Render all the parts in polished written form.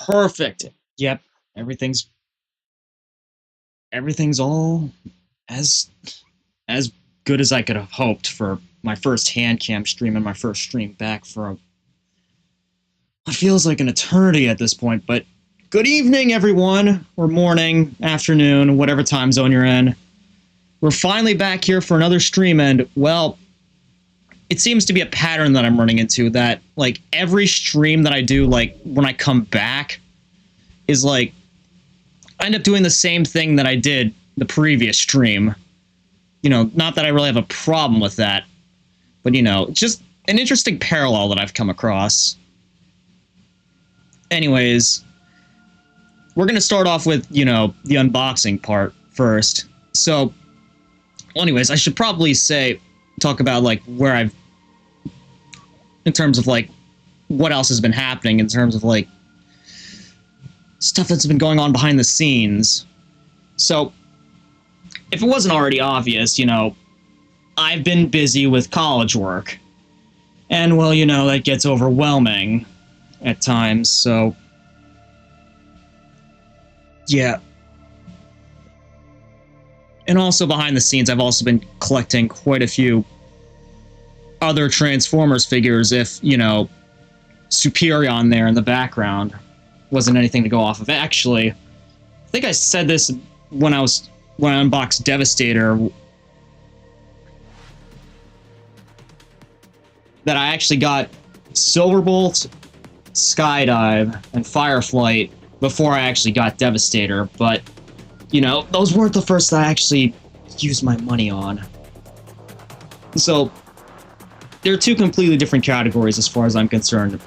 Perfect. Yep, everything's all as as good as I could have hoped for my first hand cam stream and my first stream back for it feels like an eternity at this point, but good evening everyone, or morning, afternoon, whatever time zone you're in. We're finally back here for another stream, and well, it seems to be a pattern that I'm running into, that like every stream that I do, like when I come back, is like I end up doing the same thing that I did the previous stream. You know, not that I really have a problem with that, but you know, just an interesting parallel that I've come across. Anyways, we're going to start off with, you know, the unboxing part first. So, well, anyways, I should probably talk about like where I've, in terms of like what else has been happening in terms of like stuff that's been going on behind the scenes. So, if it wasn't already obvious, you know, I've been busy with college work. And, well, you know, that gets overwhelming at times, so yeah. And also behind the scenes, I've also been collecting quite a few other Transformers figures, if, you know, Superion there in the background wasn't anything to go off of. Actually, I think I said this when I unboxed Devastator, that I actually got Silverbolt, Skydive, and Fireflight before I actually got Devastator, but, you know, those weren't the first that I actually used my money on. So, there are two completely different categories as far as I'm concerned.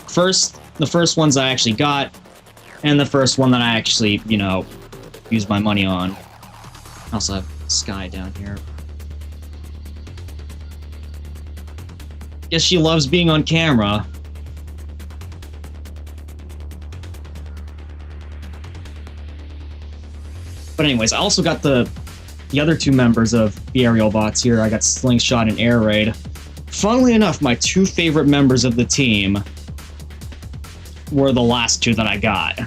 First, the first ones I actually got, and the first one that I actually, you know, used my money on. I also have Sky down here. Guess she loves being on camera. But anyways, I also got the other two members of the aerial bots here. I got Slingshot and Air Raid. Funnily enough, my two favorite members of the team were the last two that I got.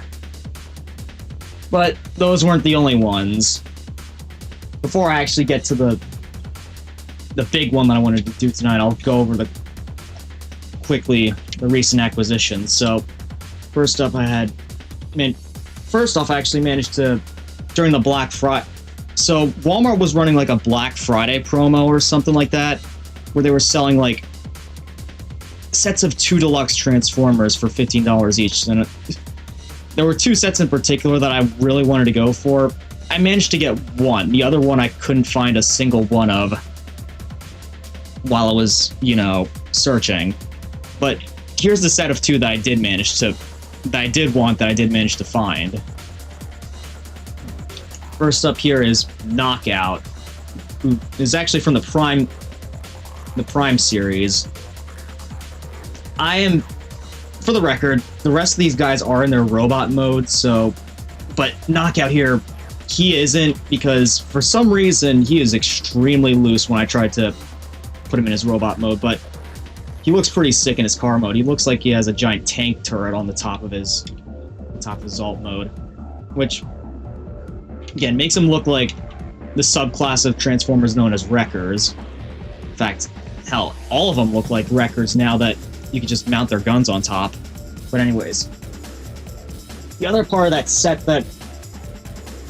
But those weren't the only ones. Before I actually get to the big one that I wanted to do tonight, I'll go over quickly the recent acquisitions. So, first off, I actually managed to, during the Black Friday. So, Walmart was running like a Black Friday promo or something like that, where they were selling like sets of 2 deluxe Transformers for $15 each. And there were two sets in particular that I really wanted to go for. I managed to get one. The other one I couldn't find a single one of while I was, you know, searching. But here's the set of two that I did manage to find. First up here is Knockout, who is actually from the Prime series. For the record, the rest of these guys are in their robot mode, so, but Knockout here, he isn't, because for some reason he is extremely loose when I tried to put him in his robot mode, but he looks pretty sick in his car mode. He looks like he has a giant tank turret on the top of his alt mode, which again makes him look like the subclass of Transformers known as Wreckers. In fact, hell, all of them look like Wreckers now that you can just mount their guns on top. But anyways, the other part of that set that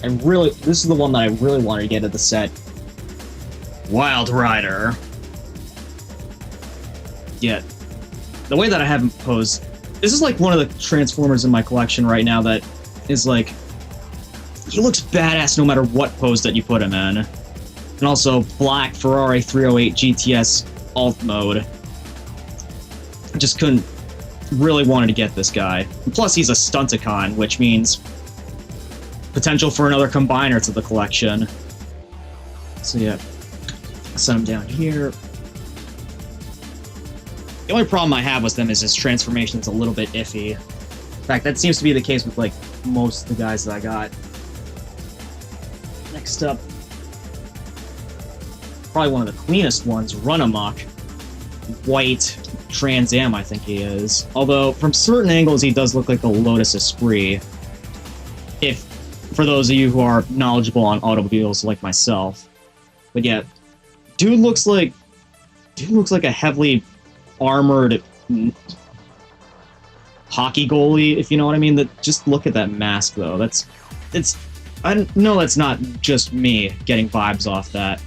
this is the one that I really wanted to get at the set. Wild Rider. Yeah, the way that I have him posed, this is like one of the Transformers in my collection right now that is like, he looks badass no matter what pose that you put him in. And also Black Ferrari 308 GTS alt mode. I just couldn't really wanted to get this guy. And plus he's a Stunticon, which means potential for another combiner to the collection. So yeah, I'll set him down here. The only problem I have with them is his transformation is a little bit iffy. In fact, that seems to be the case with like most of the guys that I got. Next up, probably one of the cleanest ones, Run Amok. white Trans Am, I think he is. Although, from certain angles, he does look like the Lotus Esprit. For those of you who are knowledgeable on automobiles like myself. But yeah, dude looks like a heavily armored hockey goalie, if you know what I mean. Just look at that mask, though. I know that's not just me getting vibes off that.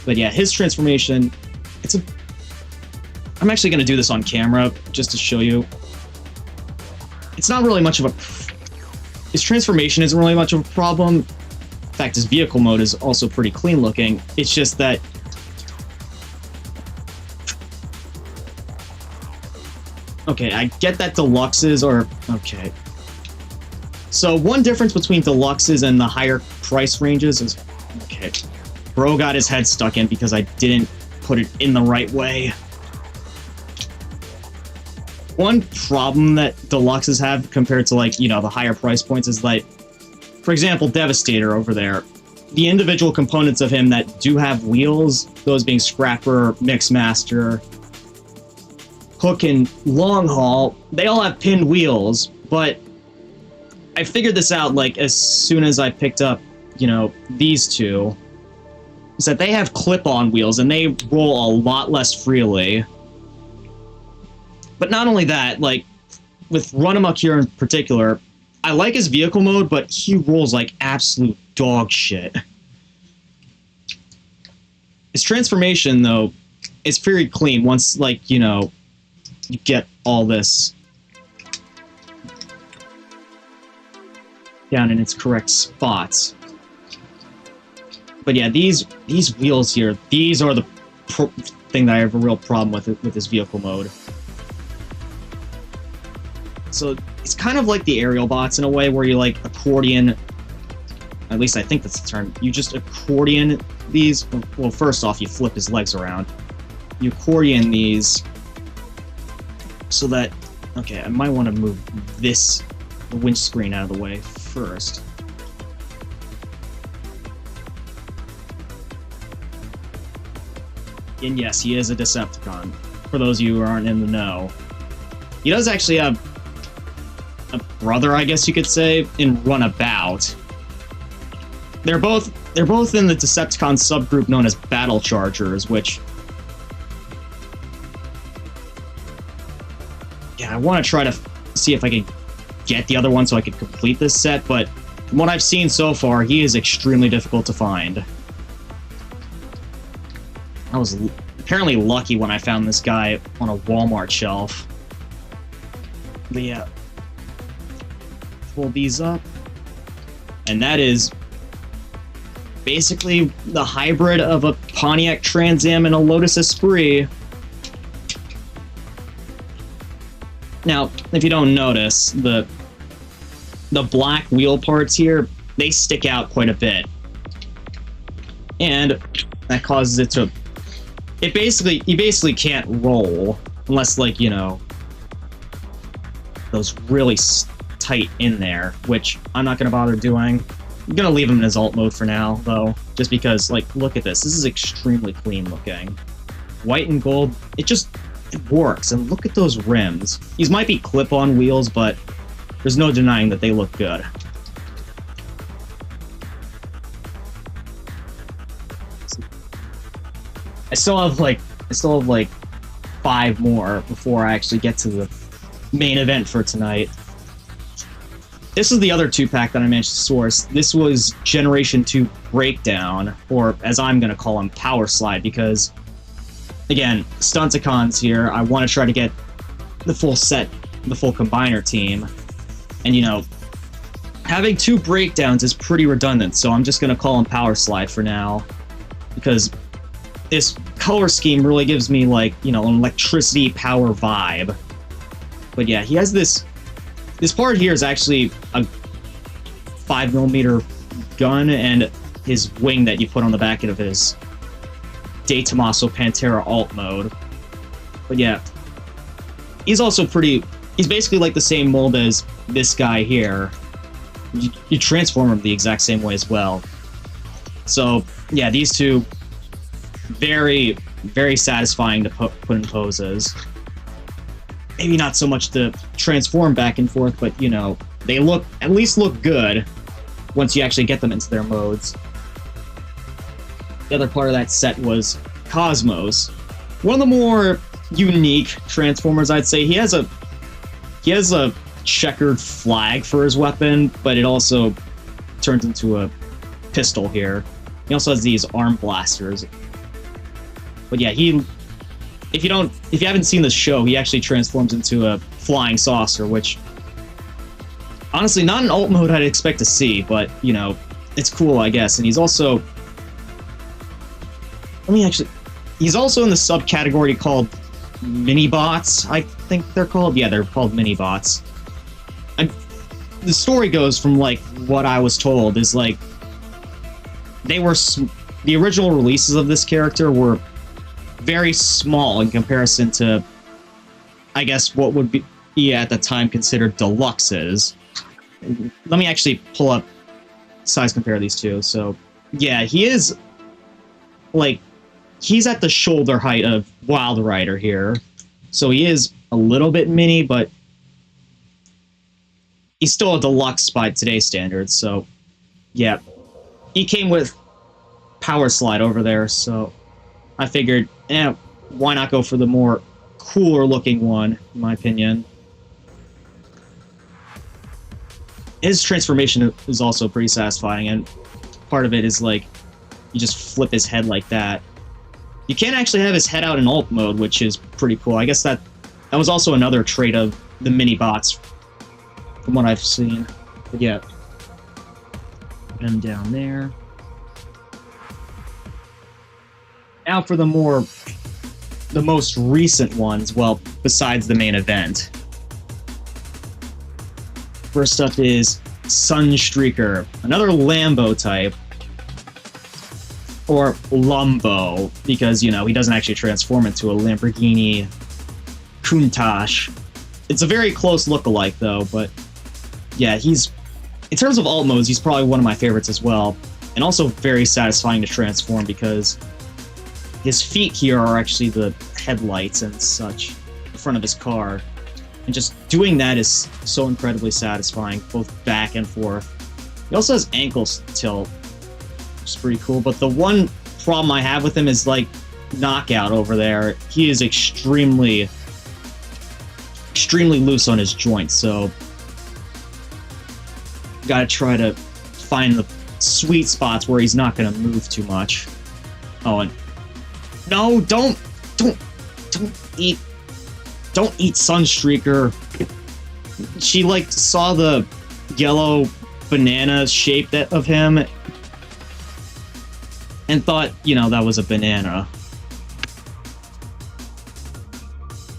But yeah, his transformation, I'm actually going to do this on camera just to show you. It's not really much of a... His transformation isn't really much of a problem. In fact, his vehicle mode is also pretty clean looking. It's just that... Okay, I get that deluxes are... Okay. So one difference between deluxes and the higher price ranges is... Okay. Bro got his head stuck in because I didn't put it in the right way. One problem that deluxes have compared to, like, you know, the higher price points is, like, for example, Devastator over there. The individual components of him that do have wheels, those being Scrapper, Mixmaster, Hook, and Long Haul, they all have pinned wheels, but I figured this out, like, as soon as I picked up, you know, these two, is that they have clip-on wheels, and they roll a lot less freely. But not only that, like, with Run Amok here in particular, I like his vehicle mode, but he rolls like absolute dog shit. His transformation, though, is very clean once, like, you know, you get all this down in its correct spots. But yeah, these wheels here, these are the thing that I have a real problem with his vehicle mode. So it's kind of like the aerial bots in a way, where you like accordion, at least I think that's the term, you just accordion these. Well, first off, you flip his legs around. You accordion these so that, okay, I might want to move the windscreen out of the way first. And yes, he is a Decepticon, for those of you who aren't in the know. He does actually have a brother, I guess you could say, in Runabout. They're both in the Decepticon subgroup known as Battle Chargers, which... Yeah, I want to try to see if I can get the other one so I can complete this set, but from what I've seen so far, he is extremely difficult to find. I was apparently lucky when I found this guy on a Walmart shelf. But yeah. Pull these up. And that is basically the hybrid of a Pontiac Trans Am and a Lotus Esprit. Now, if you don't notice, the black wheel parts here, they stick out quite a bit. And that causes it to... you basically can't roll unless, like, you know, those really tight in there, which I'm not going to bother doing. I'm going to leave him in his alt mode for now, though, just because, like, look at this. This is extremely clean looking. White and gold, it works, and look at those rims. These might be clip-on wheels, but there's no denying that they look good. I still have like 5 more before I actually get to the main event for tonight. This is the other 2-pack that I managed to source. This was Generation 2 Breakdown, or as I'm going to call him, Power Slide, because, again, Stunticons here, I want to try to get the full set, the full combiner team. And, you know, having 2 breakdowns is pretty redundant, so I'm just going to call him Power Slide for now, because this color scheme really gives me, like, you know, an electricity power vibe. But yeah, he has this part here is actually a 5mm gun, and his wing that you put on the back of his De Tomaso Pantera alt mode. But yeah, he's basically like the same mold as this guy here. You transform him the exact same way as well. So yeah, these two, very, very satisfying to put in poses. Maybe not so much to transform back and forth, but, you know, they at least look good once you actually get them into their modes. The other part of that set was Cosmos. One of the more unique Transformers, I'd say. He has a checkered flag for his weapon, but it also turns into a pistol here. He also has these arm blasters. But yeah, if you haven't seen the show, he actually transforms into a flying saucer, which honestly, not an alt mode I'd expect to see, but you know, it's cool, I guess. And he's also he's also in the subcategory called mini-bots, I think they're called. Yeah, they're called mini-bots. The story goes from, like, what I was told is, like, the original releases of this character were very small in comparison to, I guess, what would be at the time considered deluxes. Let me actually pull up size compare these two. So, yeah, he is, like, he's at the shoulder height of Wild Rider here. So he is a little bit mini, but he's still a deluxe by today's standards. So, yeah. He came with Power Slide over there, so I figured, why not go for the more cooler looking one, in my opinion. His transformation is also pretty satisfying, and part of it is, like, you just flip his head like that. You can't actually have his head out in alt mode, which is pretty cool. I guess that was also another trait of the mini-bots, from what I've seen. But yeah. Put him down there. Now for the most recent ones, well, besides the main event. First up is Sunstreaker, another Lambo type. Or Lumbo, because, you know, he doesn't actually transform into a Lamborghini Countach. It's a very close look-alike, though, but yeah, in terms of alt modes, he's probably one of my favorites as well, and also very satisfying to transform because his feet here are actually the headlights and such in front of his car, and just doing that is so incredibly satisfying, both back and forth. He also has ankle tilt, which is pretty cool, but the one problem I have with him is, like, Knockout over there. He is extremely loose on his joints, so gotta try to find the sweet spots where he's not gonna move too much. Oh, and no, don't eat Sunstreaker. She, like, saw the yellow banana shape of him and thought, you know, that was a banana.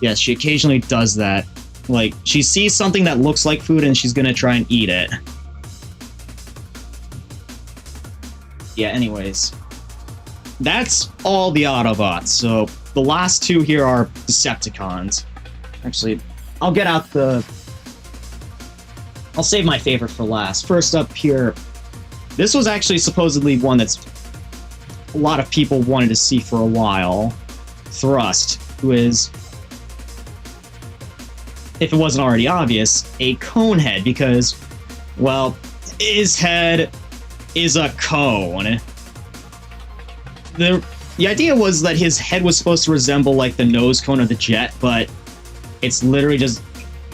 Yes, she occasionally does that. Like, she sees something that looks like food and she's gonna try and eat it. Yeah, anyways. That's all the Autobots, so the last two here are Decepticons. Actually, I'll save my favorite for last. First up here, this was actually supposedly one that's a lot of people wanted to see for a while. Thrust, who is, if it wasn't already obvious, a conehead, because, well, his head is a cone. The idea was that his head was supposed to resemble, like, the nose cone of the jet, but it's literally just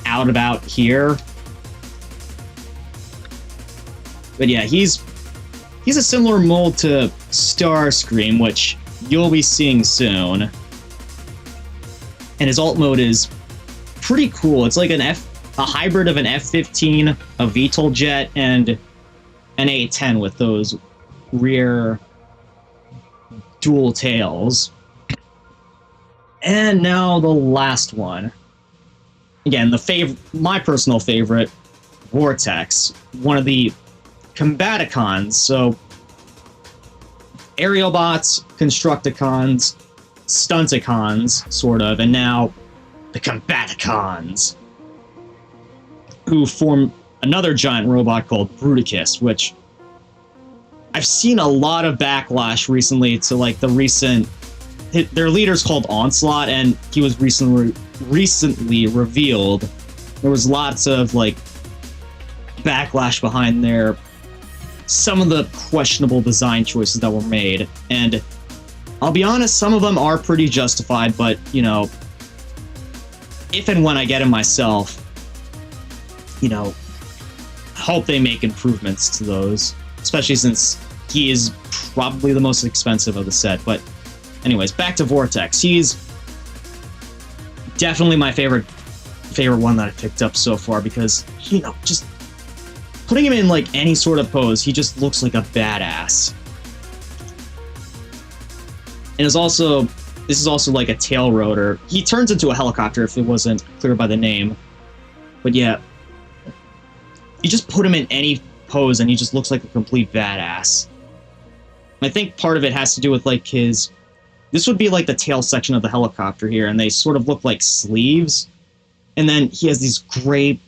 out about here. But yeah, he's a similar mold to Starscream, which you'll be seeing soon. And his alt mode is pretty cool. It's like a hybrid of an F-15, a VTOL jet, and an A-10 with those rear dual tails. And now the last one. Again, my personal favorite, Vortex, one of the Combaticons. So, aerial bots, Constructicons, Stunticons, sort of, and now the Combaticons, who form another giant robot called Bruticus, which I've seen a lot of backlash recently to, like, the recent their leader's called Onslaught, and he was recently revealed. There was lots of like backlash behind some of the questionable design choices that were made, and I'll be honest, some of them are pretty justified, but you know, if and when I get him myself, you know, I hope they make improvements to those, especially since he is probably the most expensive of the set. But anyways, back to Vortex. He's definitely my favorite one that I picked up so far, because, you know, just putting him in like any sort of pose, he just looks like a badass. And this is also like a tail rotor. He turns into a helicopter if it wasn't clear by the name. But yeah, you just put him in any pose and he just looks like a complete badass. I think part of it has to do with like this would be like the tail section of the helicopter here, and they sort of look like sleeves. And then he has these gray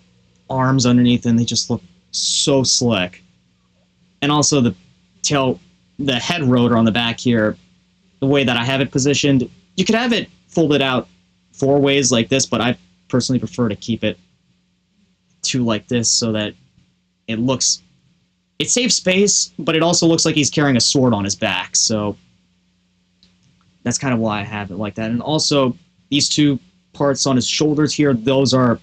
arms underneath, and they just look so slick. And also the head rotor on the back here, the way that I have it positioned, you could have it folded out 4 ways like this, but I personally prefer to keep it 2 like this so that it saves space, but it also looks like he's carrying a sword on his back, so that's kind of why I have it like that. And also, these 2 parts on his shoulders here, those are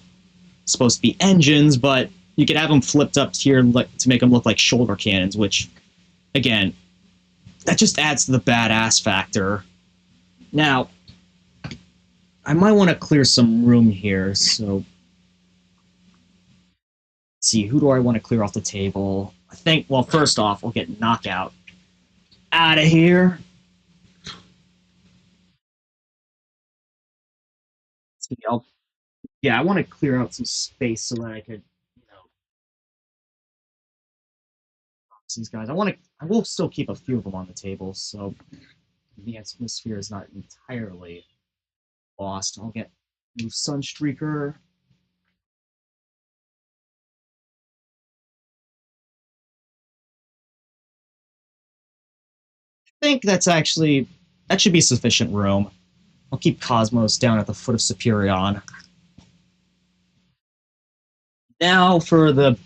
supposed to be engines, but you could have them flipped up here to make them look like shoulder cannons, which, again, that just adds to the badass factor. Now, I might want to clear some room here, so let's see, who do I want to clear off the table? I think, well, first off, we'll get Knockout out of here. Yeah, I want to clear out some space so that I could, you know, these guys. I will still keep a few of them on the table, so the atmosphere is not entirely lost. I'll get new Sunstreaker. I think that should be sufficient room. I'll keep Cosmos down at the foot of Superion. Now for the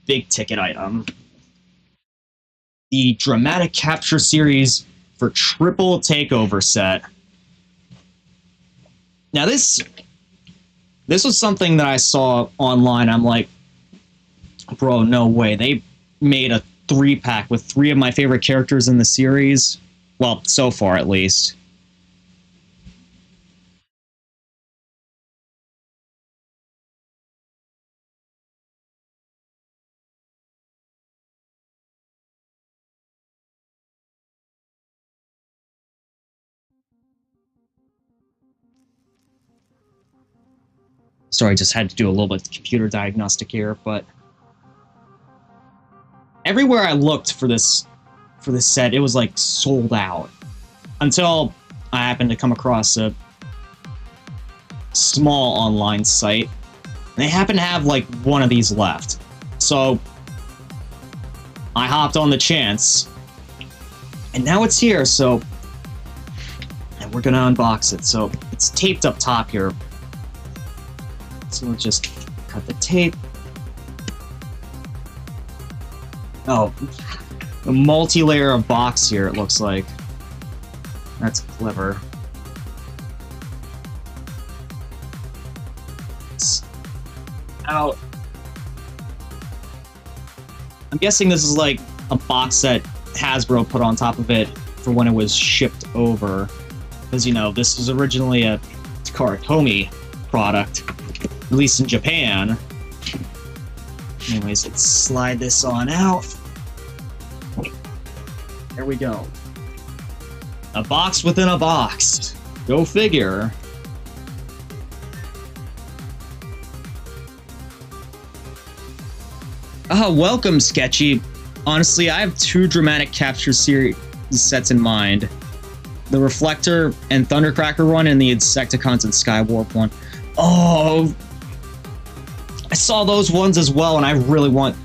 big ticket item. The Dramatic Capture Series for Triple Takeover set. Now this was something that I saw online. I'm like, bro, no way. They made a 3-pack with 3 of my favorite characters in the series. Well, so far at least. Sorry, I just had to do a little bit of computer diagnostic here, but everywhere I looked for this set, it was like sold out. Until I happened to come across a small online site, and they happen to have like one of these left. So I hopped on the chance, and now it's here, and we're gonna unbox it. So it's taped up top here. So let's just cut the tape. Oh, a multi-layer of box here, it looks like. That's clever. It's out. I'm guessing this is like a box that Hasbro put on top of it for when it was shipped over. Because, you know, this was originally a Takara Tomy product, released in Japan. Anyways, let's slide this on out. There we go. A box within a box. Go figure. Welcome, Sketchy. Honestly, I have 2 Dramatic Capture series sets in mind. The Reflector and Thundercracker one, and the Insecticons and Skywarp one. Oh, I saw those ones as well, and I really want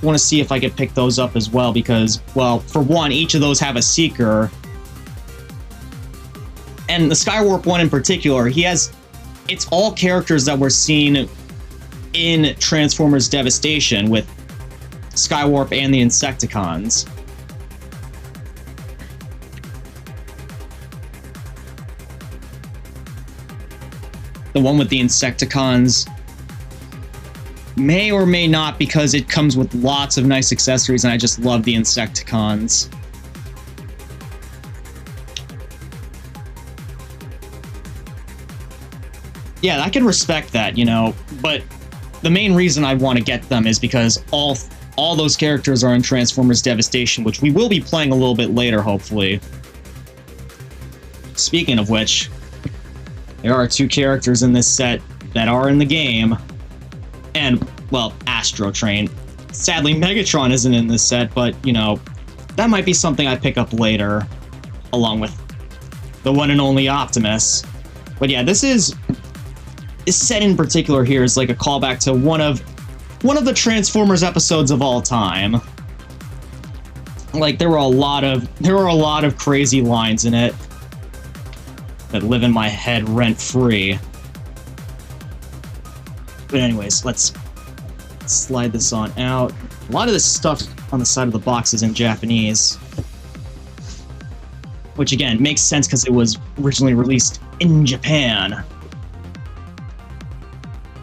to see if I could pick those up as well, because, well, for one, each of those have a Seeker. And the Skywarp one in particular, it's all characters that were seen in Transformers Devastation with Skywarp and the Insecticons. The one with the Insecticons may or may not, because it comes with lots of nice accessories, and I just love the Insecticons. Yeah, I can respect that, you know, but the main reason I want to get them is because all those characters are in Transformers Devastation, which we will be playing a little bit later, hopefully. Speaking of which, there are 2 characters in this set that are in the game. And, well, Astro Train. Sadly, Megatron isn't in this set, but, you know, that might be something I pick up later, along with the one and only Optimus. But yeah, this set in particular here is like a callback to one of the Transformers episodes of all time. Like, there were a lot of crazy lines in it that live in my head rent-free. But anyways, let's slide this on out. A lot of this stuff on the side of the box is in Japanese, which again makes sense because it was originally released in Japan.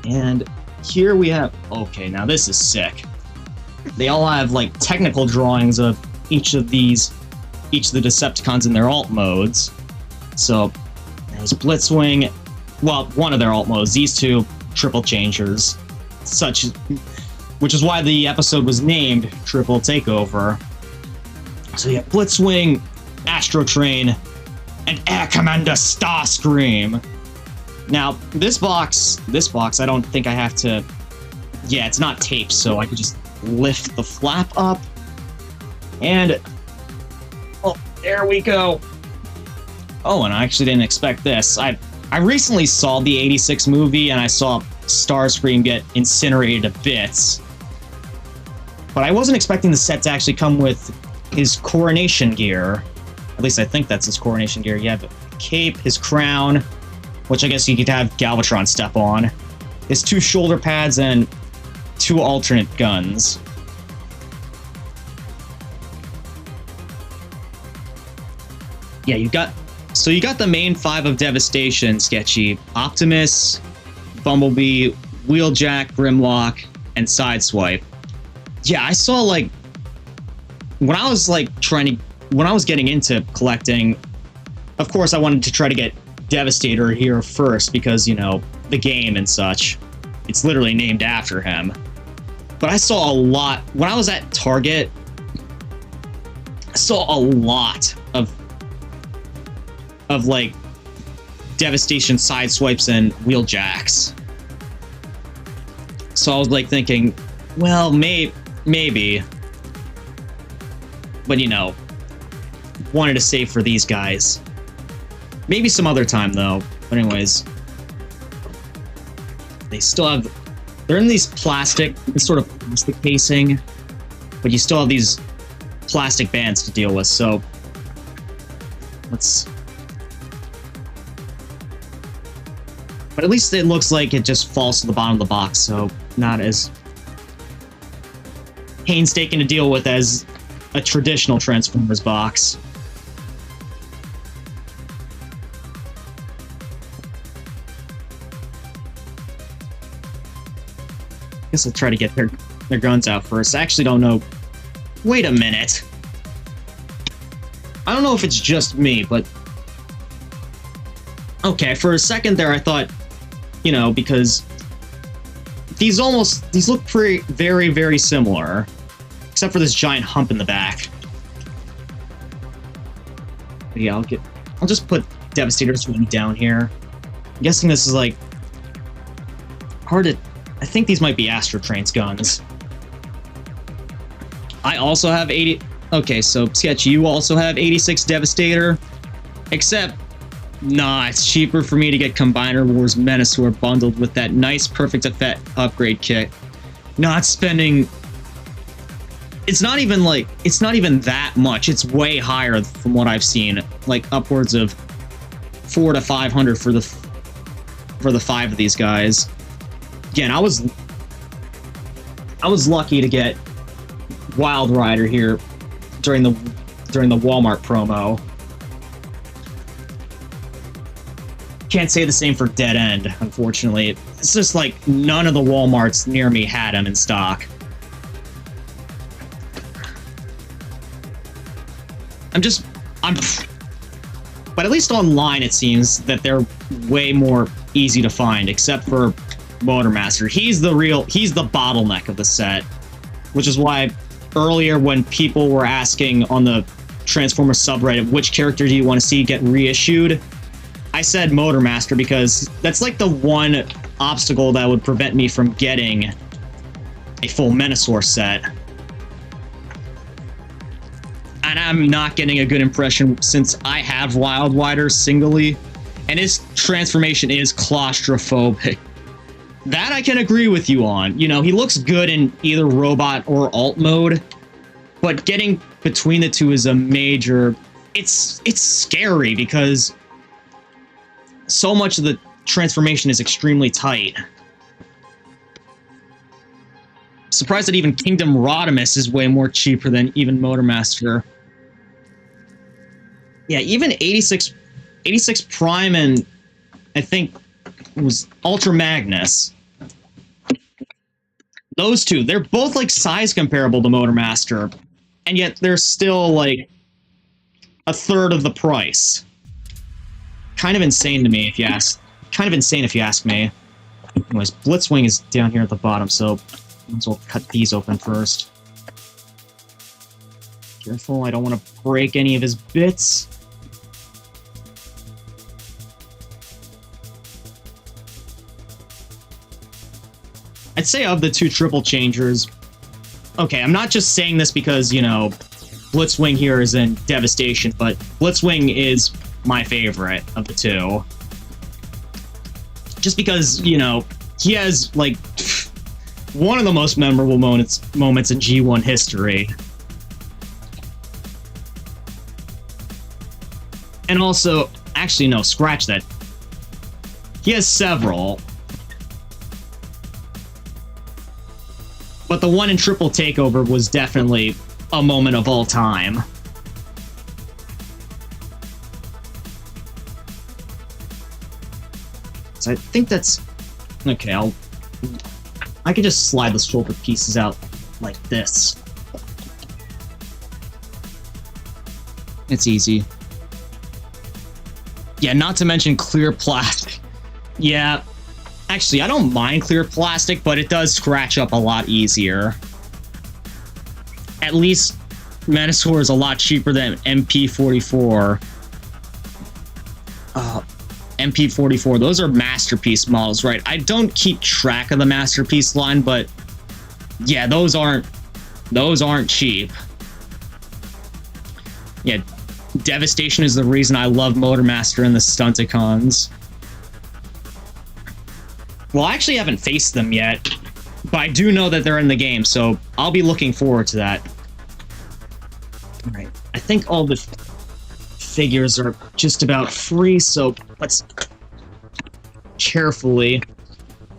And here we have, okay, now this is sick. They all have like technical drawings of each of the Decepticons in their alt modes. So there's Blitzwing, well, one of their alt modes, these 2 triple changers, which is why the episode was named Triple Takeover. So you have Blitzwing, Astro Train, and Air Commander Starscream. Now, this box, I don't think I have to... Yeah, it's not taped, so I could just lift the flap up. And... oh, there we go. Oh, and I actually didn't expect this. I recently saw the 86 movie, and I saw Starscream get incinerated to bits. But I wasn't expecting the set to actually come with his coronation gear. At least I think that's his coronation gear. You have a cape, his crown, which I guess you could have Galvatron step on, his 2 shoulder pads, and 2 alternate guns. Yeah, you got the main 5 of Devastation sketchy: Optimus, Bumblebee, Wheeljack, Grimlock, and Sideswipe. Yeah, I saw, like, when I was getting into collecting, of course I wanted to try to get Devastator here first because, you know, the game and such. It's literally named after him. But I saw a lot, when I was at Target, I saw a lot of like, Devastation Sideswipes and Wheeljacks. So I was, like, thinking, well, maybe. But, you know, wanted to save for these guys. Maybe some other time, though. But anyways, they still have... they're in these this sort of plastic casing, but you still have these plastic bands to deal with, so... let's... but at least it looks like it just falls to the bottom of the box, so not as painstaking to deal with as a traditional Transformers box. I guess I'll try to get their guns out first. I actually don't know. Wait a minute. I don't know if it's just me, but... okay, for a second there I thought, you know, because these look very, very similar. Except for this giant hump in the back. But yeah, I'll just put Devastator's wing down here. I'm guessing this is like hard to... I think these might be Astro Train's guns. I also have 80... okay, so Sketch, you also have 86 Devastator. Except, nah, it's cheaper for me to get Combiner Wars Menasor bundled with that nice Perfect Effect upgrade kit. Not spending... it's not even that much. It's way higher from what I've seen. Like, upwards of 400 to 500 for the 5 of these guys. Again, I was lucky to get Wild Rider here during the Walmart promo. Can't say the same for Dead End, unfortunately. It's just like none of the Walmarts near me had them in stock. But at least online it seems that they're way more easy to find, except for Motormaster. He's the bottleneck of the set, which is why earlier when people were asking on the Transformers subreddit which character do you want to see get reissued, I said Motormaster because that's like the one obstacle that would prevent me from getting a full Menasor set. And I'm not getting a good impression since I have Wild Rider singly, and his transformation is claustrophobic. That I can agree with you on. You know, he looks good in either robot or alt mode, but getting between the two is a major... It's scary because so much of the transformation is extremely tight. Surprised that even Kingdom Rodimus is way more cheaper than even Motormaster. Yeah, even 86 Prime and I think it was Ultra Magnus. Those two, they're both like size comparable to Motormaster, and yet they're still like a third of the price. Kind of insane to me if you ask. Kind of insane if you ask me. Anyways, Blitzwing is down here at the bottom, so might as well cut these open first. Careful, I don't want to break any of his bits. I'd say of the two triple changers, okay, I'm not just saying this because, you know, Blitzwing here is in Devastation, but Blitzwing is my favorite of the two. Just because, you know, he has, like, one of the most memorable moments in G1 history. And also, actually, no, scratch that. He has several. But the one in Triple Takeover was definitely a moment of all time. So I think that's... Okay, I can just slide the shoulder pieces out like this. It's easy. Yeah, not to mention clear plastic. Yeah, actually, I don't mind clear plastic, but it does scratch up a lot easier. At least Menasor is a lot cheaper than MP44. MP44, those are Masterpiece models, right? I don't keep track of the Masterpiece line, but yeah, those aren't cheap. Yeah, Devastation is the reason I love Motormaster and the Stunticons. Well, I actually haven't faced them yet, but I do know that they're in the game, so I'll be looking forward to that. Alright, I think all the figures are just about free, so let's carefully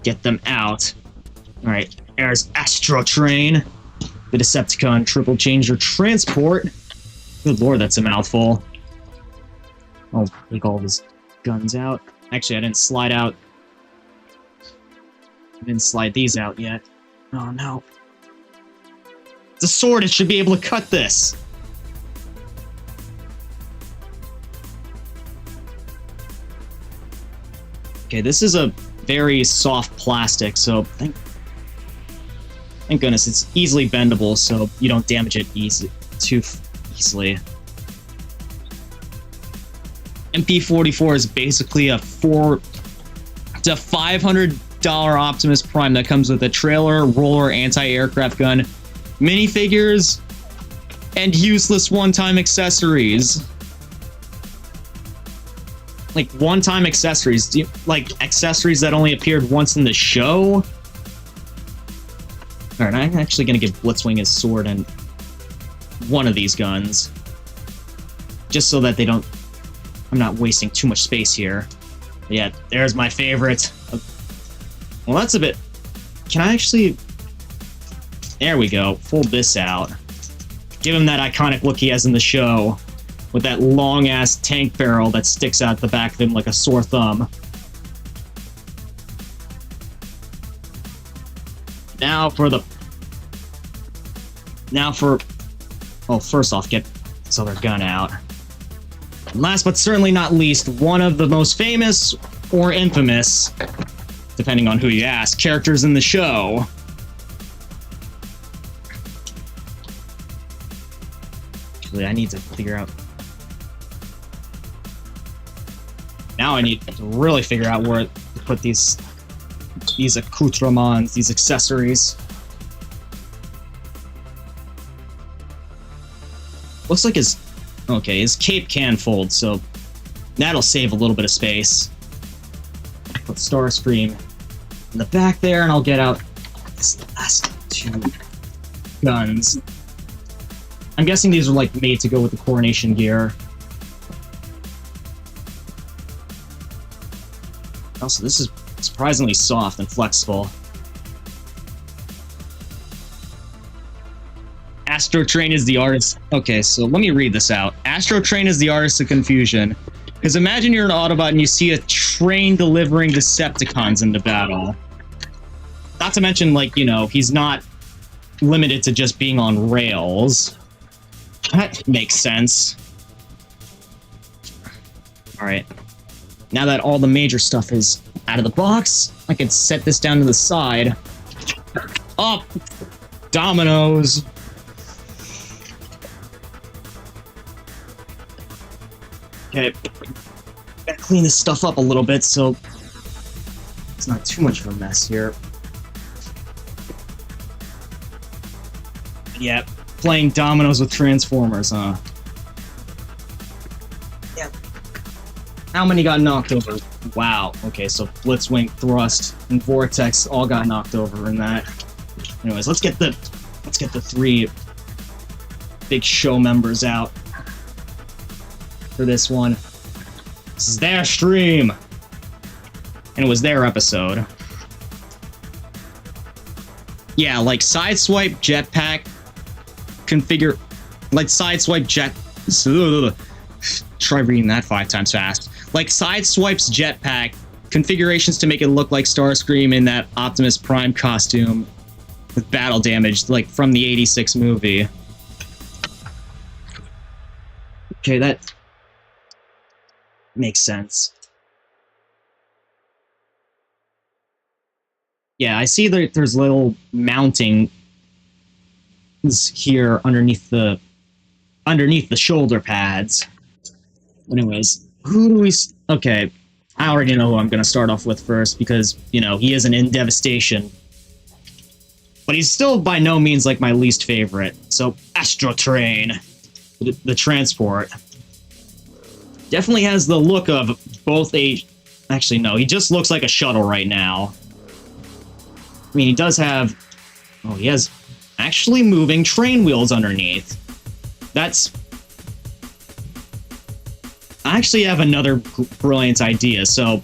get them out. Alright, there's Astro Train, the Decepticon Triple Changer Transport. Good lord, that's a mouthful. I'll take all of his guns out. Actually, I didn't slide out. I didn't slide these out yet. Oh no. It's a sword, it should be able to cut this! Okay, this is a very soft plastic, so thank goodness it's easily bendable, so you don't damage it too easily. MP44 is basically a $400 to $500 Optimus Prime that comes with a trailer, roller, anti-aircraft gun, minifigures, and useless one-time accessories. Like, one-time accessories. Like, accessories that only appeared once in the show? Alright, I'm actually gonna give Blitzwing his sword and one of these guns. Just so that they don't I'm not wasting too much space here. Yeah, there's my favorite. Well, that's a bit... Can I actually... There we go. Fold this out. Give him that iconic look he has in the show, with that long-ass tank barrel that sticks out the back of him like a sore thumb. Now for... Well, first off, get this other gun out. And last but certainly not least, one of the most famous or infamous, depending on who you ask, characters in the show. Actually, I need to figure out... Now I need to really figure out where to put these accoutrements, these accessories. Looks like his... Okay, his cape can fold, so that'll save a little bit of space. Put Starscream in the back there, and I'll get out these last two guns. I'm guessing these are, like, made to go with the coronation gear. Also, this is surprisingly soft and flexible. Astro Train is the artist... Okay, so let me read this out. Astro Train is the artist of confusion. Because imagine you're an Autobot and you see a train delivering Decepticons into battle. Not to mention, like, you know, he's not limited to just being on rails. That makes sense. Alright. Now that all the major stuff is out of the box, I can set this down to the side. Oh! Dominoes! Okay, gotta clean this stuff up a little bit so it's not too much of a mess here. Yeah, playing dominoes with Transformers, huh? Yeah. How many got knocked over? Wow. Okay, so Blitzwing, Thrust, and Vortex all got knocked over in that. Anyways, let's get the three big show members out for this one. This is their stream, and it was their episode. Yeah, like sideswipe jetpack configure, like sideswipe jet. Try reading that 5 times fast. Like sideswipes jetpack configurations to make it look like Starscream in that Optimus Prime costume with battle damage, like from the '86 movie. Okay, that makes sense. Yeah, I see that there's little mounting here underneath the shoulder pads. Anyways, who do we... Okay, I already know who I'm going to start off with first because, you know, he isn't in Devastation. But he's still by no means, like, my least favorite. So, Astro Train, the transport. Definitely has the look of both a... Actually, no, he just looks like a shuttle right now. I mean, he does have... Oh, he has actually moving train wheels underneath. That's... I actually have another brilliant idea, so...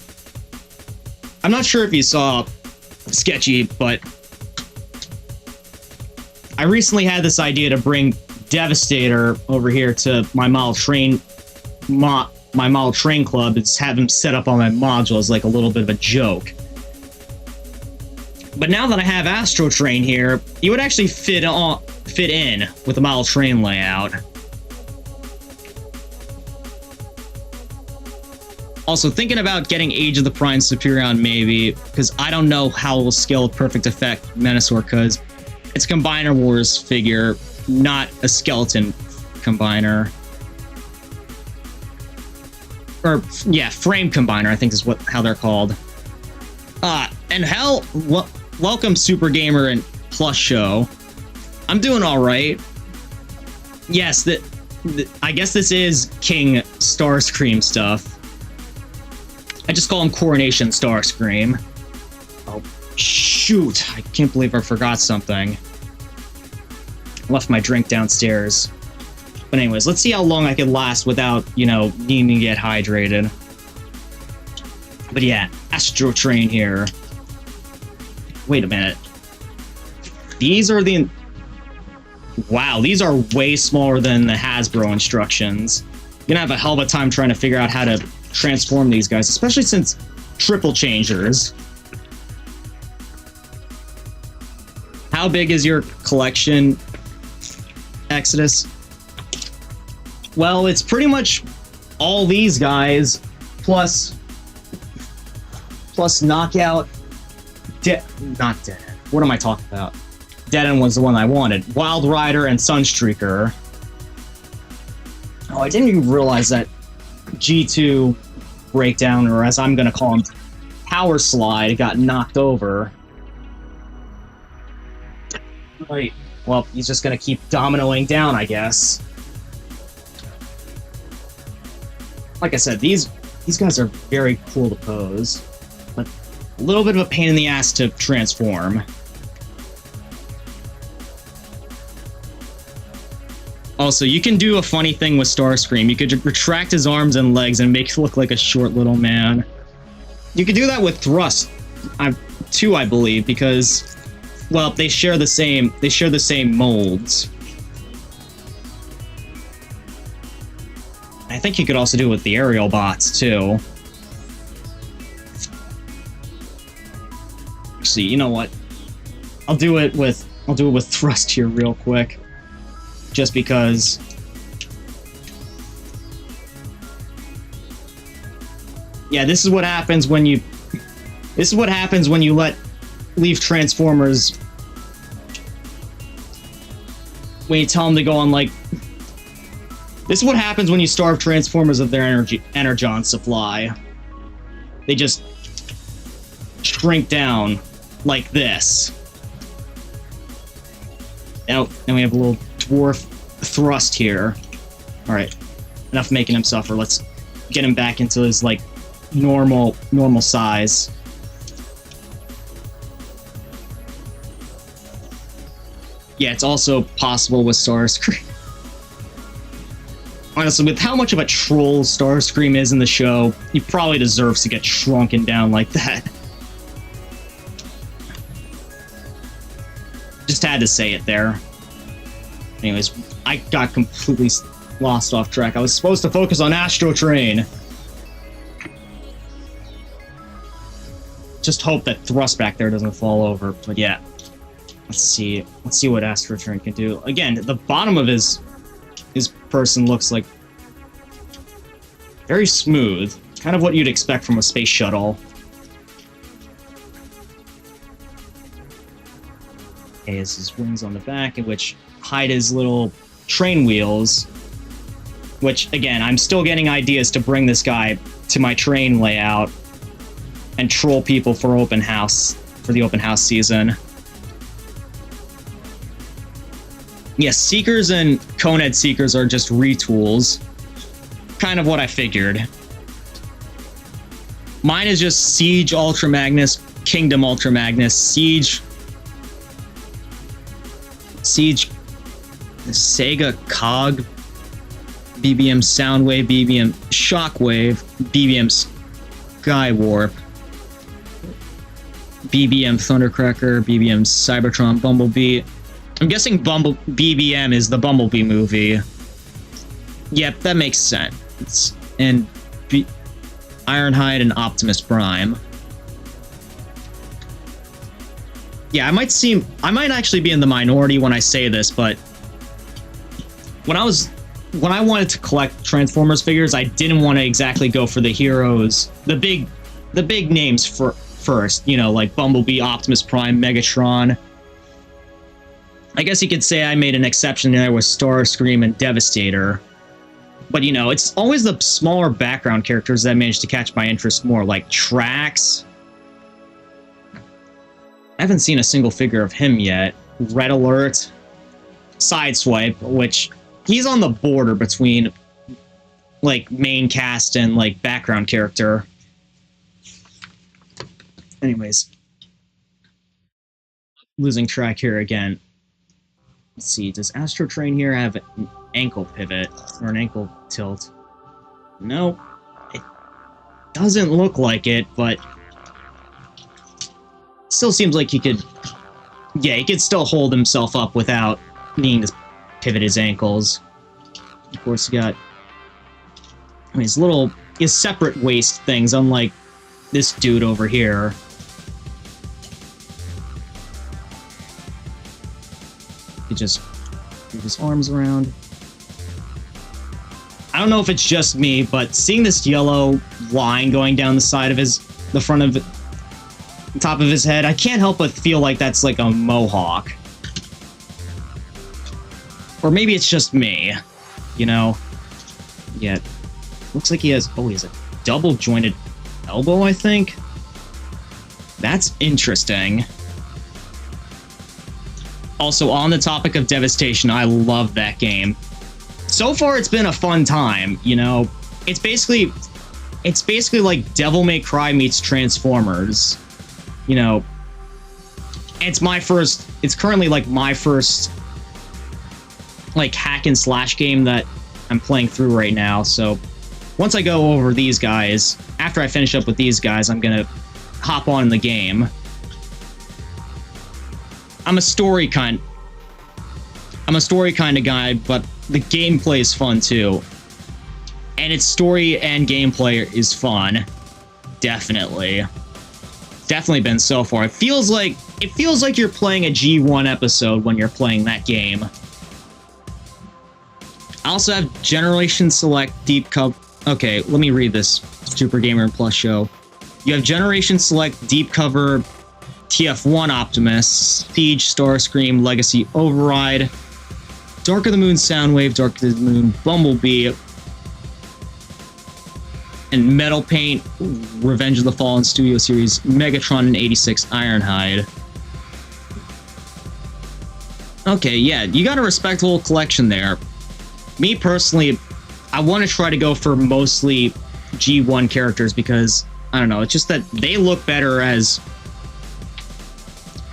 I'm not sure if you saw Sketchy, but... I recently had this idea to bring Devastator over here to my model train... my model train club and just have him set up on my module as like a little bit of a joke. But now that I have Astro Train here, he would actually fit in with the model train layout. Also, thinking about getting Age of the Prime Superion maybe, because I don't know how it will scale with Perfect Effect Menasor, because it's a Combiner Wars figure, not a skeleton combiner. Or, yeah, Frame Combiner, I think is how they're called. And hell, welcome Super Gamer and Plus Show. I'm doing alright. Yes, I guess this is King Starscream stuff. I just call him Coronation Starscream. Oh, shoot. I can't believe I forgot something. Left my drink downstairs. But anyways, let's see how long I can last without, you know, needing to get hydrated. But yeah, Astro Train here. Wait a minute. These are the... Wow, these are way smaller than the Hasbro instructions. You're gonna have a hell of a time trying to figure out how to transform these guys, especially since triple changers. How big is your collection, Exodus? Well, it's pretty much all these guys, plus Knockout, not Dead End. What am I talking about? Dead End was the one I wanted. Wild Rider and Sunstreaker. Oh, I didn't even realize that G2 Breakdown, or as I'm gonna call him, Power Slide, got knocked over. Right. Well, he's just gonna keep dominoing down, I guess. Like I said, these guys are very cool to pose, but a little bit of a pain in the ass to transform. Also, you can do a funny thing with Starscream. You could retract his arms and legs and make it look like a short little man. You could do that with Thrust, too, I believe, because, well, they share the same molds. I think you could also do it with the aerial bots, too. Actually, you know what? I'll do it with Thrust here real quick. Just because... Yeah, this is what happens when you leave Transformers, when you tell them to go on, like... This is what happens when you starve Transformers of their energon supply. They just shrink down like this. Now we have a little dwarf Thrust here. Alright, enough making him suffer. Let's get him back into his, like, normal size. Yeah, it's also possible with Starscream. Honestly, with how much of a troll Starscream is in the show, he probably deserves to get shrunken down like that. Just had to say it there. Anyways, I got completely lost off track. I was supposed to focus on Astro Train. Just hope that Thrust back there doesn't fall over. But yeah, let's see what Astro Train can do. Again, the bottom of his person looks like very smooth. Kind of what you'd expect from a space shuttle. Okay, this is wings on the back, in which hide his little train wheels. Which, again, I'm still getting ideas to bring this guy to my train layout and troll people for the open house season. Yes, Seekers and Conehead Seekers are just retools. Kind of what I figured. Mine is just Siege Ultra Magnus, Kingdom Ultra Magnus, Siege Sega Cog, BBM Soundwave, BBM Shockwave, BBM Skywarp, BBM Thundercracker, BBM Cybertron, Bumblebee. I'm guessing BBM is the Bumblebee movie. Yep, that makes sense. And Ironhide and Optimus Prime. Yeah, I might actually be in the minority when I say this, but when I wanted to collect Transformers figures, I didn't want to exactly go for the heroes, the big names first, you know, like Bumblebee, Optimus Prime, Megatron. I guess you could say I made an exception there with Starscream and Devastator. But, you know, it's always the smaller background characters that manage to catch my interest more, like Trax. I haven't seen a single figure of him yet. Red Alert. Sideswipe, which he's on the border between, like, main cast and, like, background character. Anyways. Losing track here again. Let's see, does Astro Train here have an ankle pivot or an ankle tilt? No, it doesn't look like it, but still seems like he could, yeah, he could still hold himself up without needing to pivot his ankles. Of course, he got his separate waist things, unlike this dude over here. He just move his arms around. I don't know if it's just me, but seeing this yellow line going down the side of the front of the top of his head, I can't help but feel like that's like a mohawk. Or maybe it's just me, you know? Yeah, looks like he has a double jointed elbow, I think. That's interesting. Also, on the topic of Devastation, I love that game. So far, it's been a fun time, you know? It's basically like Devil May Cry meets Transformers. You know, it's currently like my first like hack and slash game that I'm playing through right now. So once I go over these guys, after I finish up with these guys, I'm gonna hop on in the game. I'm a story kind of guy, but the gameplay is fun too. And its story and gameplay is fun. Definitely been so far. It feels like you're playing a G1 episode when you're playing that game. I also have Generation Select Deep Cover. Okay, let me read this. Super Gamer Plus show. You have Generation Select Deep Cover TF-athon Optimus, Siege, Starscream, Legacy Override, Dark of the Moon Soundwave, Dark of the Moon Bumblebee, and Metal Paint, Revenge of the Fallen Studio Series, Megatron, and 86 Ironhide. Okay, yeah, you got a respectable collection there. Me personally, I want to try to go for mostly G1 characters because, I don't know, it's just that they look better as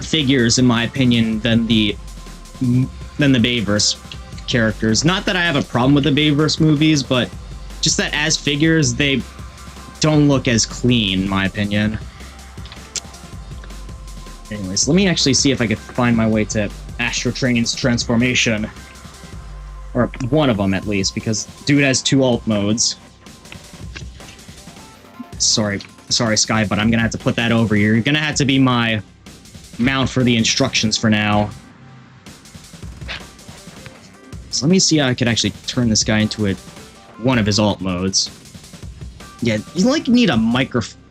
figures, in my opinion, than the Bayverse characters. Not that I have a problem with the Bayverse movies, but just that as figures, they don't look as clean, in my opinion. Anyways, let me actually see if I could find my way to Astro Train's transformation. Or one of them, at least, because dude has 2 alt modes. Sorry, Sky, but I'm gonna have to put that over here. You're gonna have to be my mount for the instructions for now. So let me see how I could actually turn this guy into one of his alt modes. Yeah, you need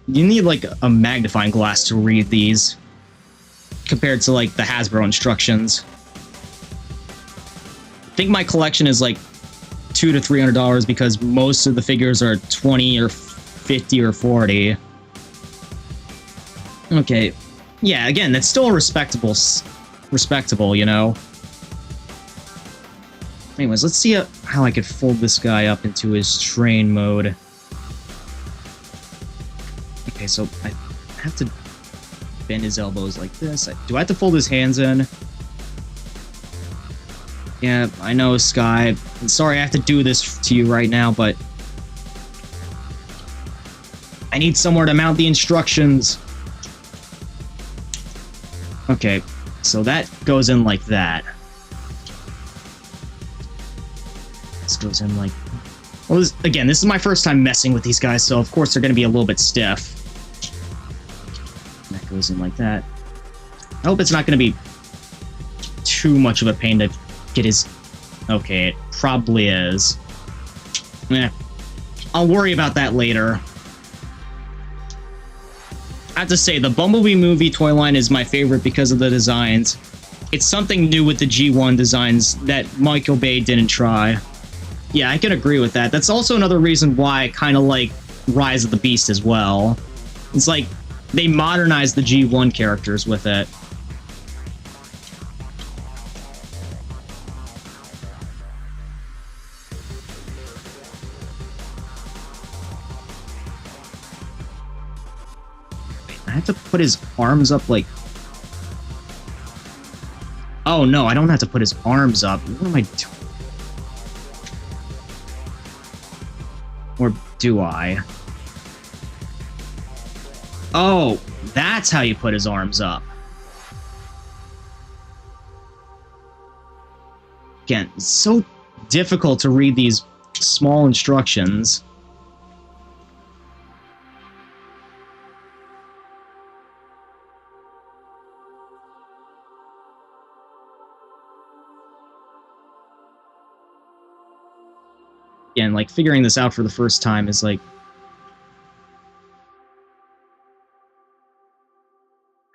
you need like a magnifying glass to read these compared to like the Hasbro instructions. I think my collection is like $200 to $300 because most of the figures are 20 or 50 or 40. Okay, yeah, again, that's still respectable, you know. Anyways, let's see how I could fold this guy up into his train mode. Okay, so I have to bend his elbows like this. Do I have to fold his hands in? Yeah, I know, Sky. I'm sorry I have to do this to you right now, but I need somewhere to mount the instructions. Okay, so that goes in like that. This goes in like... Well, again, this is my first time messing with these guys, so of course they're going to be a little bit stiff. That goes in like that. I hope it's not going to be too much of a pain to get his... Okay, it probably is. Eh, I'll worry about that later. I have to say, the Bumblebee movie toy line is my favorite because of the designs. It's something new with the G1 designs that Michael Bay didn't try. Yeah, I can agree with that. That's also another reason why I kind of like Rise of the Beast as well. It's like, they modernized the G1 characters with it. I have to put his arms up like... Oh no, I don't have to put his arms up. What am I doing? Or do I? Oh, that's how you put his arms up. Again, it's so difficult to read these small instructions. Again, like, figuring this out for the first time is, like,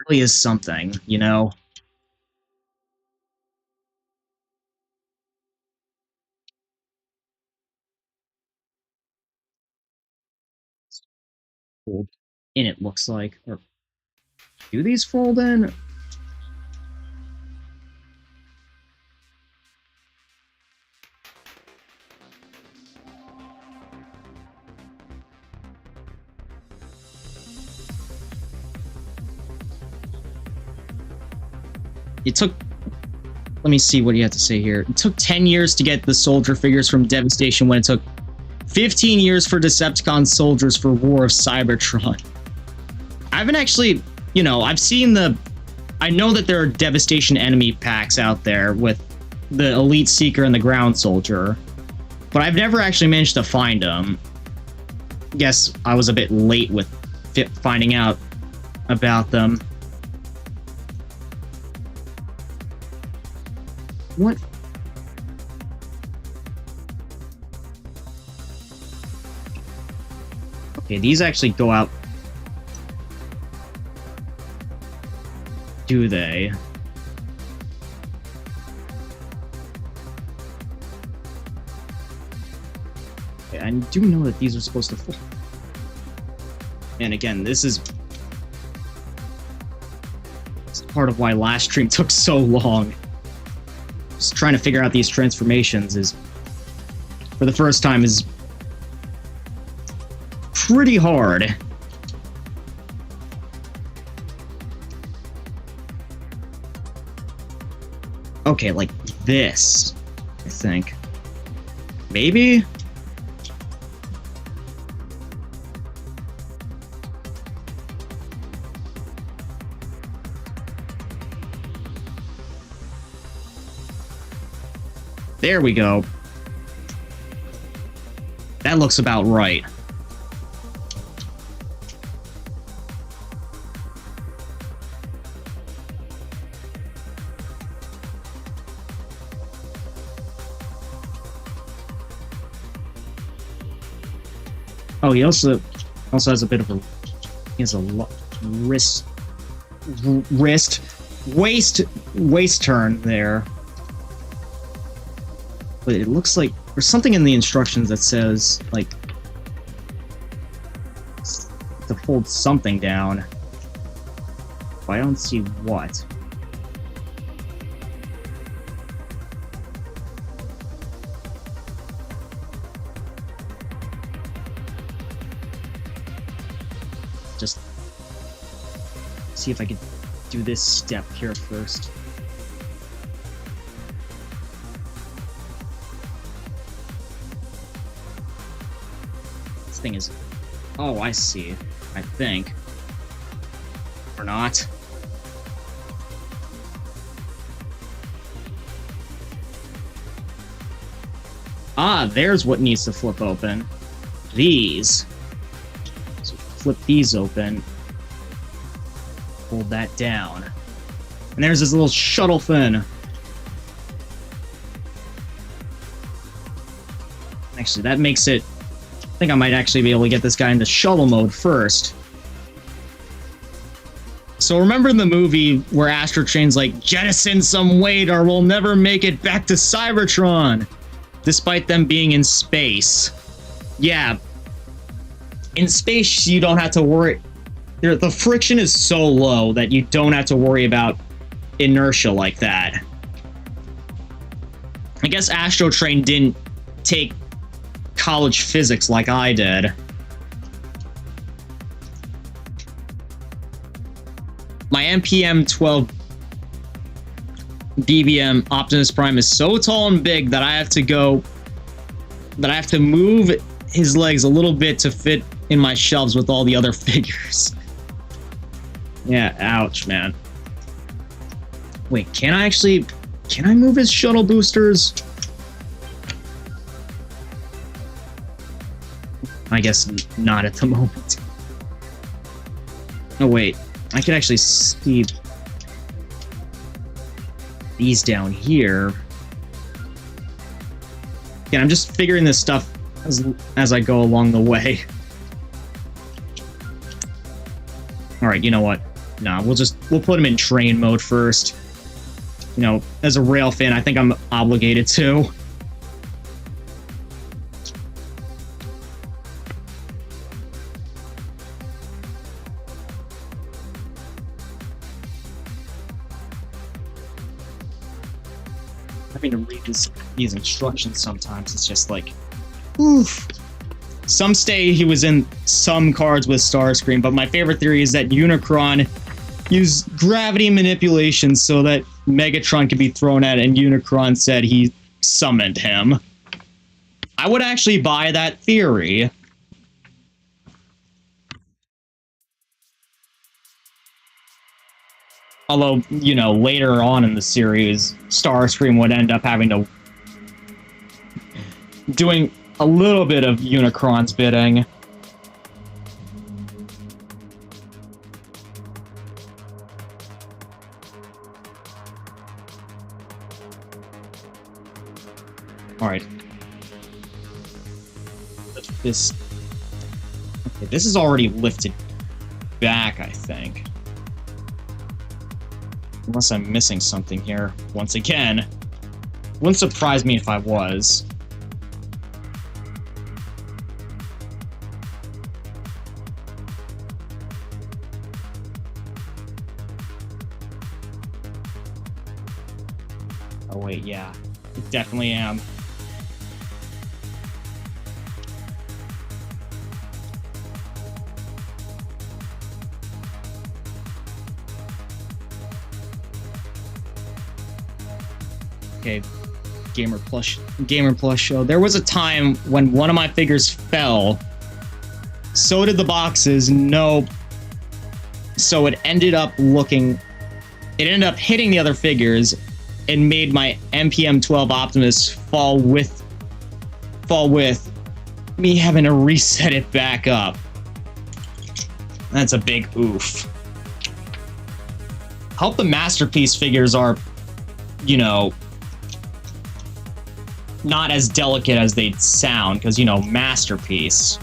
really is something, you know? Fold in, it looks like. Or do these fold in? It took... Let me see what you have to say here. It took 10 years to get the soldier figures from Devastation when it took 15 years for Decepticon soldiers for War of Cybertron. I haven't actually... You know, I've seen the... I know that there are Devastation enemy packs out there with the Elite Seeker and the Ground Soldier, but I've never actually managed to find them. Guess I was a bit late with finding out about them. What? Okay, these actually go out. Do they? Okay, I do know that these are supposed to fall. And again, this is part of why last stream took so long. Just trying to figure out these transformations is, for the first time, is pretty hard. Okay, like this, I think. Maybe? There we go. That looks about right. Oh, he also has a bit of a... He has a waist turn there. But it looks like there's something in the instructions that says, like, to fold something down. But I don't see what. Just see if I can do this step here first. This thing is... Oh, I see. I think. Or not. Ah, there's what needs to flip open. These. So flip these open. Hold that down. And there's this little shuttle fin. Actually, that makes it... I think I might actually be able to get this guy into shuttle mode first. So remember in the movie where Astro Train's like, jettison some weight or we'll never make it back to Cybertron, despite them being in space. Yeah. In space, you don't have to worry. The friction is so low that you don't have to worry about inertia like that. I guess Astro Train didn't take college physics like I did. My NPM 12 BBM Optimus Prime is so tall and big that I have to move his legs a little bit to fit in my shelves with all the other figures. Yeah, ouch, man. Wait, can I move his shuttle boosters? I guess not at the moment. Oh wait, I can actually see these down here. Yeah, I'm just figuring this stuff as I go along the way. Alright, you know what? Nah, we'll put him in train mode first. You know, as a rail fan, I think I'm obligated to. Having to read these instructions sometimes, it's just like, oof. Some say he was in some cards with Starscream, but my favorite theory is that Unicron used gravity manipulation so that Megatron could be thrown at, and Unicron said he summoned him. I would actually buy that theory. Although, you know, later on in the series, Starscream would end up having to doing a little bit of Unicron's bidding. Alright. This... Okay, this is already lifted back, I think. Unless I'm missing something here. Once again. Wouldn't surprise me if I was. Oh wait, yeah. I definitely am. Okay, Gamer Plus show. There was a time when one of my figures fell. So did the boxes. No. So it ended up hitting the other figures and made my MPM-12 Optimus fall with me having to reset it back up. That's a big oof. I hope the Masterpiece figures are, you know, not as delicate as they sound, because, you know, Masterpiece.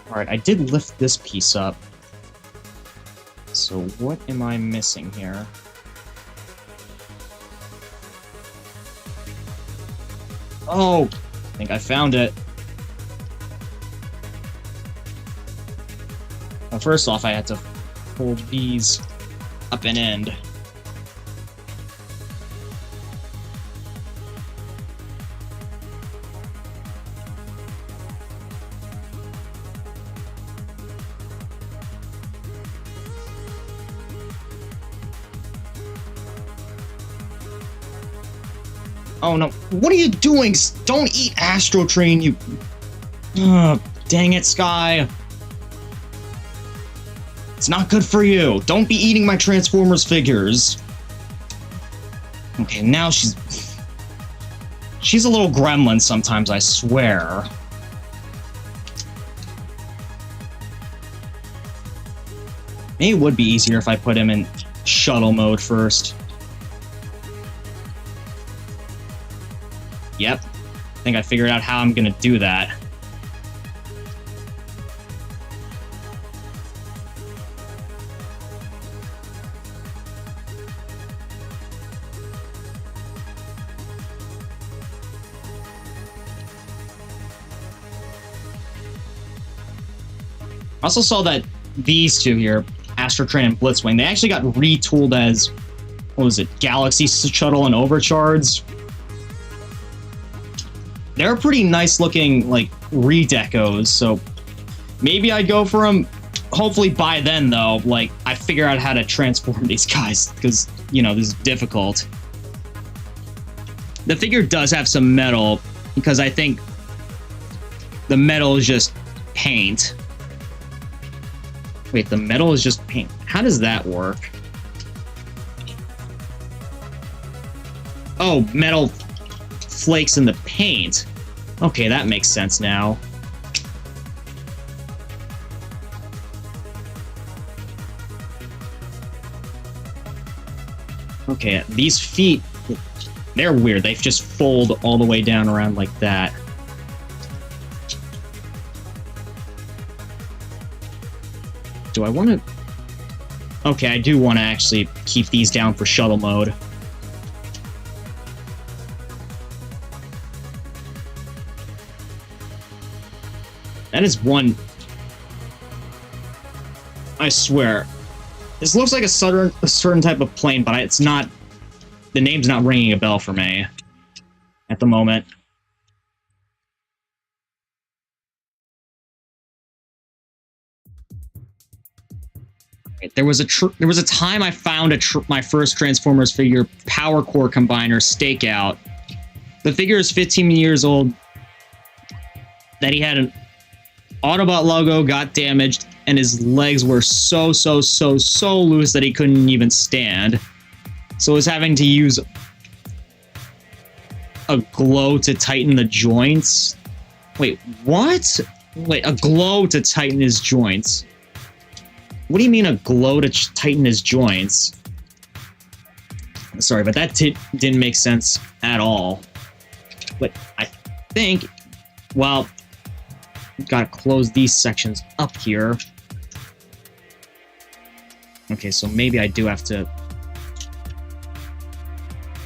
Alright, I did lift this piece up. So what am I missing here? Oh! I think I found it. Well, first off, I had to fold these up and end. Oh no, what are you doing? Don't eat Astro Train, you... dang it, Sky. It's not good for you. Don't be eating my Transformers figures. Okay, now she's a little gremlin sometimes, I swear. Maybe it would be easier if I put him in shuttle mode first. Yep. I think I figured out how I'm gonna do that. I also saw that these two here, Astro Train and Blitzwing, they actually got retooled as, what was it, Galaxy Shuttle and Overcharge. They're pretty nice looking, like, redecos, so maybe I'd go for them. Hopefully by then, though, like, I figure out how to transform these guys, because, you know, this is difficult. The figure does have some metal, because I think the metal is just paint. Wait, the metal is just paint. How does that work? Oh, metal flakes in the paint. Okay, that makes sense now. Okay, these feet, they're weird. They just fold all the way down around like that. Do I want to... Okay, I do want to actually keep these down for shuttle mode. That is one... I swear. This looks like a certain type of plane, but it's not... The name's not ringing a bell for me at the moment. There was a time I found my first Transformers figure, Power Core Combiner Stakeout. The figure is 15 years old. That he had an Autobot logo, got damaged, and his legs were so loose that he couldn't even stand. So I was having to use a glow to tighten the joints. Wait, what? Wait, a glow to tighten his joints. What do you mean a glow to tighten his joints? Sorry, but that didn't make sense at all. But I think, well, gotta close these sections up here. Okay, so maybe I do have to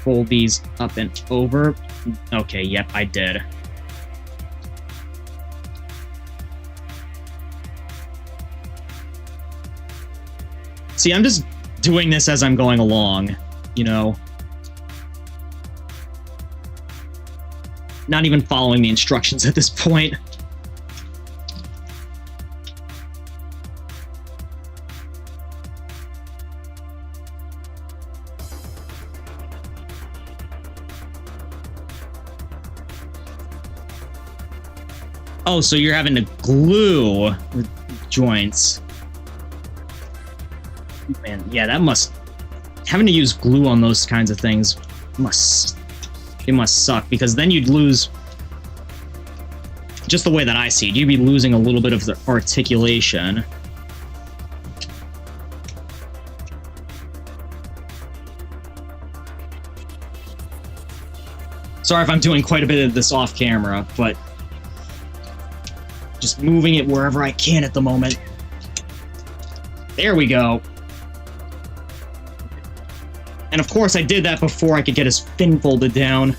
fold these up and over. Okay, yep, I did. See, I'm just doing this as I'm going along, you know? Not even following the instructions at this point. Oh, so you're having to glue the joints. Man, yeah, that must... Having to use glue on those kinds of things it must suck, because then you'd lose... Just the way that I see it, you'd be losing a little bit of the articulation. Sorry if I'm doing quite a bit of this off camera, but... Just moving it wherever I can at the moment. There we go. And of course I did that before I could get his fin folded down.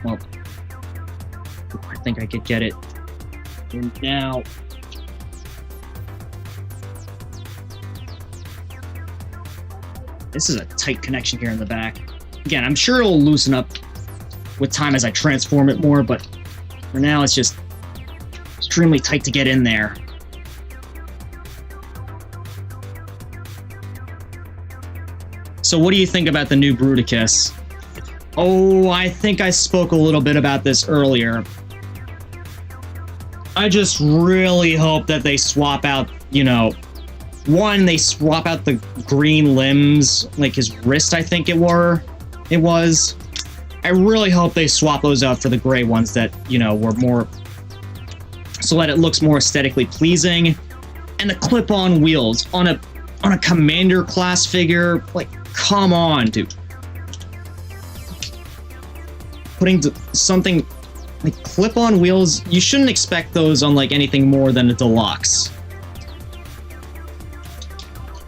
Well, I think I could get it in now. This is a tight connection here in the back. Again, I'm sure it'll loosen up with time as I transform it more, but for now it's just extremely tight to get in there. So what do you think about the new Bruticus? Oh, I think I spoke a little bit about this earlier. I just really hope that they swap out, you know, one, they swap out the green limbs, like his wrist, I think it was. I really hope they swap those out for the gray ones that, you know, were more, so that it looks more aesthetically pleasing. And the clip-on wheels on a Commander class figure, like, come on, dude. putting something like clip-on wheels, you shouldn't expect those on like anything more than a deluxe.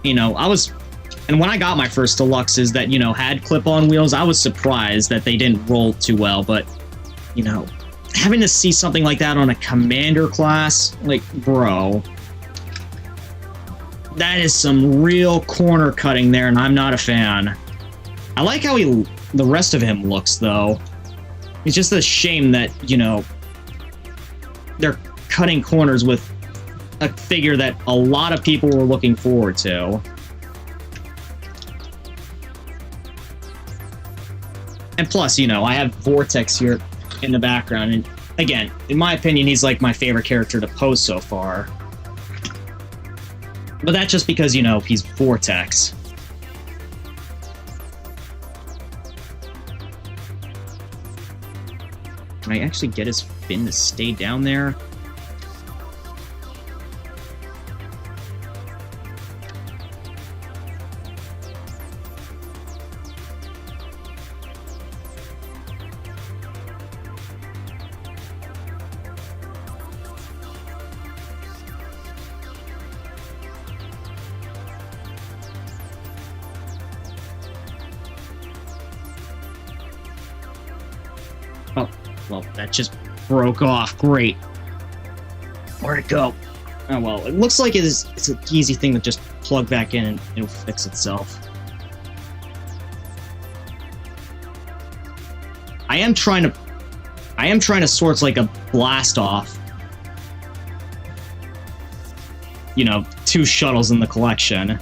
You know, and when I got my first deluxes that, you know, had clip-on wheels, I was surprised that they didn't roll too well, but, you know, having to see something like that on a Commander class, like, bro, that is some real corner cutting there, and I'm not a fan. I like how the rest of him looks, though. It's just a shame that, you know, they're cutting corners with a figure that a lot of people were looking forward to. And plus, you know, I have Vortex here in the background, and again, in my opinion, he's like my favorite character to pose so far. But that's just because, you know, he's Vortex. Can I actually get his fin to stay down there? Oh, well, that just broke off. Great. Where'd it go? Oh, well, it looks like it's an easy thing to just plug back in and it'll fix itself. I am trying to sort like a blast off. You know, 2 shuttles in the collection.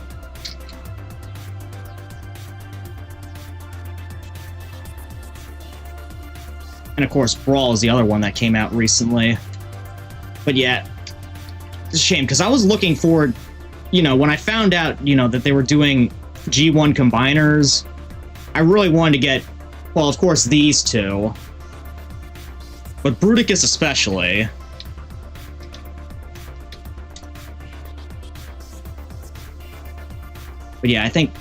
And of course, Brawl is the other one that came out recently. But yeah, it's a shame, because I was looking forward, you know, when I found out, you know, that they were doing G1 combiners, I really wanted to get, well, of course, these two. But Bruticus especially. But yeah, I think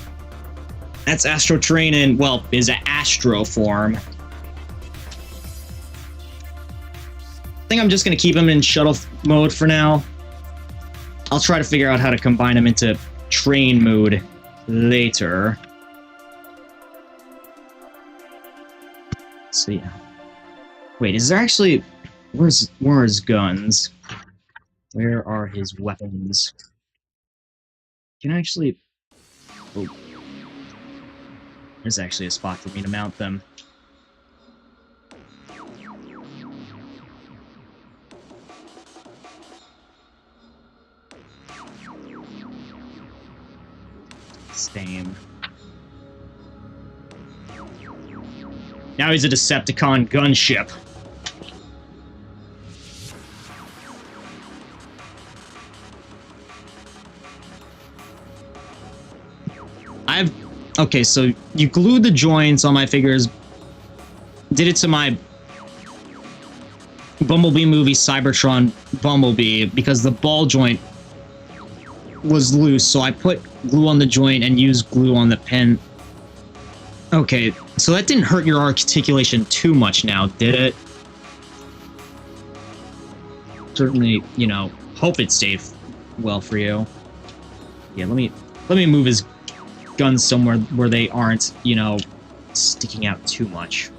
that's Astro Train in, well, is an Astro form. I think I'm just going to keep him in shuttle mode for now. I'll try to figure out how to combine him into train mode later. So yeah. Wait, is there actually... Where's his guns? Where are his weapons? Can I actually... Oh. There's actually a spot for me to mount them. Same. Now he's a Decepticon gunship. Okay, so you glued the joints on my figures, did it to my Bumblebee movie Cybertron Bumblebee because the ball joint was loose, so I put glue on the joint and used glue on the pin. Okay, so that didn't hurt your articulation too much now, did it? Certainly, you know, hope it stayed well for you. Yeah, let me move his guns somewhere where they aren't, you know, sticking out too much.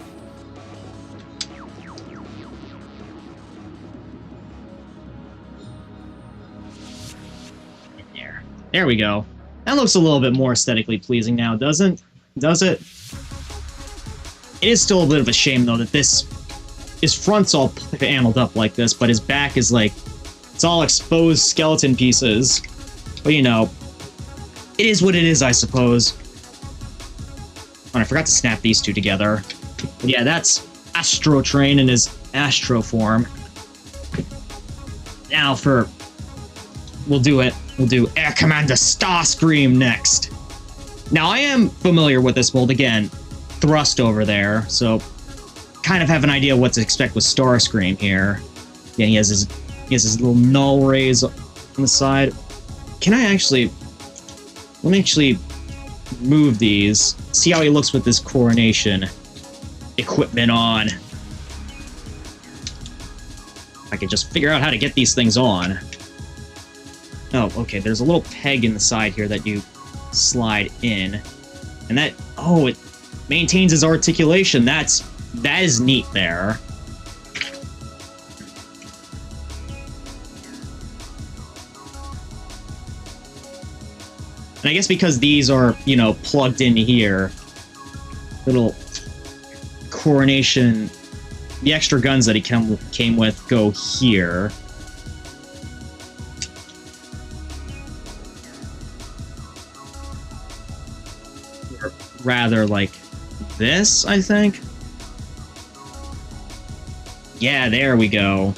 In there. There we go. That looks a little bit more aesthetically pleasing now, doesn't it? It is still a bit of a shame, though, that his front's all paneled up like this, but his back is like, it's all exposed skeleton pieces. But, you know, it is what it is, I suppose. Oh, I forgot to snap these two together. But yeah, that's Astro Train in his Astro form. Now for... We'll do Air Commander Starscream next. Now, I am familiar with this mold, again, thrust over there, so kind of have an idea what to expect with Starscream here. Yeah, he has his little null rays on the side. Can I actually... Let me actually move these. See how he looks with this coronation equipment on. I could just figure out how to get these things on. Oh, okay, there's a little peg in the side here that you slide in. And that, oh, it maintains his articulation. That is neat there. And I guess because these are, you know, plugged in here, little coronation, the extra guns that he came with go here. Or rather, like this, I think. Yeah, there we go.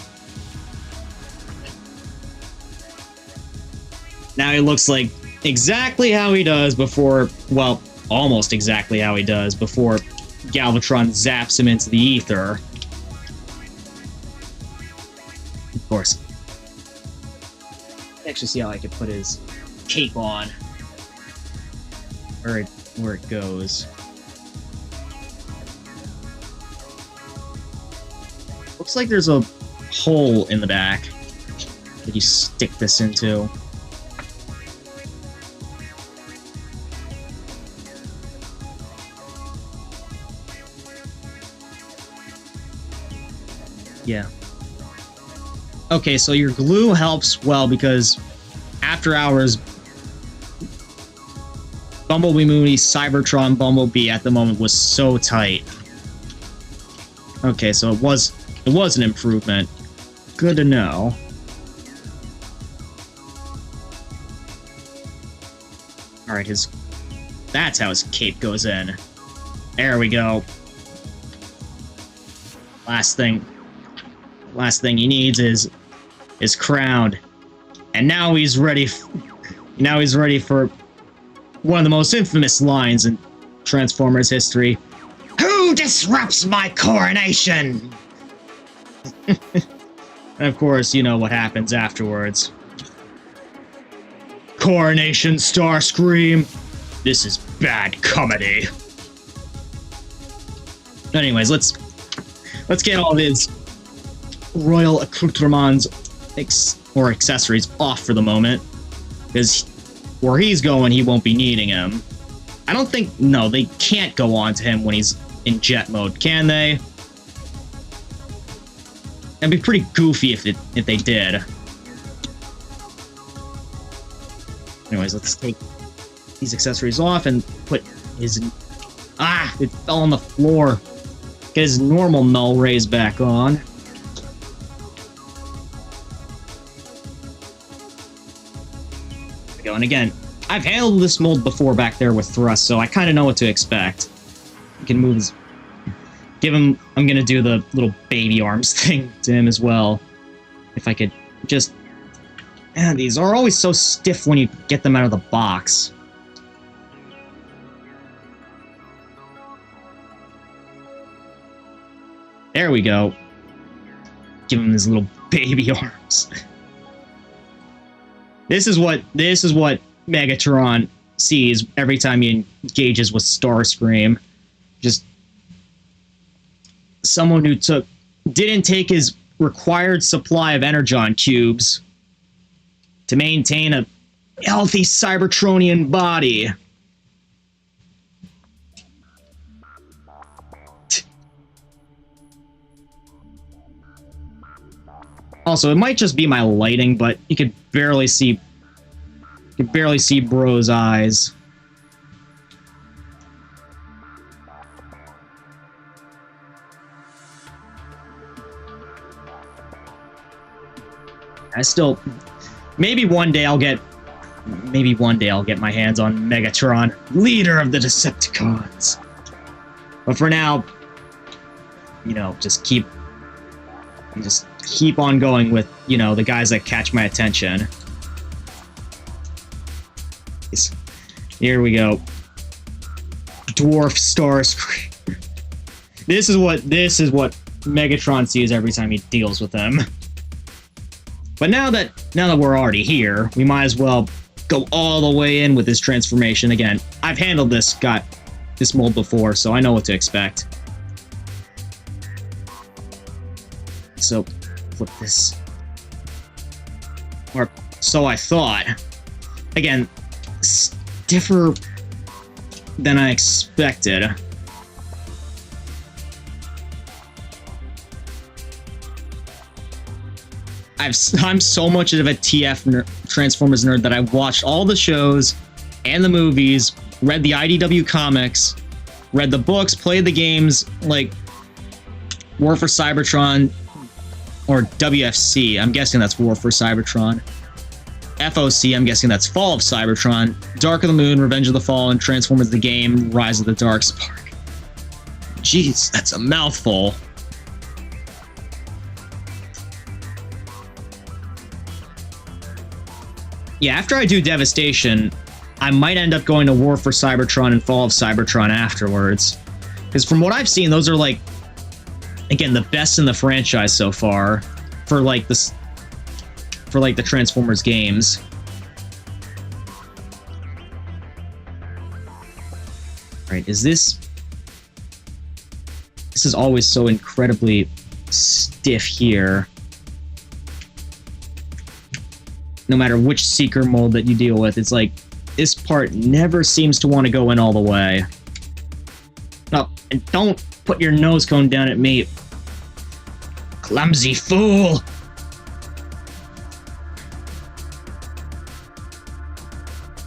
Now he looks like exactly how he does before, well, almost exactly how he does before Galvatron zaps him into the ether. Of course. Actually, see how I could put his cape on. Where it goes. Looks like there's a hole in the back that you stick this into. Yeah. Okay, so your glue helps well because after hours, Bumblebee Mooney, Cybertron Bumblebee at the moment was so tight. Okay, so it was an improvement. Good to know. Alright, that's how his cape goes in. There we go. Last thing he needs is crowned. And now he's ready for one of the most infamous lines in Transformers history. Who disrupts my coronation? And of course, you know what happens afterwards. Coronation Starscream. This is bad comedy. Anyways, let's get all his royal accoutrements or accessories off for the moment, because where he's going, he won't be needing him. I don't think, no, they can't go on to him when he's in jet mode, can they? That'd be pretty goofy if they did. Anyways, let's take these accessories off and put his... Ah! It fell on the floor. Get his normal null rays back on. There we go. And again, I've handled this mold before back there with thrust, so I kind of know what to expect. You can move his... Give him... I'm gonna do the little baby arms thing to him as well. If I could just... Man, these are always so stiff when you get them out of the box. There we go. Give him his little baby arms. This is what Megatron sees every time he engages with Starscream. Just someone who didn't take his required supply of Energon cubes to maintain a healthy Cybertronian body. Also, it might just be my lighting, but you could barely see Bro's eyes. Maybe one day I'll get my hands on Megatron, leader of the Decepticons. But for now, you know, just keep on going with, you know, the guys that catch my attention. Here we go. Dwarf Starscream. This is what Megatron sees every time he deals with them. But now that we're already here, we might as well go all the way in with this transformation. Again, I've handled this mold before, so I know what to expect. so flip this. Or so I thought. Again, stiffer than I expected. I'm so much of a Transformers nerd that I've watched all the shows and the movies, read the IDW comics, read the books, played the games, like War for Cybertron, or WFC, I'm guessing that's War for Cybertron. FOC, I'm guessing that's Fall of Cybertron. Dark of the Moon, Revenge of the Fallen, Transformers the Game, Rise of the Darkspark. Jeez, that's a mouthful. Yeah, after I do Devastation, I might end up going to War for Cybertron and Fall of Cybertron afterwards. Because from what I've seen, those are like, again, the best in the franchise so far for like the Transformers games. Right, is this is always so incredibly stiff here. No matter which Seeker mold that you deal with, it's like, this part never seems to want to go in all the way. Oh, and don't put your nose cone down at me. Clumsy fool!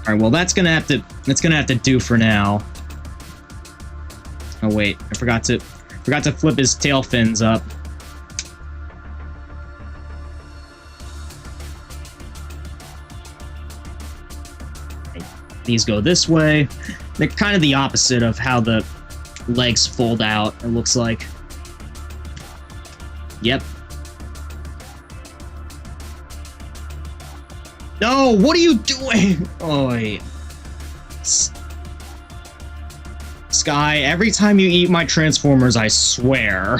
Alright, well that's gonna have to do for now. Oh wait, I forgot to flip his tail fins up. These go this way. They're kind of the opposite of how the legs fold out, it looks like. Yep. No, what are you doing? Oi. Sky, every time you eat my Transformers, I swear.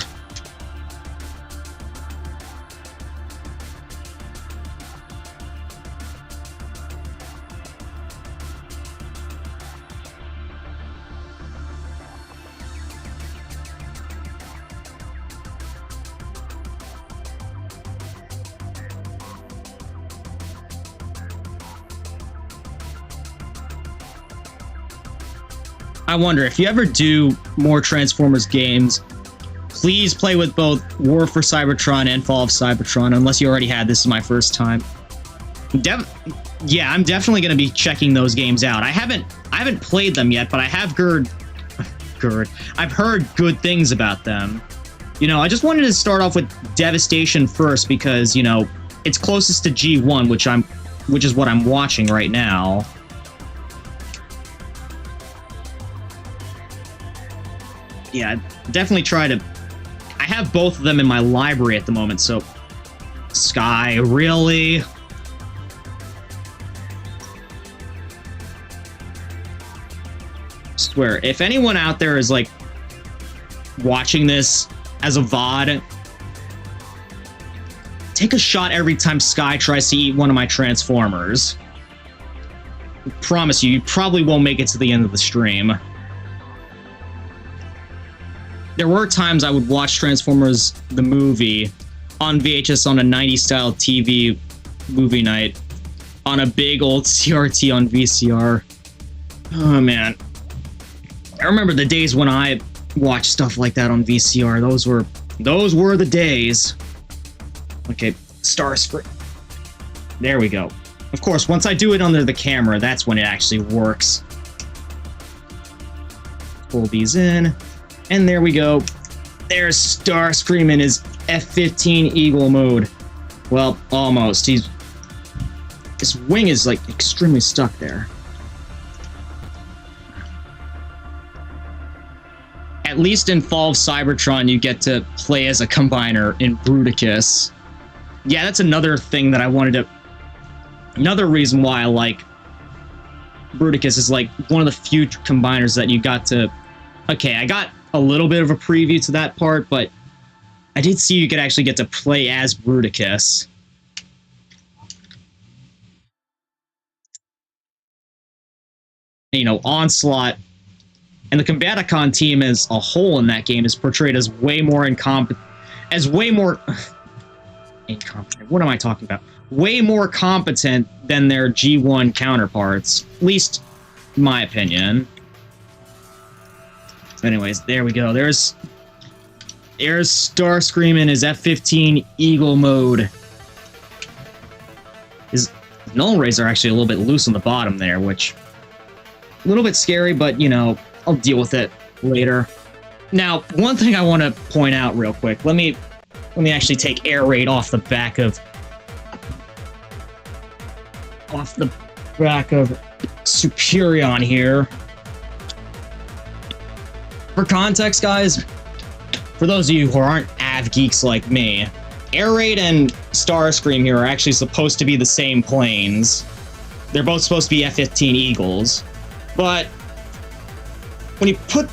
I wonder, if you ever do more Transformers games, please play with both War for Cybertron and Fall of Cybertron, unless you already had. This is my first time. Yeah, I'm definitely going to be checking those games out. I haven't played them yet, but I have I've heard good things about them. You know, I just wanted to start off with Devastation first because, you know, it's closest to G1, which is what I'm watching right now. Yeah, definitely try to... I have both of them in my library at the moment, so... Sky, really? Swear, if anyone out there is, like, watching this as a VOD, take a shot every time Sky tries to eat one of my Transformers. I promise you, you probably won't make it to the end of the stream. There were times I would watch Transformers the movie on VHS on a 90s style TV movie night on a big old CRT on VCR. Oh man. I remember the days when I watched stuff like that on VCR. Those were the days. Okay, Starscream. There we go. Of course, once I do it under the camera, that's when it actually works. Pull these in. And there we go. There's Starscream in his F-15 Eagle mode. Well, almost. His wing is, like, extremely stuck there. At least in Fall of Cybertron, you get to play as a combiner in Bruticus. Yeah, that's another thing that I wanted to... Another reason why I like Bruticus is, like, one of the few combiners that you got to... Okay, I got a little bit of a preview to that part, but I did see you could actually get to play as Bruticus. You know, Onslaught and the Combaticon team as a whole in that game is portrayed as way more incompetent, as way more incompetent. What am I talking about? Way more competent than their G1 counterparts. At least, in my opinion. Anyways, there we go. There's Starscream in his F-15 Eagle mode. His null rays are actually a little bit loose on the bottom there, which... a little bit scary, but, you know, I'll deal with it later. Now, one thing I want to point out real quick. Let me actually take air raid off the back of Superion here. For context, guys, for those of you who aren't av geeks like me, air raid and Starscream here are actually supposed to be the same planes. They're both supposed to be F-15 Eagles, but when you put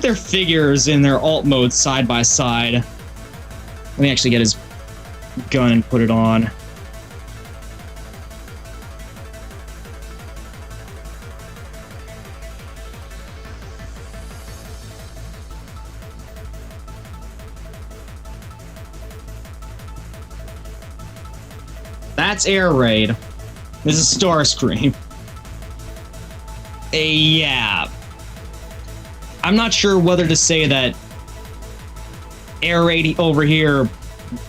their figures in their alt mode side by side, let me actually get his gun and put it on. That's air raid. This is Starscream. Yeah. I'm not sure whether to say that air raid over here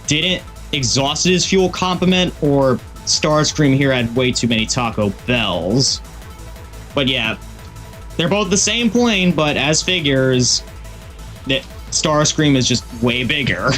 didn't exhausted his fuel complement or Starscream here had way too many Taco Bells. But yeah, they're both the same plane, but as figures, Starscream is just way bigger.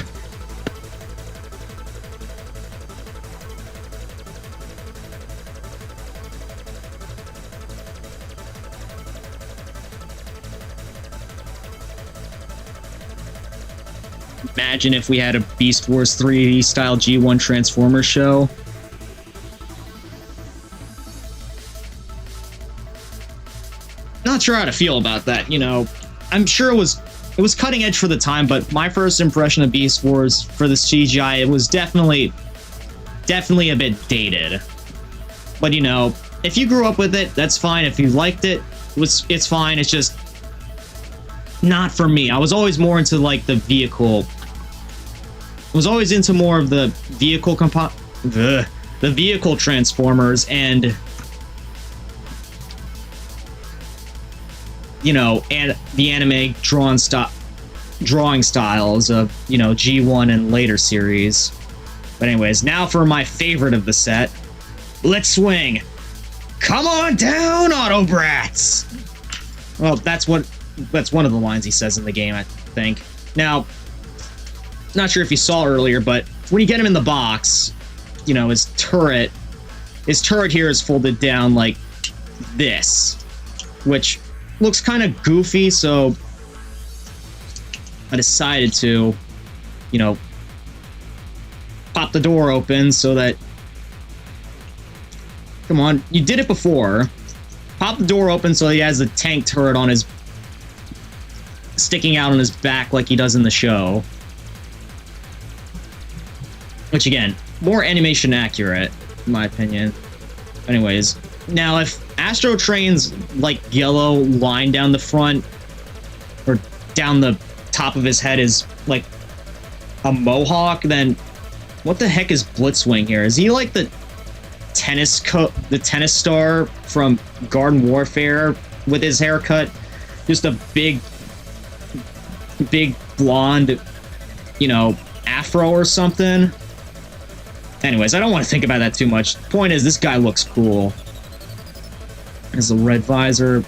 Imagine if we had a Beast Wars 3 style G1 Transformers show. Not sure how to feel about that, you know. I'm sure it was cutting edge for the time, but my first impression of Beast Wars for the CGI, it was definitely a bit dated. But you know, if you grew up with it, that's fine. If you liked it, it's fine. It's just not for me. I was always more into like the vehicle. I was always into more of the vehicle the vehicle Transformers and, you know, and the anime drawing styles of, you know, G1 and later series. But anyways, now for my favorite of the set. Let's swing. Come on down, Autobrats. Well, that's one of the lines he says in the game, I think. Now, not sure if you saw earlier, but when you get him in the box, you know, his turret here is folded down like this, which looks kind of goofy, so I decided to, you know, pop the door open so that... Come on, you did it before. Pop the door open so he has the tank turret on his... sticking out on his back like he does in the show. Which, again, more animation accurate, in my opinion. Anyways, now if Astro Train's, like, yellow line down the front, or down the top of his head is, like, a mohawk, then what the heck is Blitzwing here? Is he, like, the tennis star from Garden Warfare with his haircut? Just a big blonde, you know, afro or something? Anyways, I don't want to think about that too much. The point is, this guy looks cool. Has a red visor.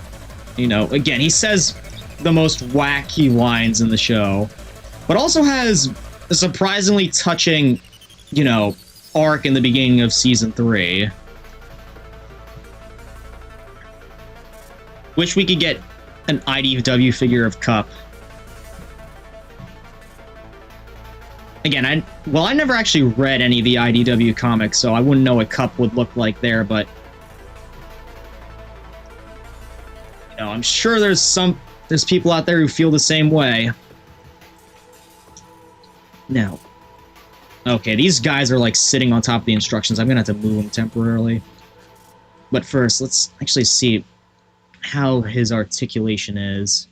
You know, again, he says the most wacky lines in the show, but also has a surprisingly touching, you know, arc in the beginning of Season 3. Wish we could get an IDW figure of Cup. Again, I never actually read any of the IDW comics, so I wouldn't know what Cup would look like there, but... you know, I'm sure there's people out there who feel the same way. Now... okay, these guys are, like, sitting on top of the instructions. I'm gonna have to move them temporarily. But first, let's actually see how his articulation is.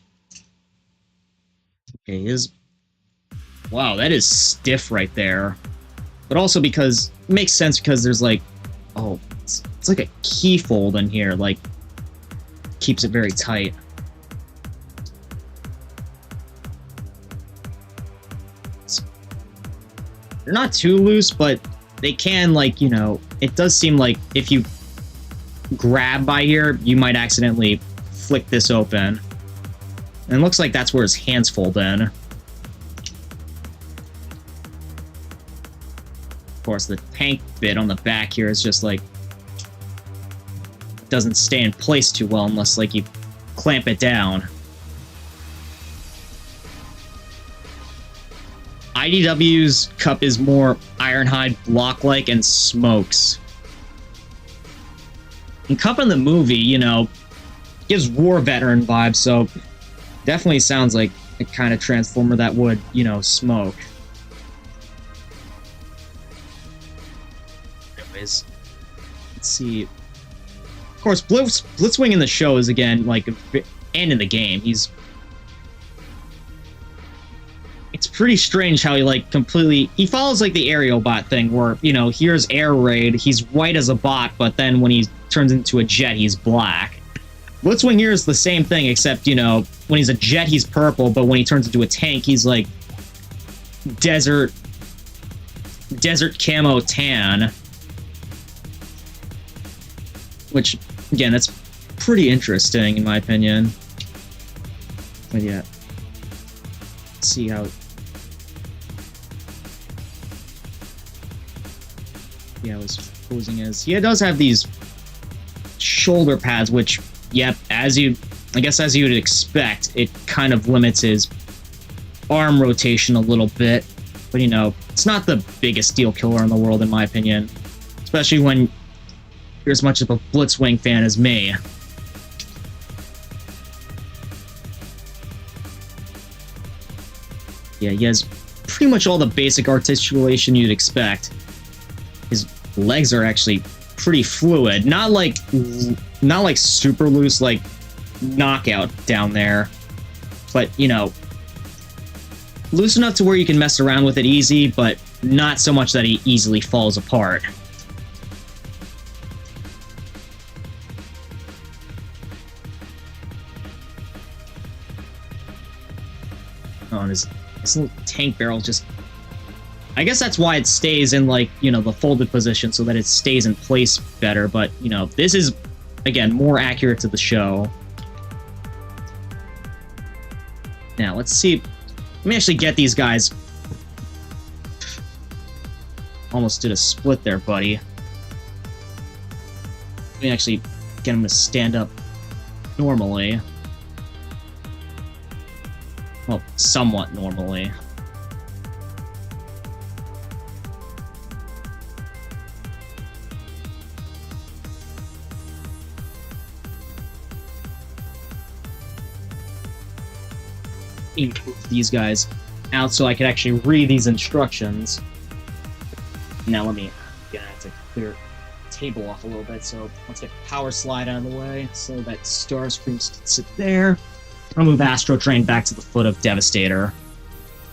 Okay, his Wow, that is stiff right there. But also because it makes sense because there's like, oh, it's like a key fold in here, like keeps it very tight. They're not too loose, but they can, like, you know, it does seem like if you grab by here, you might accidentally flick this open. And it looks like that's where his hands fold in. Of course, the tank bit on the back here is just like, doesn't stay in place too well unless, like, you clamp it down. IDW's cup is more Ironhide block-like and smokes. And Cup in the movie, you know, gives war veteran vibes, so definitely sounds like a kind of transformer that would, you know, smoke. Anyways, let's see. Of course, Blitzwing in the show is, again, like, and in the game, it's pretty strange how he, like, completely... He follows, like, the aerial bot thing where, you know, here's Air Raid, he's white as a bot, but then when he turns into a jet, he's black. Blitzwing here is the same thing, except, you know, when he's a jet, he's purple, but when he turns into a tank, he's, like, desert camo tan. Which, again, that's pretty interesting, in my opinion. But, yeah. Let's see how... Yeah, his posing is. He does have these shoulder pads, which, yep, I guess as you would expect, it kind of limits his arm rotation a little bit. But, you know, it's not the biggest steel killer in the world, in my opinion. Especially when you're as much of a Blitzwing fan as me. Yeah, he has pretty much all the basic articulation you'd expect. His legs are actually pretty fluid. Not like super loose like Knockout down there. But, you know, loose enough to where you can mess around with it easy, but not so much that he easily falls apart. Oh, and his little tank barrel just... I guess that's why it stays in, like, you know, the folded position, so that it stays in place better, but, you know, this is, again, more accurate to the show. Now, let's see... Let me actually get these guys... Almost did a split there, buddy. Let me actually get him to stand up normally. Well, somewhat normally. Move these guys out so I could actually read these instructions. Now let me get to clear the table off a little bit, so let's get Power Slide out of the way so that Starscream can sit there. I'll move Astro Train back to the foot of Devastator,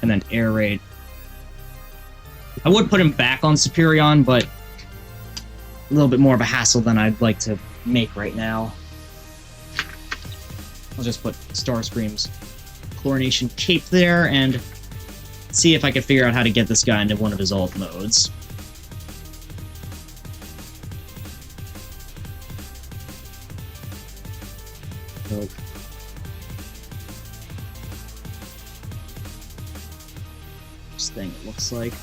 and then Air Raid. I would put him back on Superion, but a little bit more of a hassle than I'd like to make right now. I'll just put Starscream's Coronation Cape there, and see if I can figure out how to get this guy into one of his alt modes. Nope. This thing, it looks like.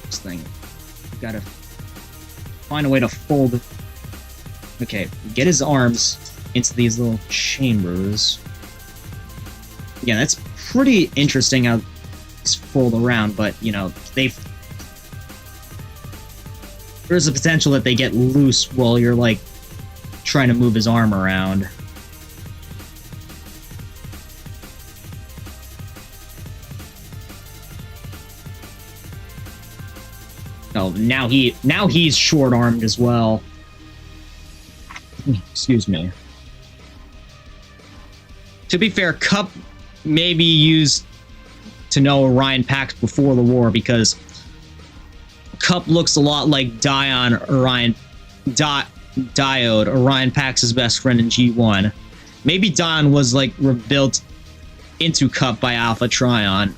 This thing. Gotta find a way to fold. Okay, get his arms into these little chambers. Yeah, that's pretty interesting how these fold around, but, you know, there's a potential that they get loose while you're, like, trying to move his arm around. Oh, now he's short-armed as well. Excuse me. To be fair, Cup may be used to know Orion Pax before the war, because Cup looks a lot like Diode, Orion Pax's best friend in G1. Maybe Dion was, like, rebuilt into Cup by Alpha Trion.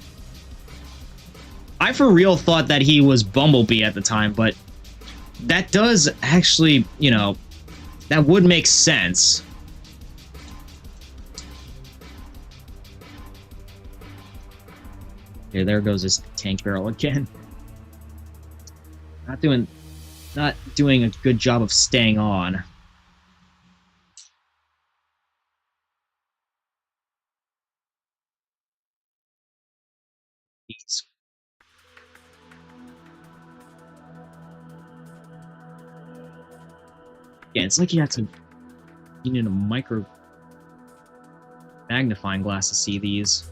I for real thought that he was Bumblebee at the time, but that does actually, you know, that would make sense. Okay, there goes his tank barrel again. Not doing a good job of staying on. Yeah, it's like you need a micro magnifying glass to see these.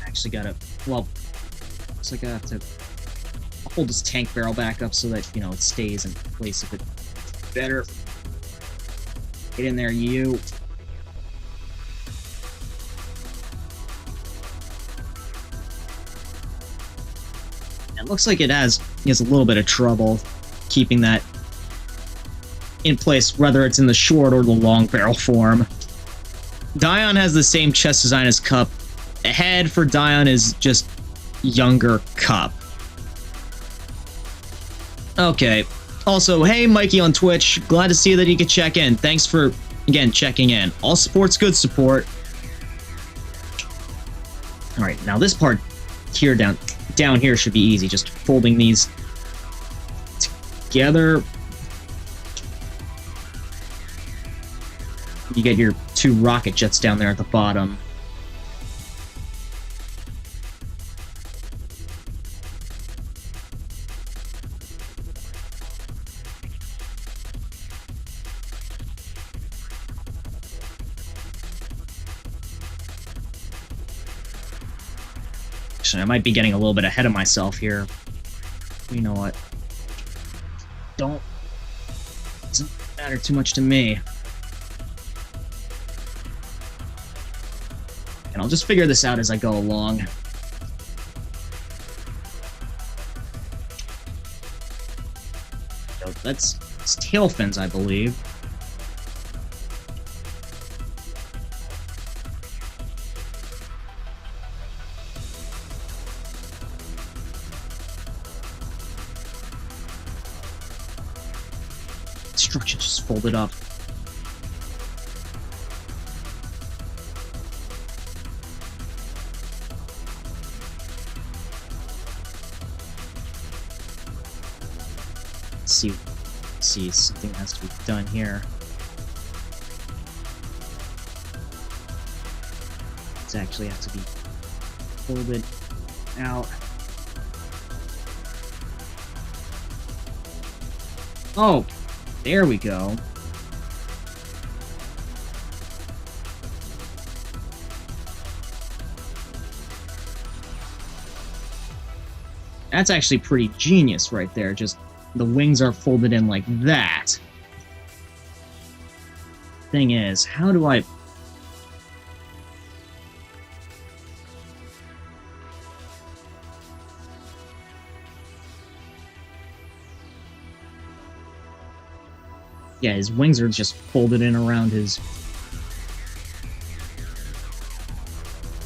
Actually gotta, well, looks like I have to hold this tank barrel back up so that, you know, it stays in place a bit better. Get in there, you. It looks like he has a little bit of trouble keeping that in place, whether it's in the short or the long barrel form. Dion has the same chest design as Cup. The head for Dion is just younger Cup. Okay. Also, hey, Mikey on Twitch. Glad to see that you could check in. Thanks for, again, checking in. All support's good support. Alright, now this part here down here should be easy. Just folding these together. You get your 2 rocket jets down there at the bottom. I might be getting a little bit ahead of myself here. You know what? Doesn't matter too much to me. And I'll just figure this out as I go along. So it's tail fins, I believe. Structure just folded up. Let's see, something has to be done here. It's actually have to be folded out. Oh, there we go. That's actually pretty genius right there. Just the wings are folded in like that. Thing is, how do I... Yeah, his wings are just folded in around his...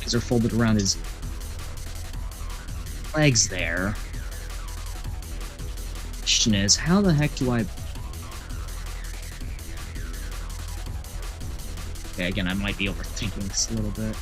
Wings are folded around his legs there. Question is, how the heck do I... Okay, again, I might be overthinking this a little bit.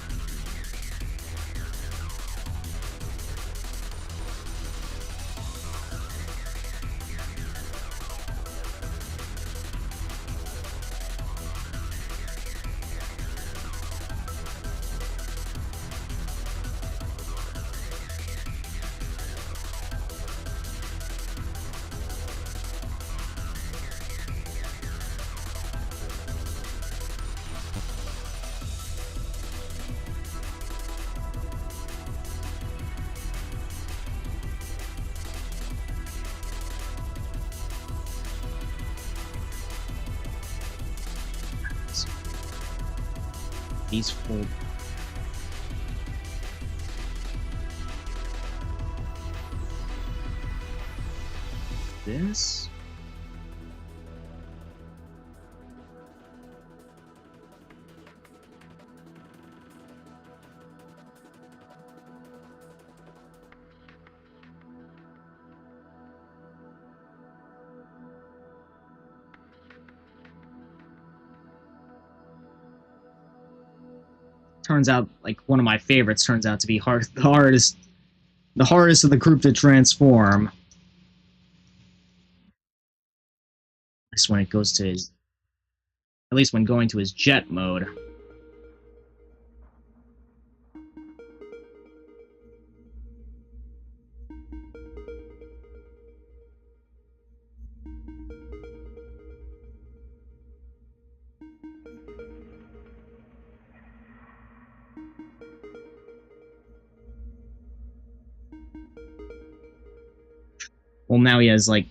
These full. This. Turns out, like, one of my favorites turns out to be the hardest of the group to transform. At least when it goes to his, at least when going to his jet mode. Well, now he has, like,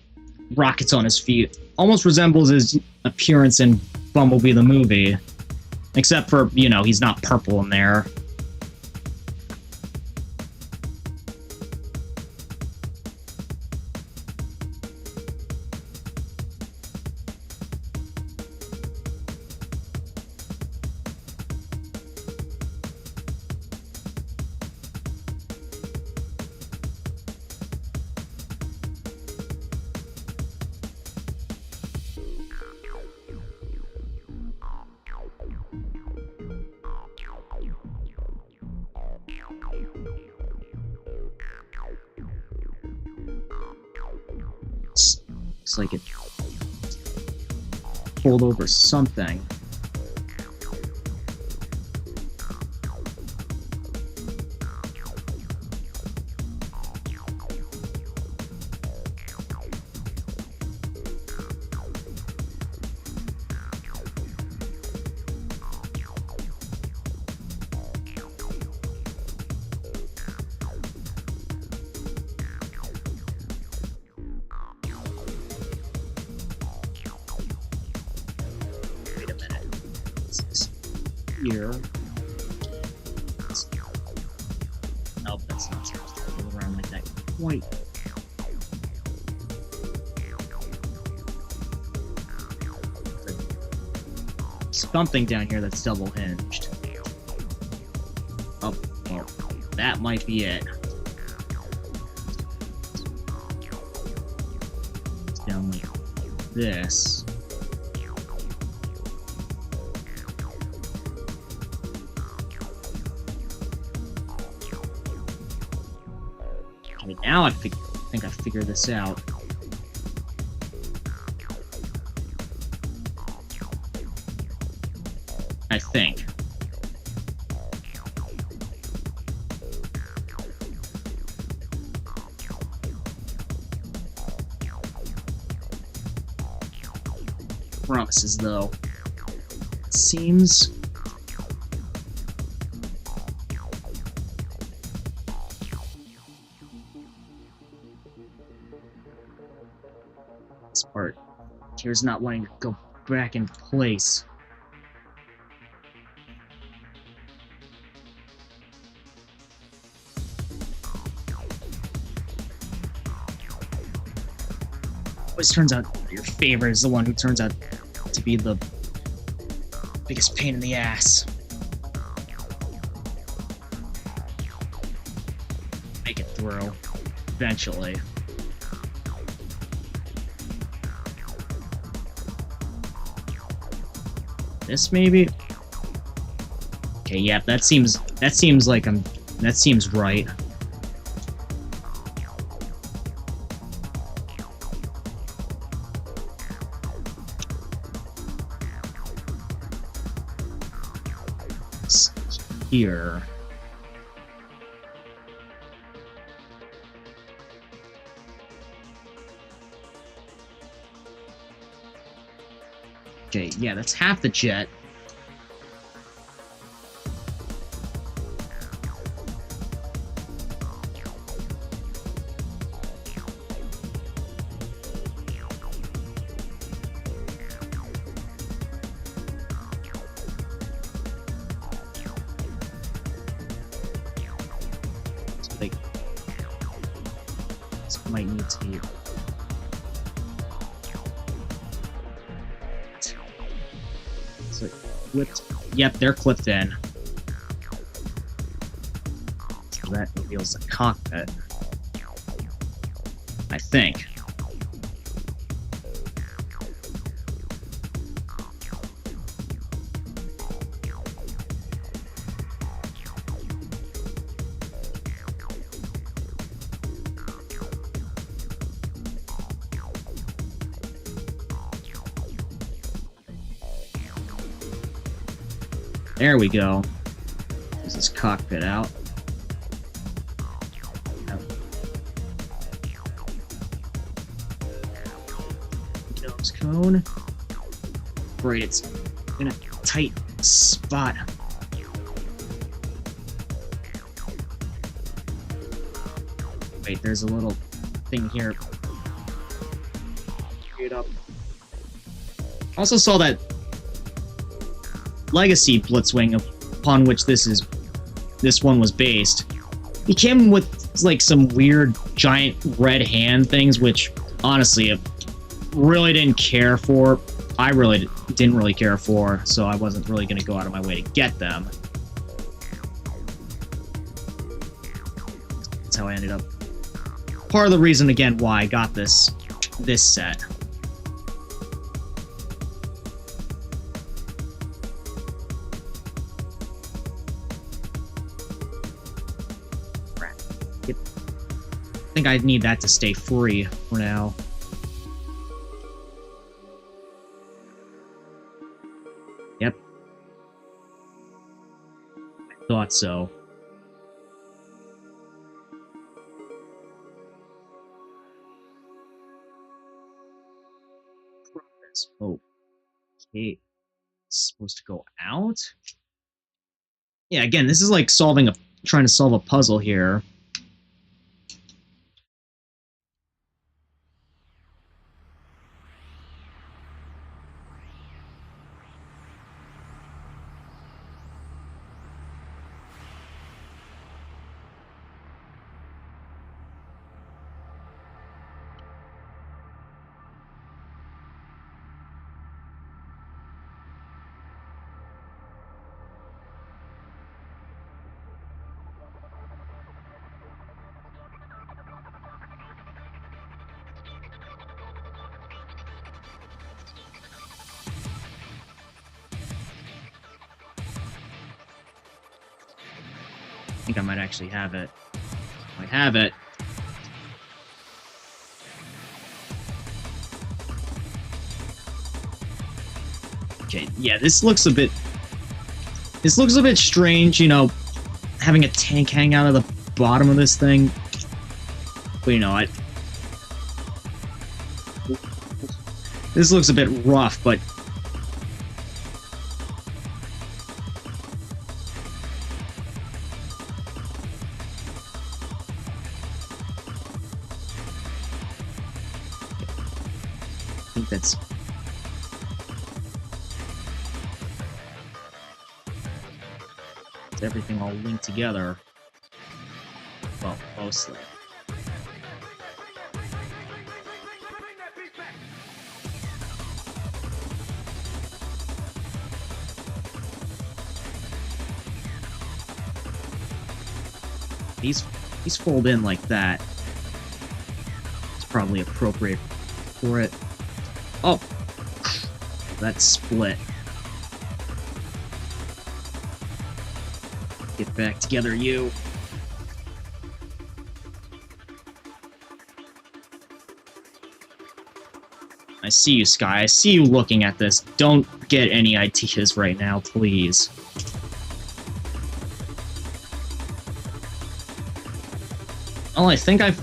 rockets on his feet. Almost resembles his appearance in Bumblebee the movie. Except for, you know, he's not purple in there. Looks like it pulled over something. Here. Nope, that's not supposed to go around like that quite. Something down here that's double hinged. Oh, well, that might be it. It's down like this. Now I think I figured this out. I think. Promises, though. It seems. This part. Here's not wanting to go back in place. Always turns out your favorite is the one who turns out to be the biggest pain in the ass. Make it through. Eventually. This maybe? Okay, yeah, that seems like that seems right. Here. Okay, yeah, that's half the jet. might need to be... So, clipped. Yep, they're clipped in. So that reveals the cockpit. I think. There we go. There's this cockpit out. Nose cone. Great, it's in a tight spot. Wait, there's a little thing here. Get up. Also saw that Legacy Blitzwing upon which this one was based. He came with like some weird giant red hand things, which honestly I really didn't care for. I really didn't really care for, so I wasn't really going to go out of my way to get them. That's how I ended up. Part of the reason again why I got this set. I think I need that to stay free for now. Yep. I thought so. Oh. Okay. It's supposed to go out? Yeah, again, this is like trying to solve a puzzle here. I think I might actually have it. I have it. Okay, yeah, this looks a bit strange, you know, having a tank hang out of the bottom of this thing. But you know, this looks a bit rough, but I think that's everything all linked together. Well, mostly. These fold in like that. It's probably appropriate for it. Oh, that's split. Get back together, you. I see you, Sky. I see you looking at this. Don't get any ideas right now, please. Well, I think I've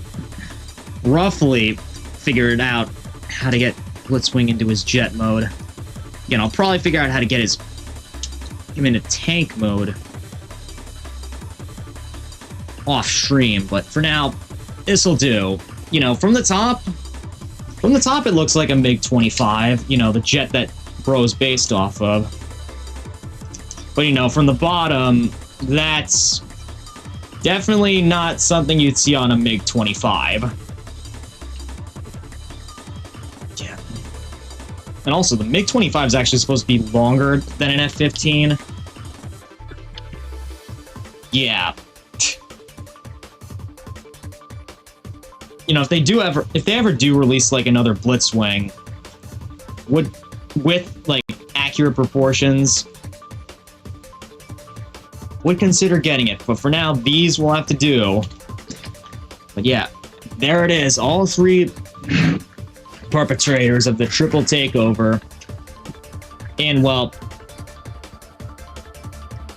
roughly figured out how to get Blitzwing into his jet mode. Again, I'll probably figure out how to get him into tank mode off stream, but for now, this'll do. You know, from the top, it looks like a MiG-25, you know, the jet that Bro's based off of. But, you know, from the bottom, that's definitely not something you'd see on a MiG-25. Yeah. And also, the MiG-25 is actually supposed to be longer than an F-15. Yeah. You know, if they ever do release like another Blitzwing, with like accurate proportions, would consider getting it. But for now, these will have to do. But yeah, there it is. All three perpetrators of the Triple Takeover in, well,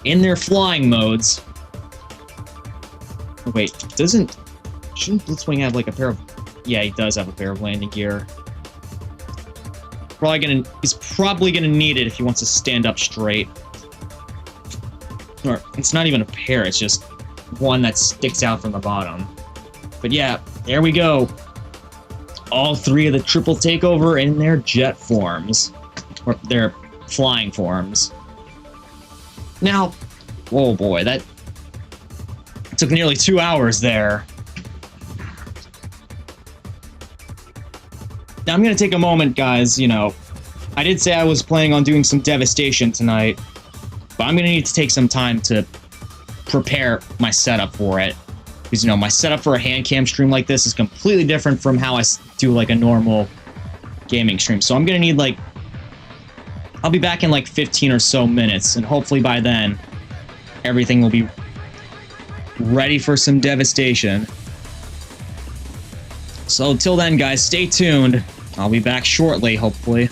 in their flying modes. Wait, shouldn't Blitzwing have like a pair of... Yeah, he does have a pair of landing gear. He's probably gonna need it if he wants to stand up straight. Or, it's not even a pair, it's just one that sticks out from the bottom. But yeah, there we go. All three of the Triple Takeover in their jet forms. Or their flying forms. Now, oh boy, that took nearly 2 hours there. Now I'm going to take a moment, guys, you know, I did say I was planning on doing some Devastation tonight, but I'm going to need to take some time to prepare my setup for it. Because, you know, my setup for a hand cam stream like this is completely different from how I do, like, a normal gaming stream. So I'm going to need, like, I'll be back in, like, 15 or so minutes, and hopefully by then, everything will be ready for some Devastation. So until then, guys, stay tuned. I'll be back shortly, hopefully.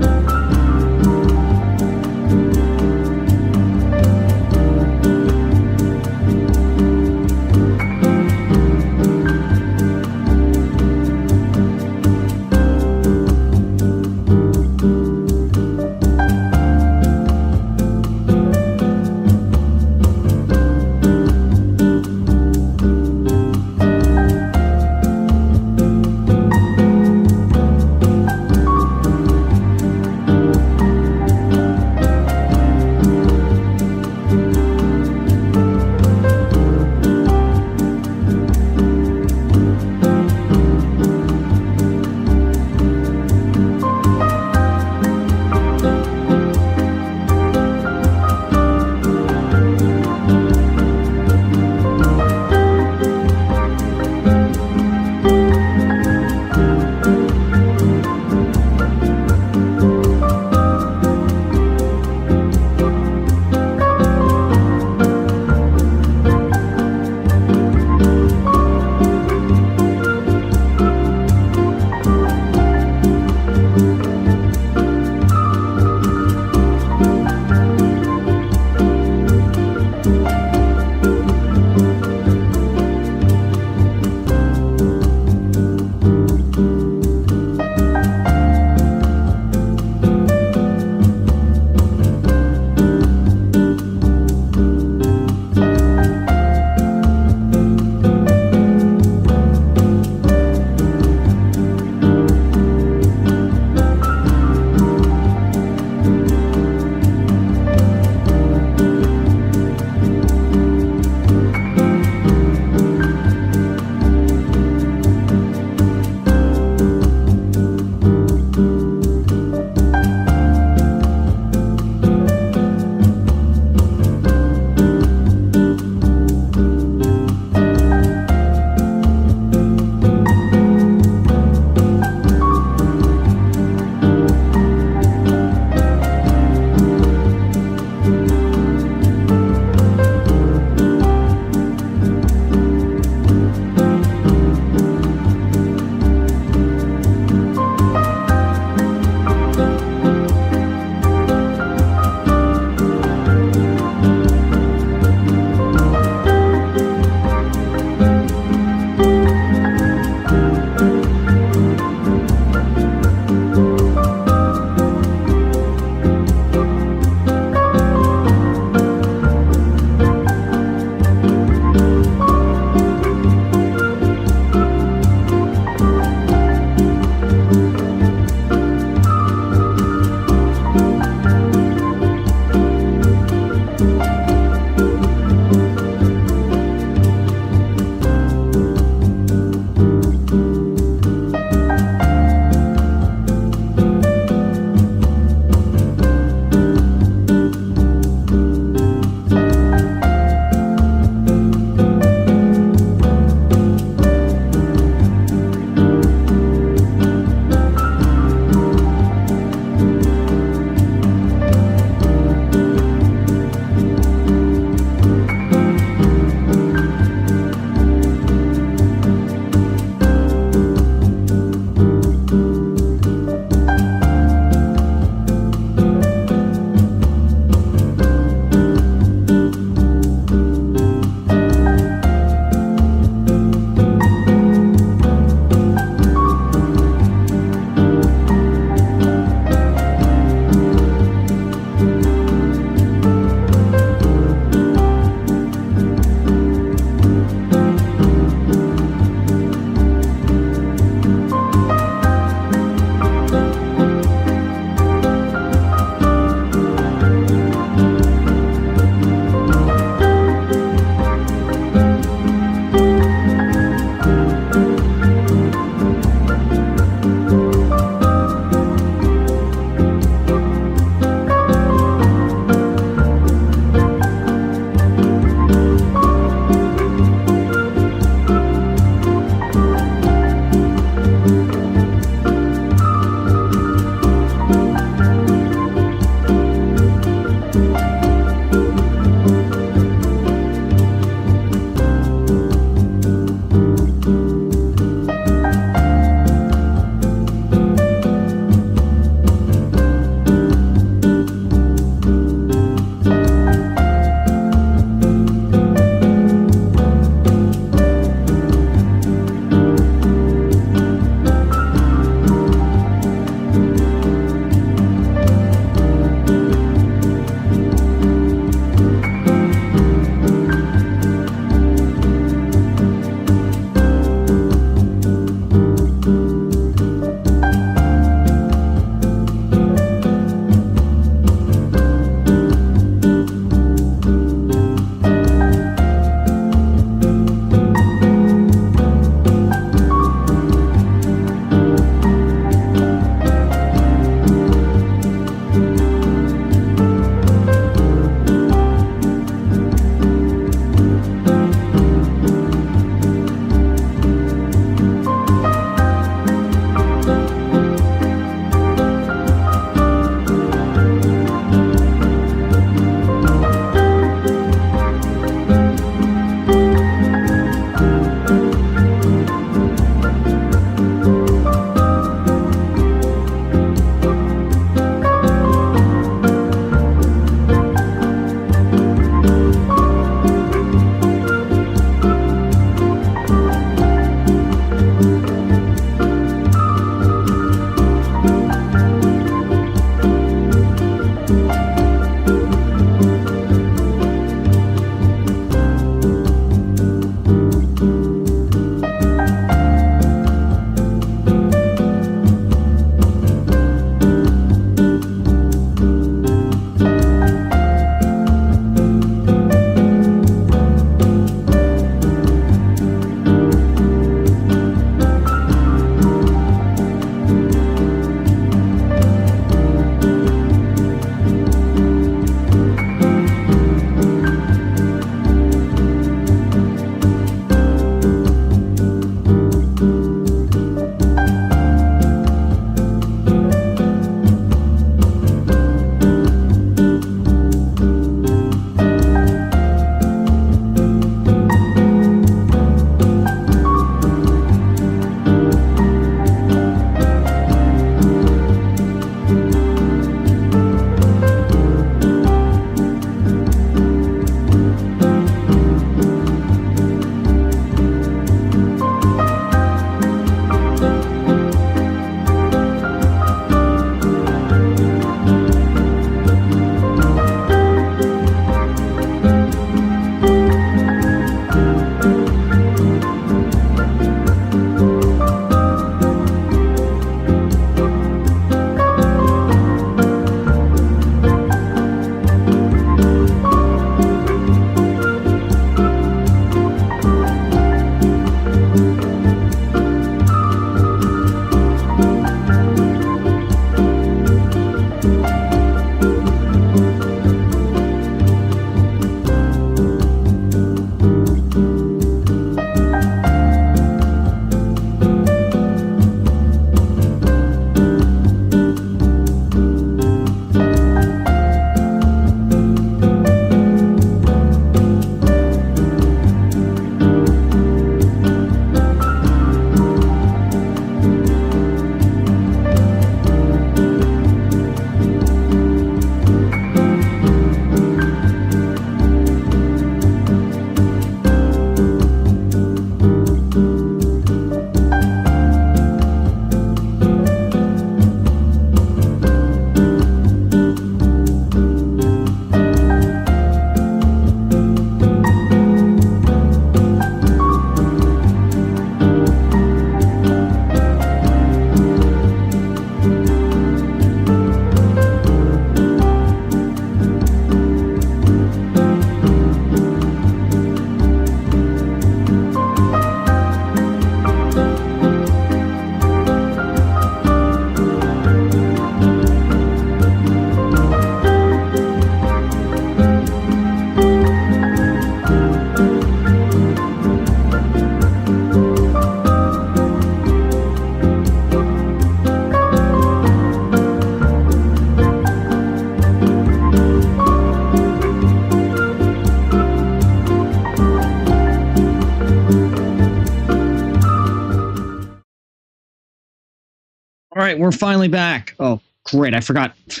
Alright, we're finally back. Oh, great, I forgot to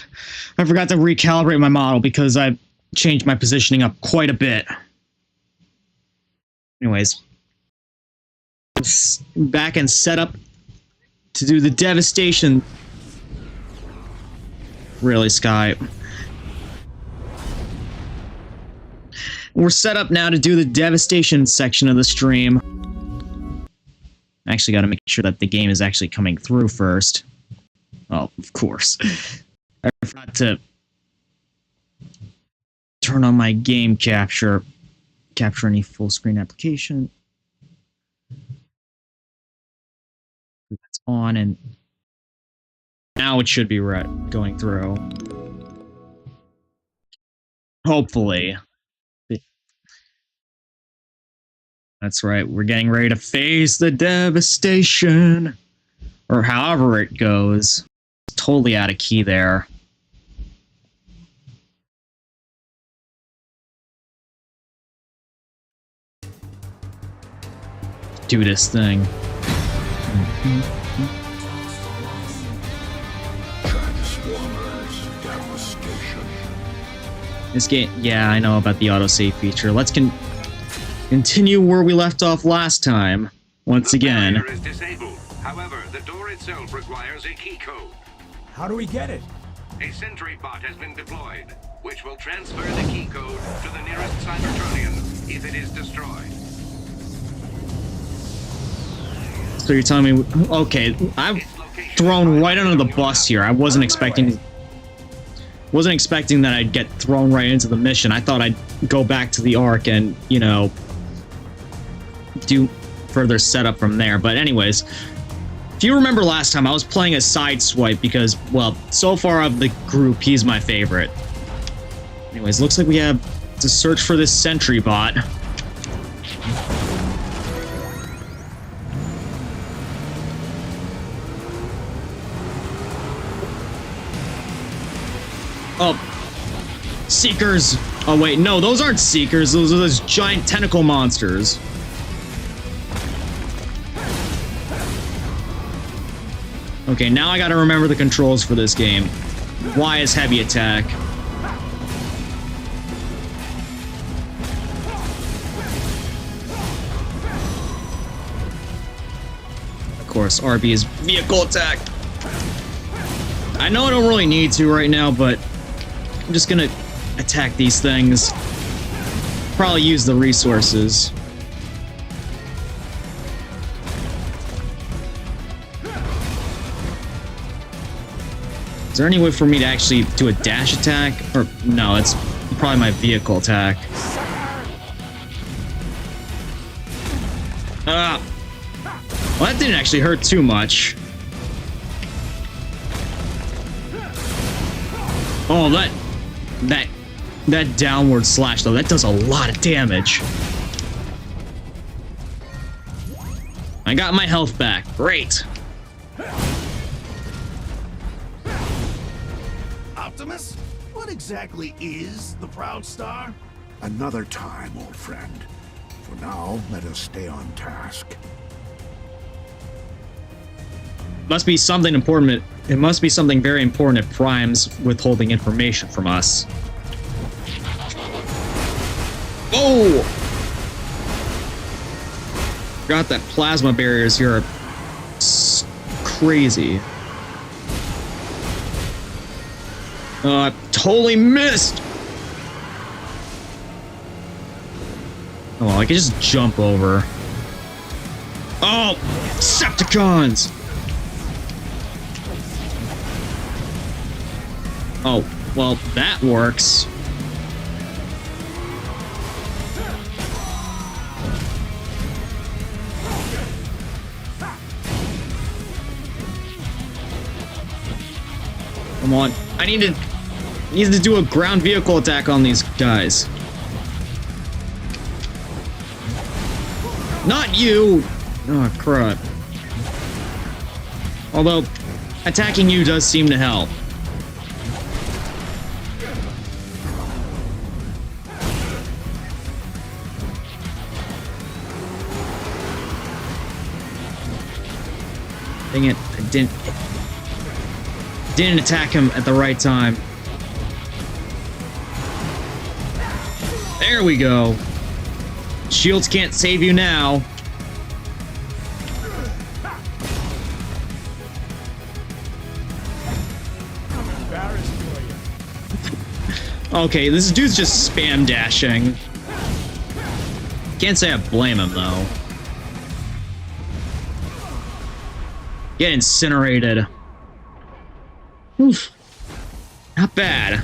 recalibrate my model because I changed my positioning up quite a bit. Anyways. Back and set up to do the Devastation. Really, Sky. We're set up now to do the Devastation section of the stream. I actually gotta make sure that the game is actually coming through first. Oh, of course. I forgot to turn on my game capture. Capture any full screen application. That's on, and now it should be going through. Hopefully. That's right, we're getting ready to face the Devastation. Or however it goes. Totally out of key there. Do this thing. Transformers Devastation. This game, yeah, I know about the autosave feature. Let's continue where we left off last time. Once again. The barrier is disabled. However, the door itself requires a key code. How do we get it? A sentry bot has been deployed, which will transfer the key code to the nearest Cybertronian if it is destroyed. So you're telling me, okay, I'm thrown right under the bus here. I wasn't expecting that I'd get thrown right into the mission. I thought I'd go back to the Ark and, you know, do further setup from there. But anyways, if you remember last time, I was playing a Sideswipe because, well, so far of the group, he's my favorite. Anyways, looks like we have to search for this sentry bot. Oh, Seekers. Oh wait, no, those aren't Seekers. Those are those giant tentacle monsters. Okay, now I gotta remember the controls for this game. Y is heavy attack. Of course, RB is vehicle attack. I know I don't really need to right now, but I'm just gonna attack these things. Probably use the resources. Is there any way for me to actually do a dash attack? Or, no, it's probably my vehicle attack. Well, that didn't actually hurt too much. Oh, that downward slash, though, that does a lot of damage. I got my health back. Great. Optimus? What exactly is the Proud Star? Another time, old friend. For now, let us stay on task. Must be something important. It must be something very important if Prime's withholding information from us. Oh! Forgot that plasma barriers here are crazy. Totally missed! Oh, well, I can just jump over. Oh! Decepticons! Oh, well, that works. Come on. I need to do a ground vehicle attack on these guys. Not you! Oh, crud. Although, attacking you does seem to help. Dang it, I didn't... Didn't attack him at the right time. There we go. Shields can't save you now. Okay, this dude's just spam dashing. Can't say I blame him, though. Get incinerated. Oof. Not bad.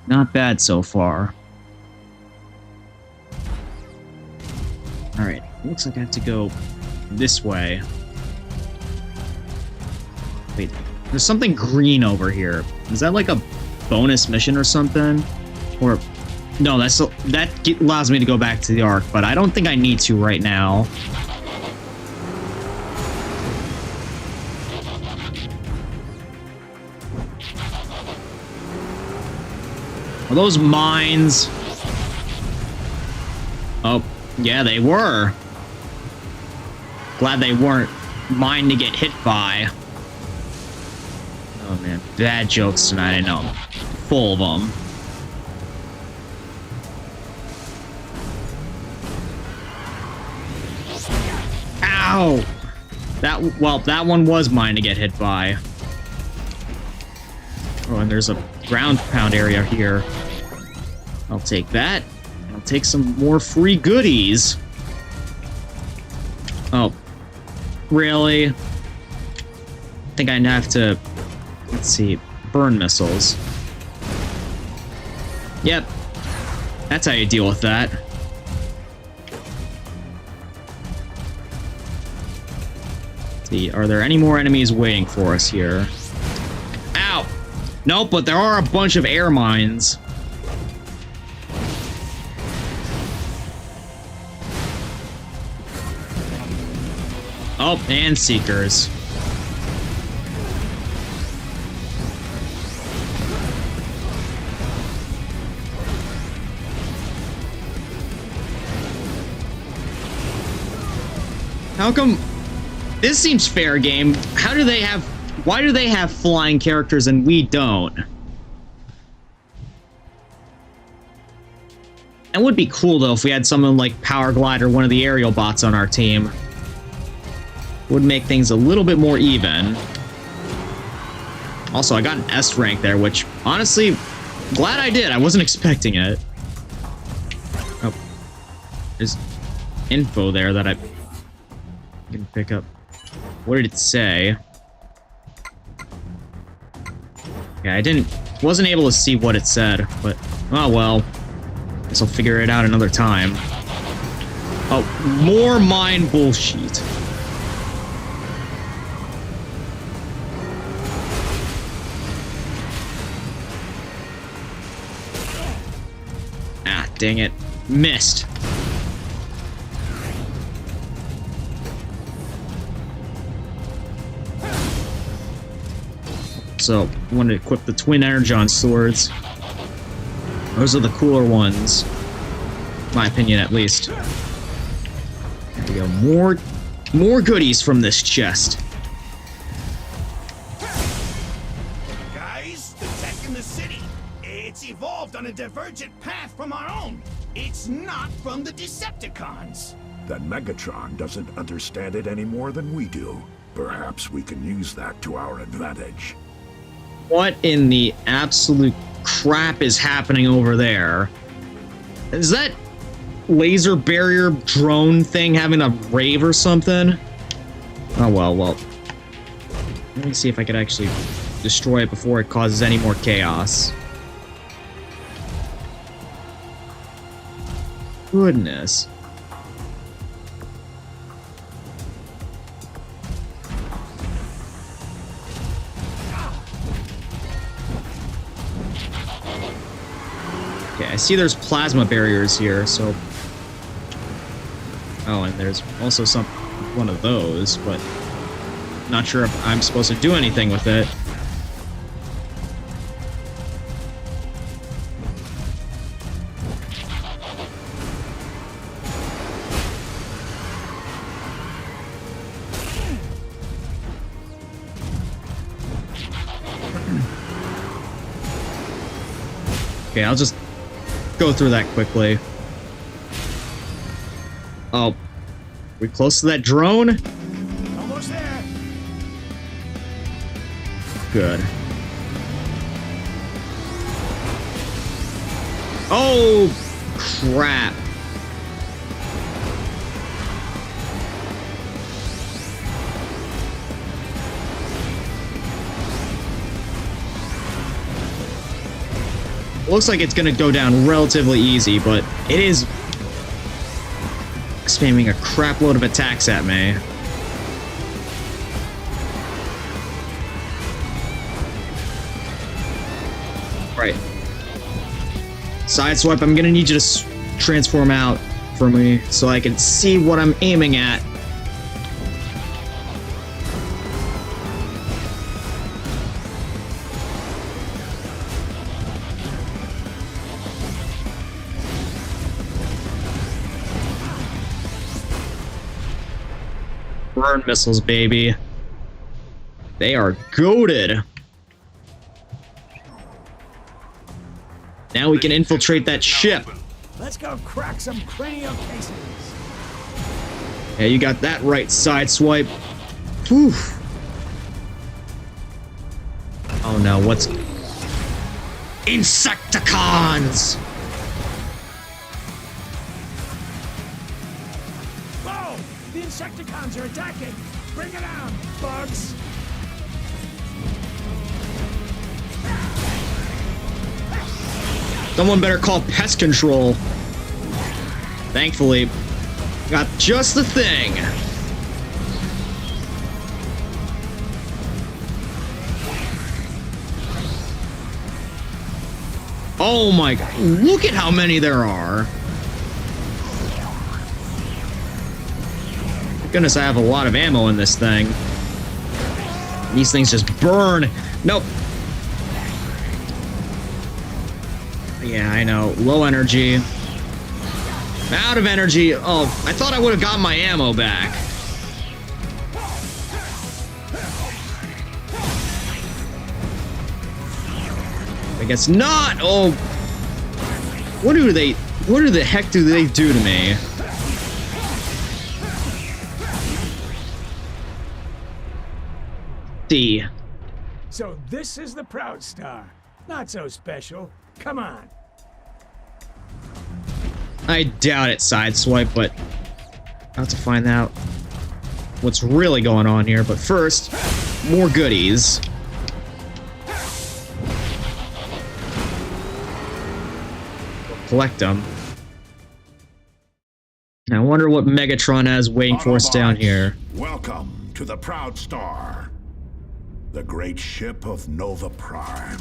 Not bad so far. Alright, looks like I have to go this way. Wait, there's something green over here. Is that like a bonus mission or something? Or no, that allows me to go back to the Ark, but I don't think I need to right now. Are those mines? Oh, yeah, they were. Glad they weren't mine to get hit by. Oh man, bad jokes tonight, I know. I'm full of them. Ow! That one was mine to get hit by. Oh, and there's a ground pound area here. I'll take that. I'll take some more free goodies. Oh. Really? I think I have to... Let's see. Burn missiles. Yep. That's how you deal with that. Let's see. Are there any more enemies waiting for us here? Ow! Nope, but there are a bunch of air mines. Oh, and Seekers. How come... This seems fair game. How do they have... Why do they have flying characters and we don't? It would be cool, though, if we had someone like Power Glide or one of the aerial bots on our team. Would make things a little bit more even. Also, I got an S rank there, which, honestly, glad I did. I wasn't expecting it. Oh. There's info there that I can pick up. What did it say? Yeah, wasn't able to see what it said, but, oh well. Guess I'll figure it out another time. Oh, more mine bullshit. Ah, dang it. Missed. So, I want to equip the Twin Energon swords. Those are the cooler ones. In my opinion, at least. There we go. More goodies from this chest. Guys, the tech in the city. It's evolved on a divergent path from our own. It's not from the Decepticons. Then Megatron doesn't understand it any more than we do. Perhaps we can use that to our advantage. What in the absolute crap is happening over there? Is that laser barrier drone thing having a rave or something? Oh well. Let me see if I could actually destroy it before it causes any more chaos. Goodness. Okay, I see there's plasma barriers here, so... Oh, and there's also one of those, but... Not sure if I'm supposed to do anything with it. Okay, I'll just go through that quickly. Oh, we close to that drone? Almost there. Good. Oh, crap. Looks like it's gonna go down relatively easy, but it is spamming a crap load of attacks at me. Right. Sideswipe, I'm gonna need you to transform out for me so I can see what I'm aiming at. Burn missiles, baby. They are goated. Now we can infiltrate that ship. Let's go crack some cranial cases. Yeah, you got that right, Sideswipe. Whew. Oh no, what's... Insecticons! Whoa! The Insecticons are attacking! Bring it on, bugs! Someone better call pest control. Thankfully, got just the thing. Oh my god, look at how many there are. Goodness, I have a lot of ammo in this thing. These things just burn. Nope. Yeah, I know. Low energy. Out of energy. Oh, I thought I would have gotten my ammo back. I guess not. Oh. What do the heck do they do to me? D. So this is the Proud Star. Not so special. Come on. I doubt it, Sideswipe, but I'll have to find out what's really going on here. But first, more goodies. We'll collect them. I wonder what Megatron has waiting for us down here. Welcome to the Proud Star, the great ship of Nova Prime.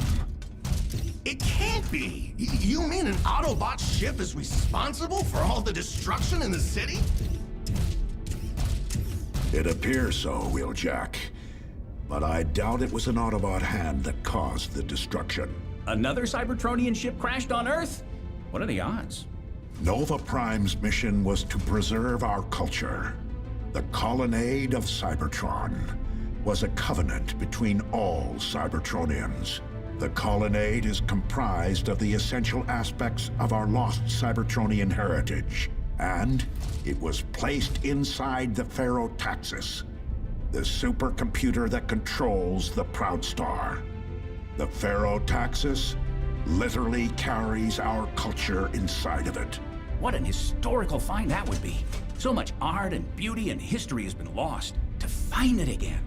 It can't be! You mean an Autobot ship is responsible for all the destruction in the city? It appears so, Wheeljack. But I doubt it was an Autobot hand that caused the destruction. Another Cybertronian ship crashed on Earth? What are the odds? Nova Prime's mission was to preserve our culture. The Colonnade of Cybertron was a covenant between all Cybertronians. The Colonnade is comprised of the essential aspects of our lost Cybertronian heritage, and it was placed inside the Pharaoh-Taxis, the supercomputer that controls the Proud Star. The Pharaoh-Taxis literally carries our culture inside of it. What an historical find that would be. So much art and beauty and history has been lost. To find it again.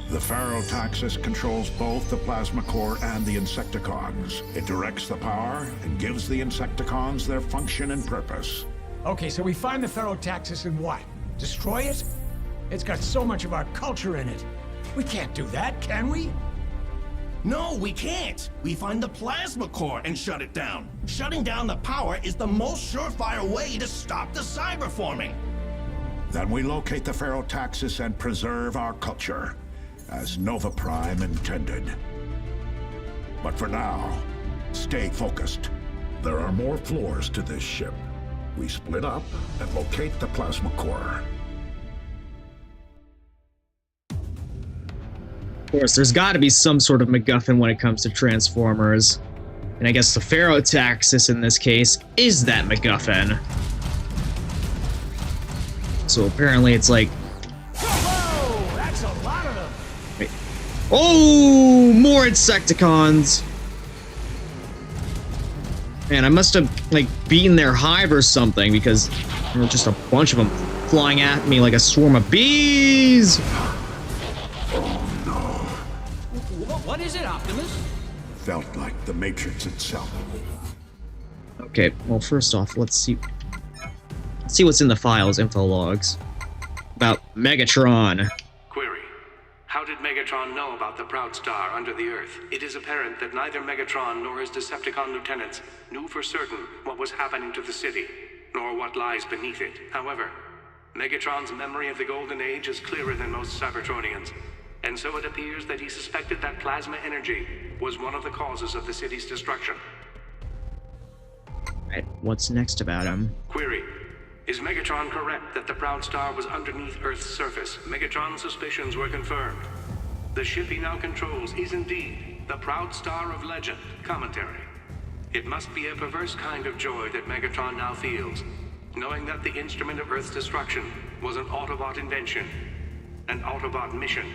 The Pharaoh-Taxis controls both the Plasma Core and the Insecticons. It directs the power and gives the Insecticons their function and purpose. Okay, so we find the Pharaoh-Taxis and what? Destroy it? It's got so much of our culture in it. We can't do that, can we? No, we can't. We find the plasma core and shut it down. Shutting down the power is the most surefire way to stop the cyberforming. Then we locate the Pharaoh-Taxis and preserve our culture, as Nova Prime intended. But for now, stay focused. There are more floors to this ship. We split up and locate the plasma core. Of course, there's got to be some sort of MacGuffin when it comes to Transformers. And I guess the Ferrotaxis in this case is that MacGuffin. So apparently it's like... Whoa! That's a lot of them! Wait. Oh! More Insecticons! Man, I must have, like, beaten their hive or something, because there were just a bunch of them flying at me like a swarm of bees! What is it, Optimus? Felt like the Matrix itself. Okay, well, first off, let's see what's in the files, info logs. About Megatron. Query. How did Megatron know about the Proud Star under the Earth? It is apparent that neither Megatron nor his Decepticon lieutenants knew for certain what was happening to the city, nor what lies beneath it. However, Megatron's memory of the Golden Age is clearer than most Cybertronians, and so it appears that he suspected that plasma energy was one of the causes of the city's destruction. Right, what's next about him? Query. Is Megatron correct that the Proud Star was underneath Earth's surface? Megatron's suspicions were confirmed. The ship he now controls is indeed the Proud Star of legend. Commentary. It must be a perverse kind of joy that Megatron now feels, knowing that the instrument of Earth's destruction was an Autobot invention, an Autobot mission.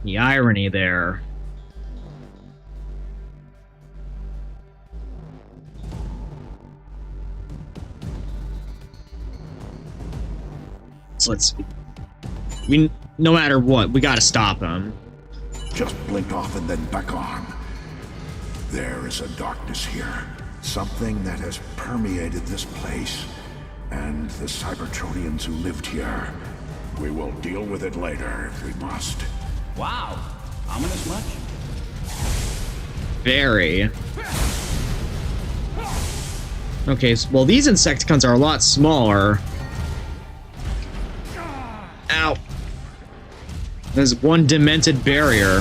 The irony there. So let's... I mean, no matter what, we gotta stop him. Just blink off and then back on. There is a darkness here. Something that has permeated this place. And the Cybertronians who lived here. We will deal with it later if we must. Wow. Ominous much? Very. Okay, so, well, these Insecticons are a lot smaller. Ow. There's one demented barrier.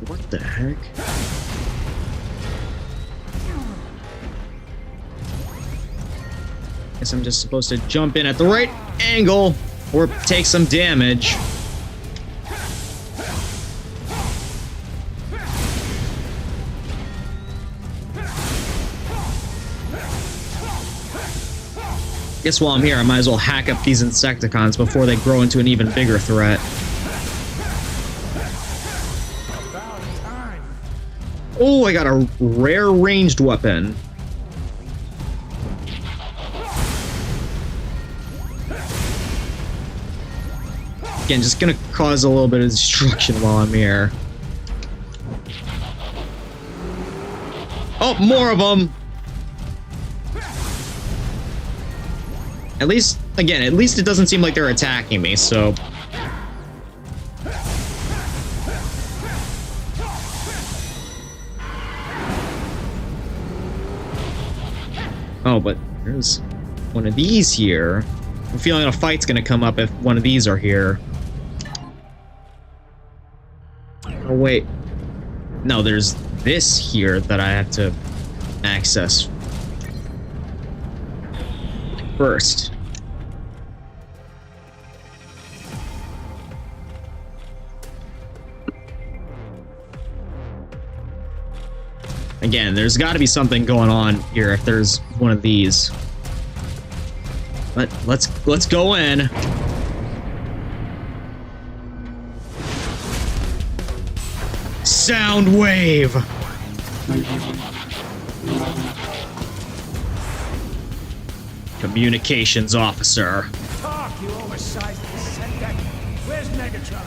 What the heck? Guess I'm just supposed to jump in at the right angle or take some damage. Guess while I'm here, I might as well hack up these Insecticons before they grow into an even bigger threat. Oh, I got a rare ranged weapon. Again, just gonna cause a little bit of destruction while I'm here. Oh, more of them! At least, again, at least it doesn't seem like they're attacking me, so... Oh, but there's one of these here. I'm feeling a fight's gonna come up if one of these are here. Oh, wait. No, there's this here that I have to access first. Again, there's got to be something going on here if there's one of these. But let's go in. Sound wave. Communications officer. Talk, you oversized Decepticon. Where's Megatron?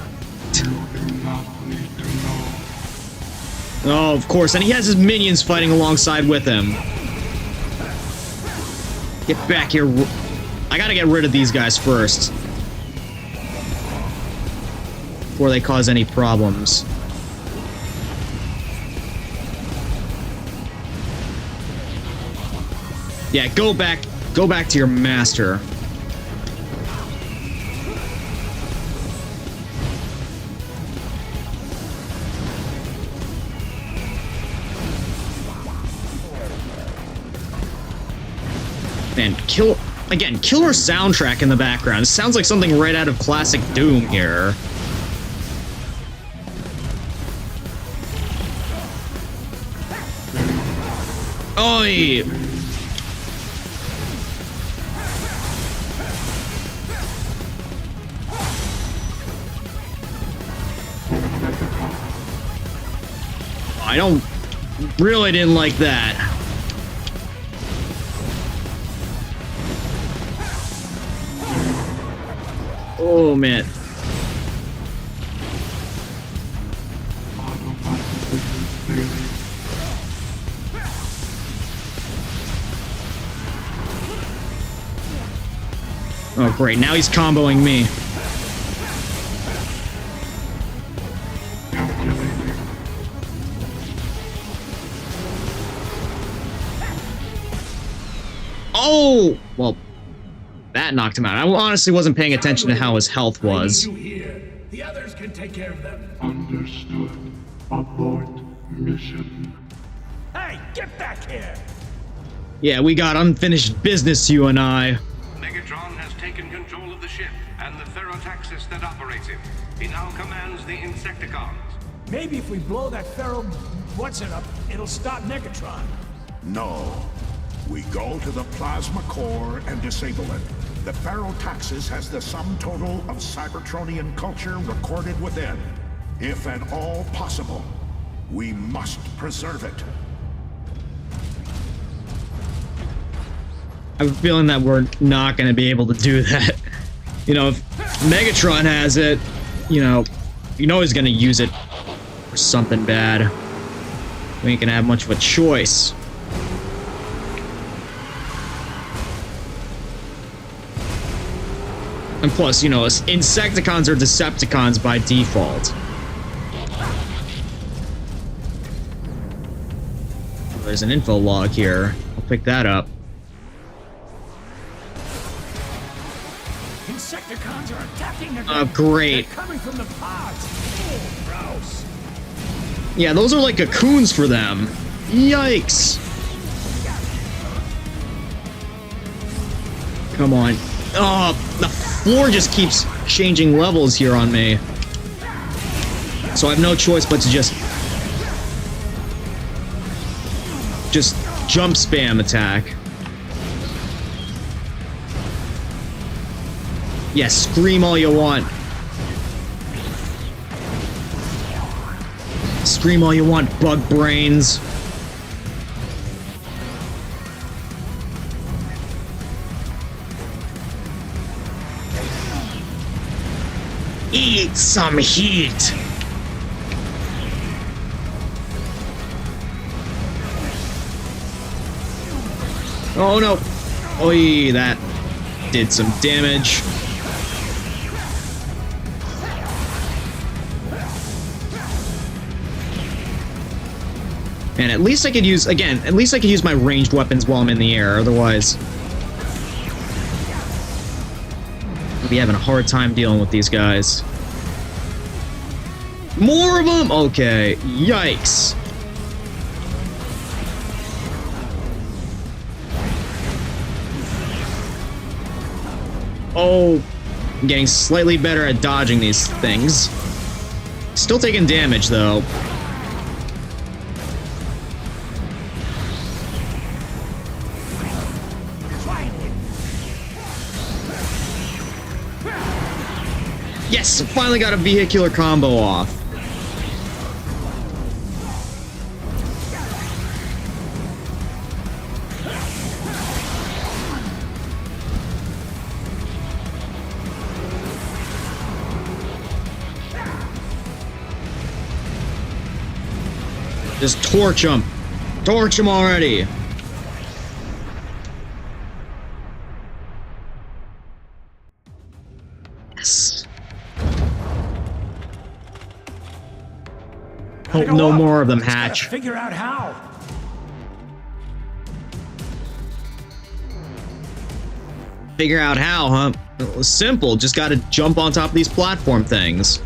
Oh, of course, and he has his minions fighting alongside with him. Get back here. I gotta get rid of these guys first. Before they cause any problems. Yeah, go back to your master. Man, killer soundtrack in the background. It sounds like something right out of classic Doom here. Oi! I really didn't like that. Oh, man. Oh, great. Now he's comboing me. Oh! Well, that knocked him out. I honestly wasn't paying attention to how his health was. The others can take care of them. Understood. Abort mission. Hey, get back here! Yeah, we got unfinished business, you and I. Megatron has taken control of the ship and the Ferrotaxis that operates it. He now commands the Insecticons. Maybe if we blow that what's-it up, it'll stop Megatron. No. We go to the plasma core and disable it. The Ferrotaxis has the sum total of Cybertronian culture recorded within. If at all possible, we must preserve it. I have a feeling that we're not going to be able to do that. You know, if Megatron has it, you know he's going to use it for something bad. We ain't going to have much of a choice. And plus, Insecticons are Decepticons by default. There's an info log here. I'll pick that up. Insecticons are attacking again. Oh, great. They're coming from the pods. Oh, gross. Yeah, those are like cocoons for them. Yikes. Come on. Oh, the floor just keeps changing levels here on me. So I have no choice but to just jump spam attack. Yes, scream all you want. Scream all you want, bug brains. Eat some heat. Oh no. Oi, that did some damage. And at least I could use my ranged weapons while I'm in the air, otherwise I'll be having a hard time dealing with these guys. More of them? Okay. Yikes. Oh, I'm getting slightly better at dodging these things. Still taking damage, though. Yes, finally got a vehicular combo off. Just torch him. Torch him already. Yes. Hope no more of them hatch. Figure out how. Figure out how, huh? It was simple. Just gotta jump on top of these platform things.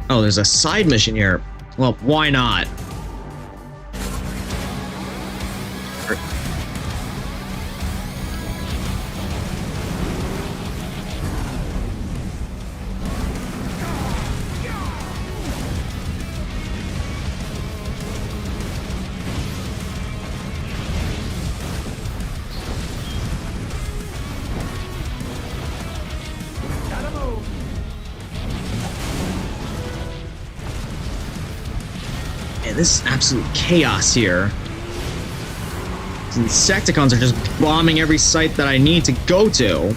Oh, there's a side mission here. Well, why not? this is absolute chaos here. The Insecticons are just bombing every site that I need to go to.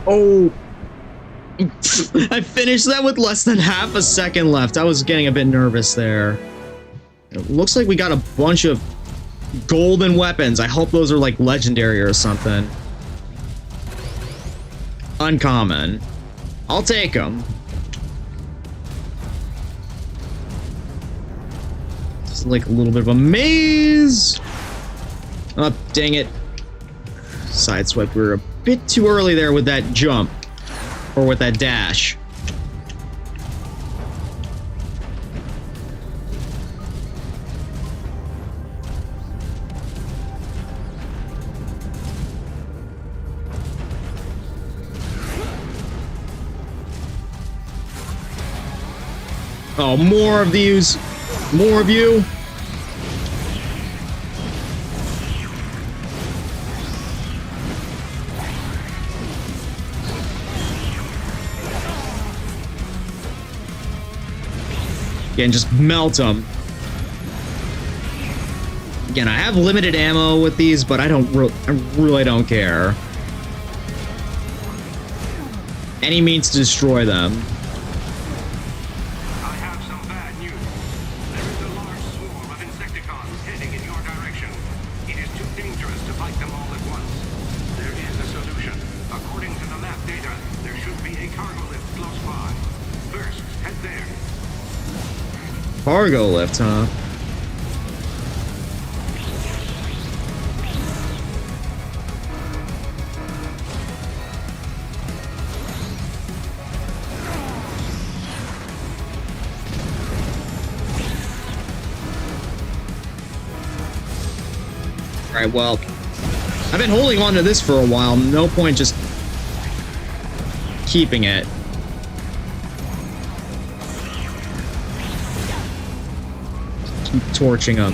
Oh, I finished that with less than half a second left. I was getting a bit nervous there. It looks like we got a bunch of golden weapons. I hope those are like legendary or something. Uncommon. I'll take them. Just like a little bit of a maze. Oh, dang it. Sideswipe. We were a bit too early there with that jump. Or with that dash. Oh, more of these. More of you. Again, just melt them. Again, I have limited ammo with these, but I really don't care. Any means to destroy them. I have some bad news. There is a large swarm of Insecticons heading in your direction. It is too dangerous to fight them all at once. There is a solution. According to the map data, there should be a cargo lift close by. First, head there. Cargo lift, huh? Alright, well, I've been holding on to this for a while. No point just keeping it. Keep torching them.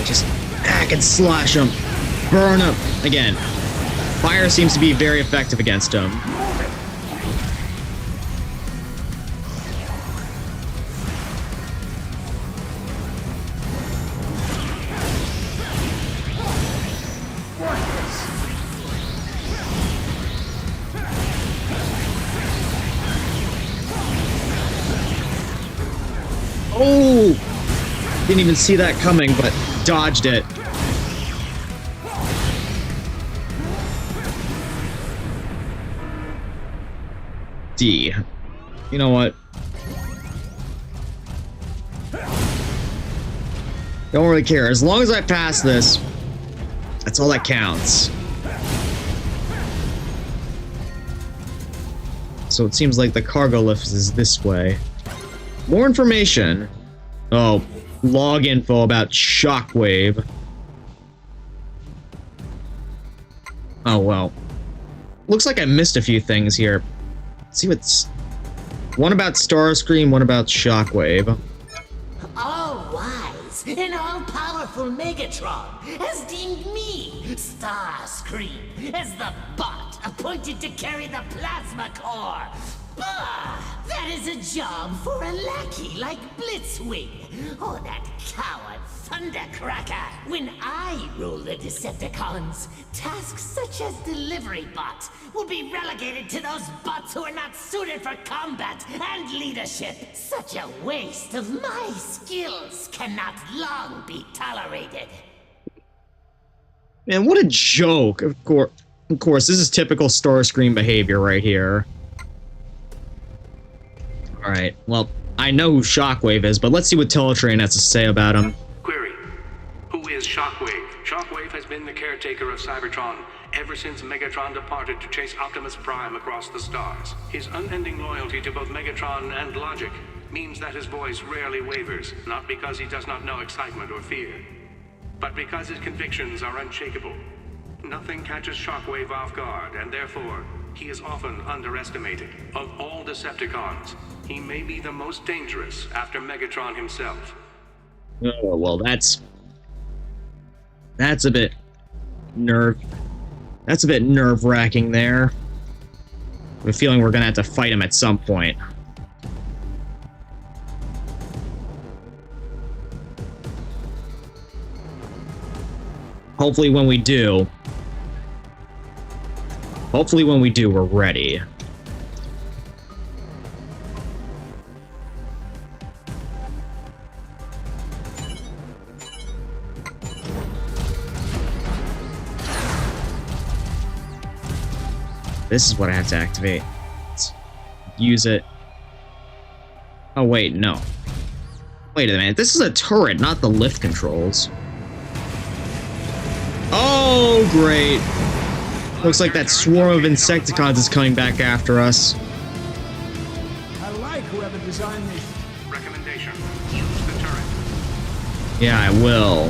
Just hack and slash them. Burn them. Again, fire seems to be very effective against them. Oh! Didn't even see that coming, but dodged it. D. You know what? Don't really care. As long as I pass this, that's all that counts. So it seems like the cargo lift is this way. More information. Oh, log info about Shockwave. Oh, well. Looks like I missed a few things here. Let's see what's... One about Starscream, one about Shockwave. All wise and all-powerful Megatron has deemed me, Starscream, as the bot appointed to carry the plasma core. Bah! That is a job for a lackey like Blitzwing, or that coward Thundercracker. When I rule the Decepticons, tasks such as delivery bot will be relegated to those bots who are not suited for combat and leadership. Such a waste of my skills cannot long be tolerated. Man, what a joke. Of course, this is typical Starscream behavior right here. Alright, well, I know who Shockwave is, but let's see what Teletrain has to say about him. Query. Who is Shockwave? Shockwave has been the caretaker of Cybertron ever since Megatron departed to chase Optimus Prime across the stars. His unending loyalty to both Megatron and logic means that his voice rarely wavers, not because he does not know excitement or fear, but because his convictions are unshakable. Nothing catches Shockwave off guard, and therefore, he is often underestimated. Of all Decepticons, he may be the most dangerous after Megatron himself. Oh, well, that's a bit nerve-wracking there. I have a feeling we're gonna have to fight him at some point. Hopefully when we do, we're ready. This is what I have to activate. Let's use it. Oh, wait, no. Wait a minute. This is a turret, not the lift controls. Oh, great. Looks like that swarm of Insecticons is coming back after us. I like whoever designed this. Recommendation: use the turret. Yeah, I will.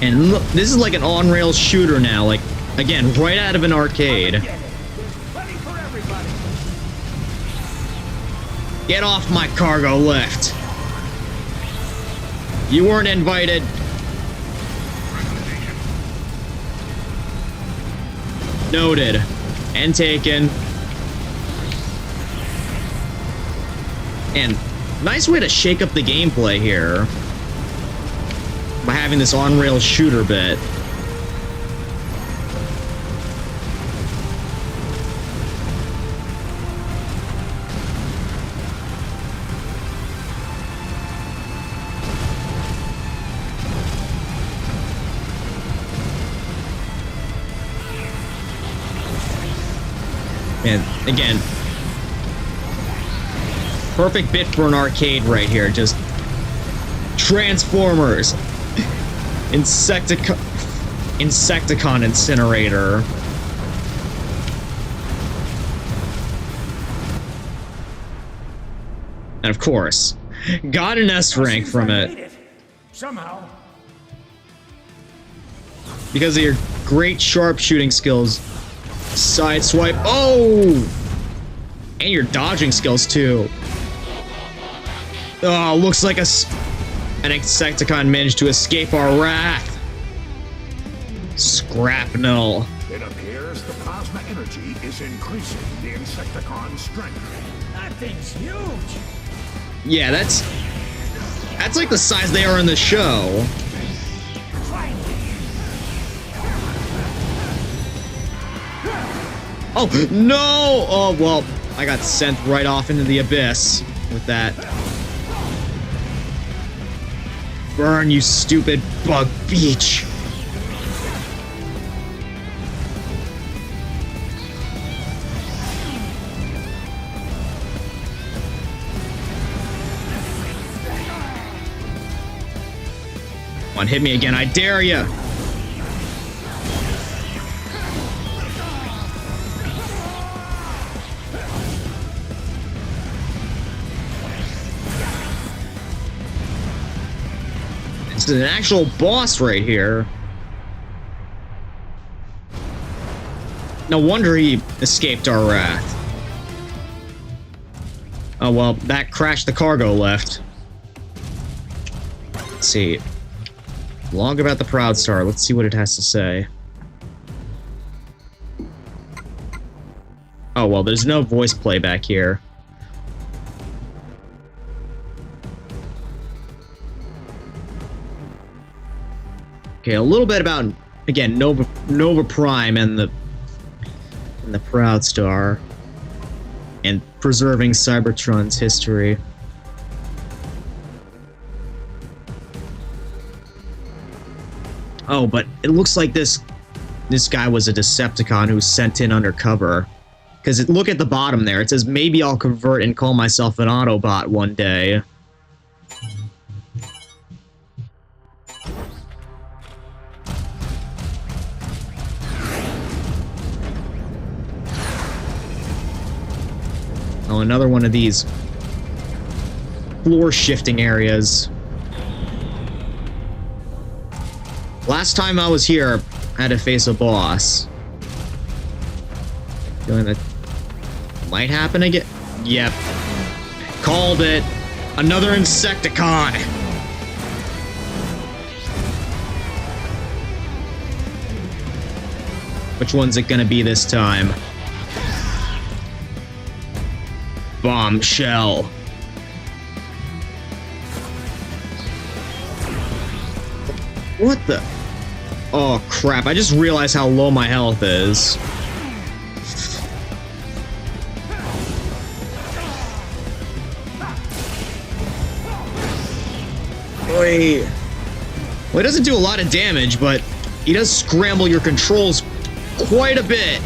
And look, this is like an on-rail shooter now, like, again, right out of an arcade. Get it. There's plenty for everybody. Get off my cargo lift. You weren't invited. Recommendation. Noted. And taken. And nice way to shake up the gameplay here by having this on-rail shooter bit. And again, perfect bit for an arcade right here. Just Transformers, Insecticon Incinerator. And of course, got an S rank from it Somehow. because of your great sharpshooting skills. Sideswipe. Oh! And your dodging skills, too. Oh, looks like an Insecticon managed to escape our wrath. Scrapnel. It appears the plasma energy is increasing the Insecticon's strength. That thing's huge. Yeah, that's like the size they are in the show. Oh, no! Oh, well, I got sent right off into the abyss with that. Burn, you stupid bug beach. Come on, hit me again, I dare ya! This is an actual boss right here. No wonder he escaped our wrath. Oh well, that crashed the cargo lift. Let's see. Log about the Proud Star. Let's see what it has to say. Oh well, there's no voice playback here. Okay, a little bit about, again, Nova Prime and the Proud Star and preserving Cybertron's history. Oh, but it looks like this guy was a Decepticon who was sent in undercover. Because look at the bottom there. It says, maybe I'll convert and call myself an Autobot one day. Oh, another one of these floor shifting areas. Last time I was here, I had to face a boss. Feeling that might happen again. Yep. Called it. Another Insecticon. Which one's it gonna be this time? Bombshell. What the? Oh crap, I just realized how low my health is. Wait. Well, it doesn't do a lot of damage, but he does scramble your controls quite a bit.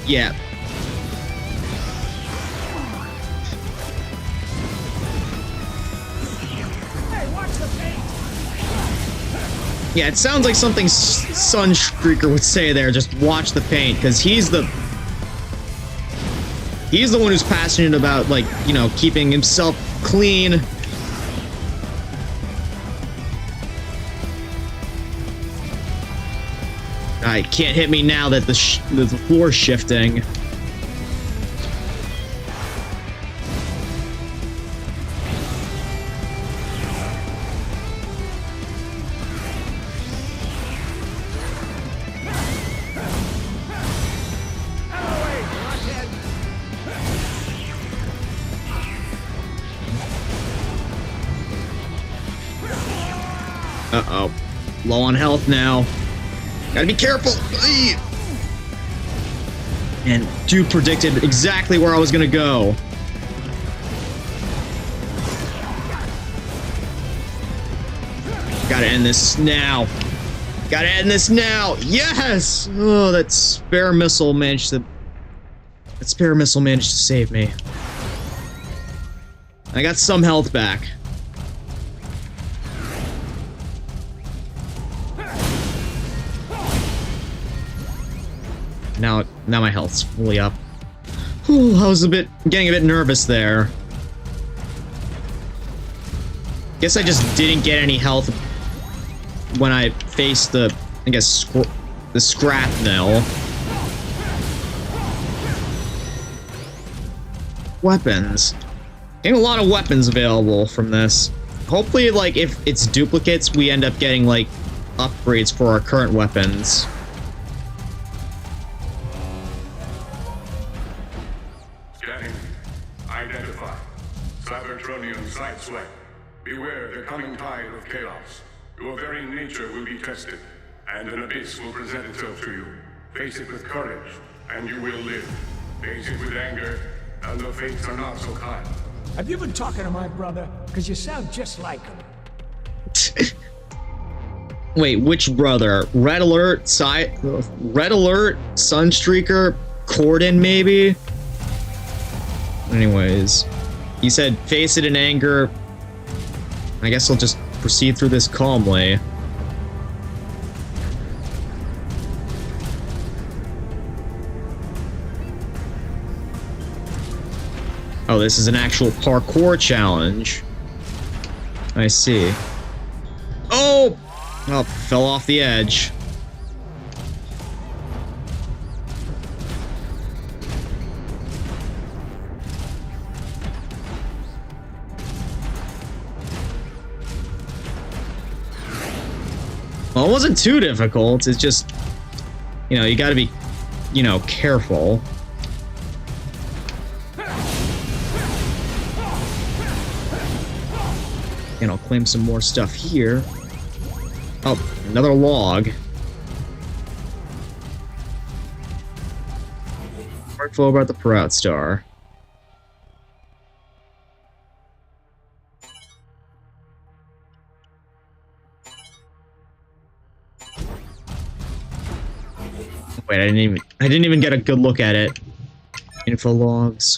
Yeah. Yeah, it sounds like something Sunstreaker would say there. Just watch the paint, because he's the one who's passionate about, like, you know, keeping himself clean. Alright, can't hit me now that the floor's shifting. Uh-oh. Low on health now. Gotta be careful! And dude predicted exactly where I was gonna go. Gotta end this now. Gotta end this now! Yes! Oh, that spare missile managed to save me. I got some health back. Now my health's fully up. Whew, I was getting a bit nervous there. Guess I just didn't get any health when I faced the, I guess, the scrap mill. Weapons. Getting a lot of weapons available from this. Hopefully, like, if it's duplicates, we end up getting, like, upgrades for our current weapons. Identify. Cybertronian sideswipe. Beware the coming tide of chaos. Your very nature will be tested, and an abyss will present itself to you. Face it with courage, and you will live. Face it with anger, and the fates are not so kind. Have you been talking to my brother? Because you sound just like him. Wait, which brother? Red Alert, Sunstreaker, Corden, maybe? Anyways, he said face it in anger. I guess I'll just proceed through this calmly. Oh, this is an actual parkour challenge. I see. Oh! Oh, fell off the edge. Well, it wasn't too difficult. It's just, you know, you gotta be, you know, careful. And I'll claim some more stuff here. Oh, another log. More info about the Proud Star. Wait, I didn't even get a good look at it. Info logs.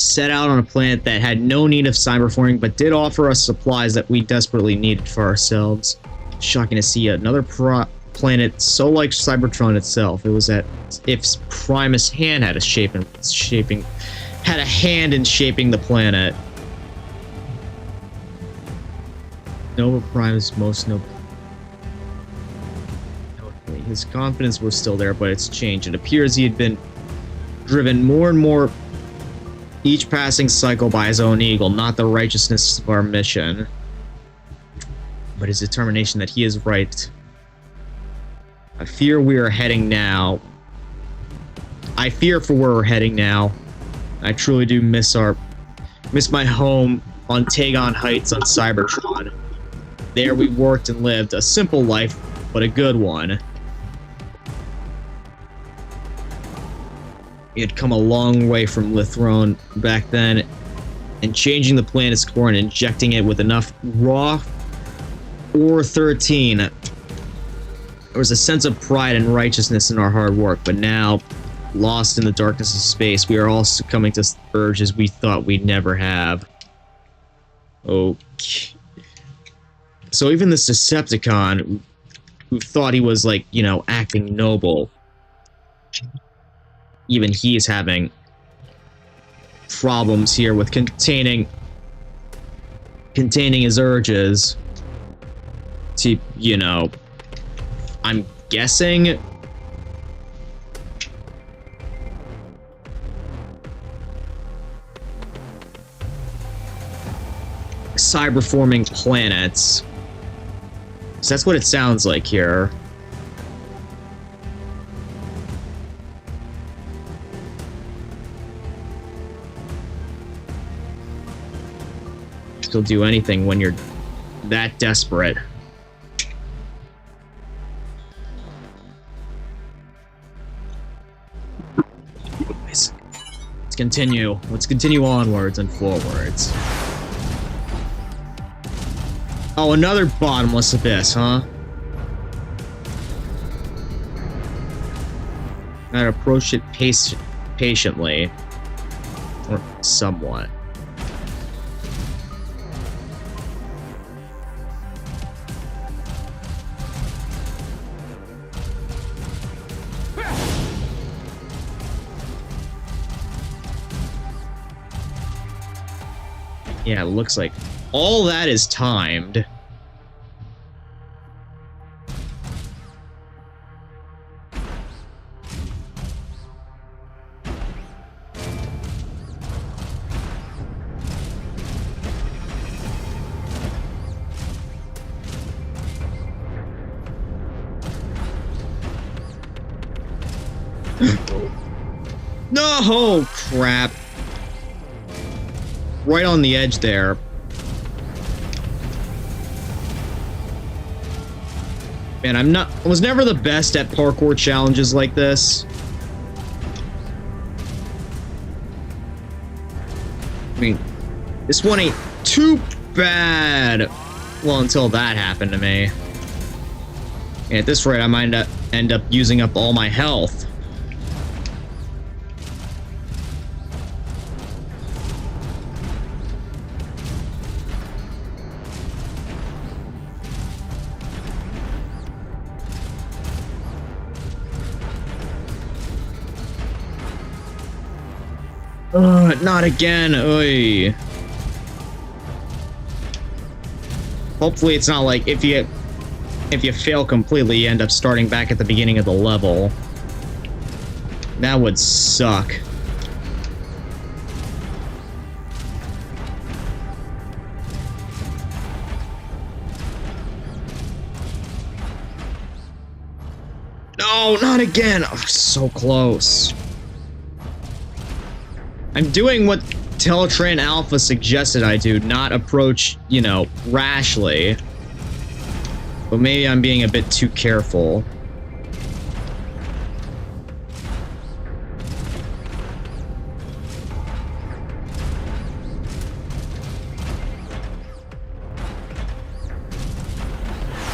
set out on a planet that had no need of cyberforming, but did offer us supplies that we desperately needed for ourselves. Shocking to see another planet so like Cybertron itself. It was as if Primus' hand had a hand in shaping the planet. Nova Primus most noble. His confidence was still there, but it's changed. It appears he had been driven more and more each passing cycle by his own ego, not the righteousness of our mission, but his determination that he is right. I fear we are heading now. I fear for where we're heading now. I truly do miss my home on Tagon Heights on Cybertron. There we worked and lived a simple life, but a good one. We had come a long way from Lithrone back then, and changing the planet's core and injecting it with enough raw Ore 13. There was a sense of pride and righteousness in our hard work, but now, lost in the darkness of space, we are all succumbing to urges we thought we'd never have. Okay. So even this Decepticon, who thought he was, like, you know, acting noble, even he is having problems here with containing his urges to, you know, I'm guessing cyberforming planets. So that's what it sounds like here. You'll do anything when you're that desperate. Anyways, let's continue. Let's continue onwards and forwards. Oh, another bottomless abyss, huh? I approach it patiently. Or somewhat. Yeah, it looks like all that is timed. No, crap. Right on the edge there. Man, I was never the best at parkour challenges like this. I mean, this one ain't too bad. Well, until that happened to me. And at this rate, I might end up using up all my health. Not again. Oy. Hopefully it's not like if you fail completely, you end up starting back at the beginning of the level. That would suck. No, not again. Oh, so close. I'm doing what Teletran Alpha suggested I do, not approach, you know, rashly. But maybe I'm being a bit too careful.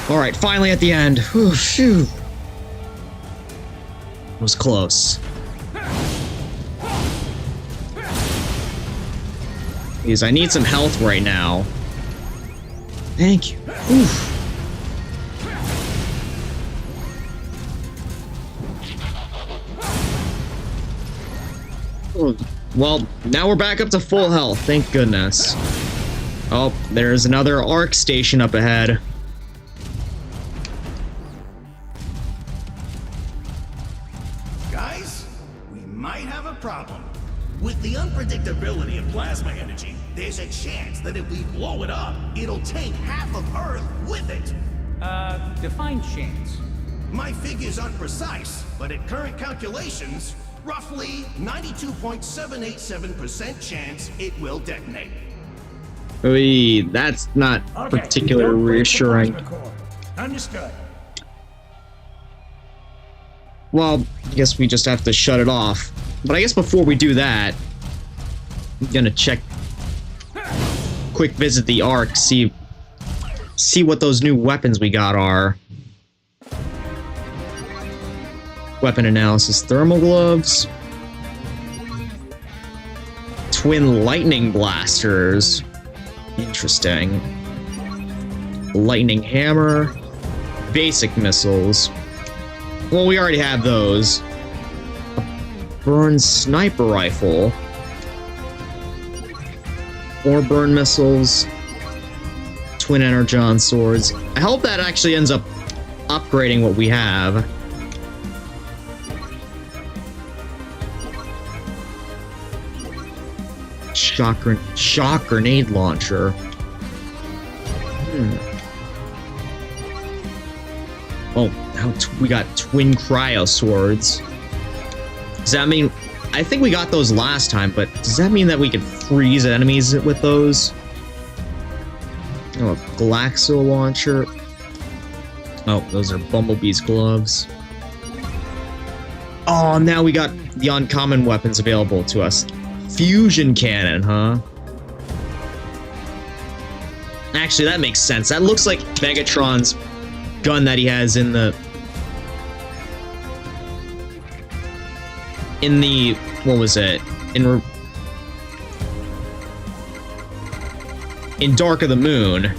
Alright, finally at the end. Whew, phew. It was close. Because I need some health right now. Thank you. Oof. Well, now we're back up to full health, thank goodness. Oh, there's another ARC station up ahead. Guys, we might have a problem. With the unpredictability of plasma energy, there's a chance that if we blow it up, it'll take half of Earth with it. Define chance. My figures aren't precise, but at current calculations, roughly 92.787% chance it will detonate. Oy, that's not particularly reassuring. Understood. Well, I guess we just have to shut it off. But I guess before we do that, I'm gonna check. Quick visit the Ark, see what those new weapons we got are. Weapon analysis, thermal gloves, twin lightning blasters. Interesting. Lightning hammer, basic missiles. Well, we already have those. Burn sniper rifle. More burn missiles. Twin energon swords. I hope that actually ends up upgrading what we have. Shock grenade launcher. Oh, now we got twin cryo swords. Does that mean... I think we got those last time, but does that mean that we can freeze enemies with those? Oh, a Glaxo launcher. Oh, those are Bumblebee's gloves. Oh, now we got the uncommon weapons available to us. Fusion cannon, huh? Actually, that makes sense. That looks like Megatron's gun that he has in the... what was it? In Dark of the Moon.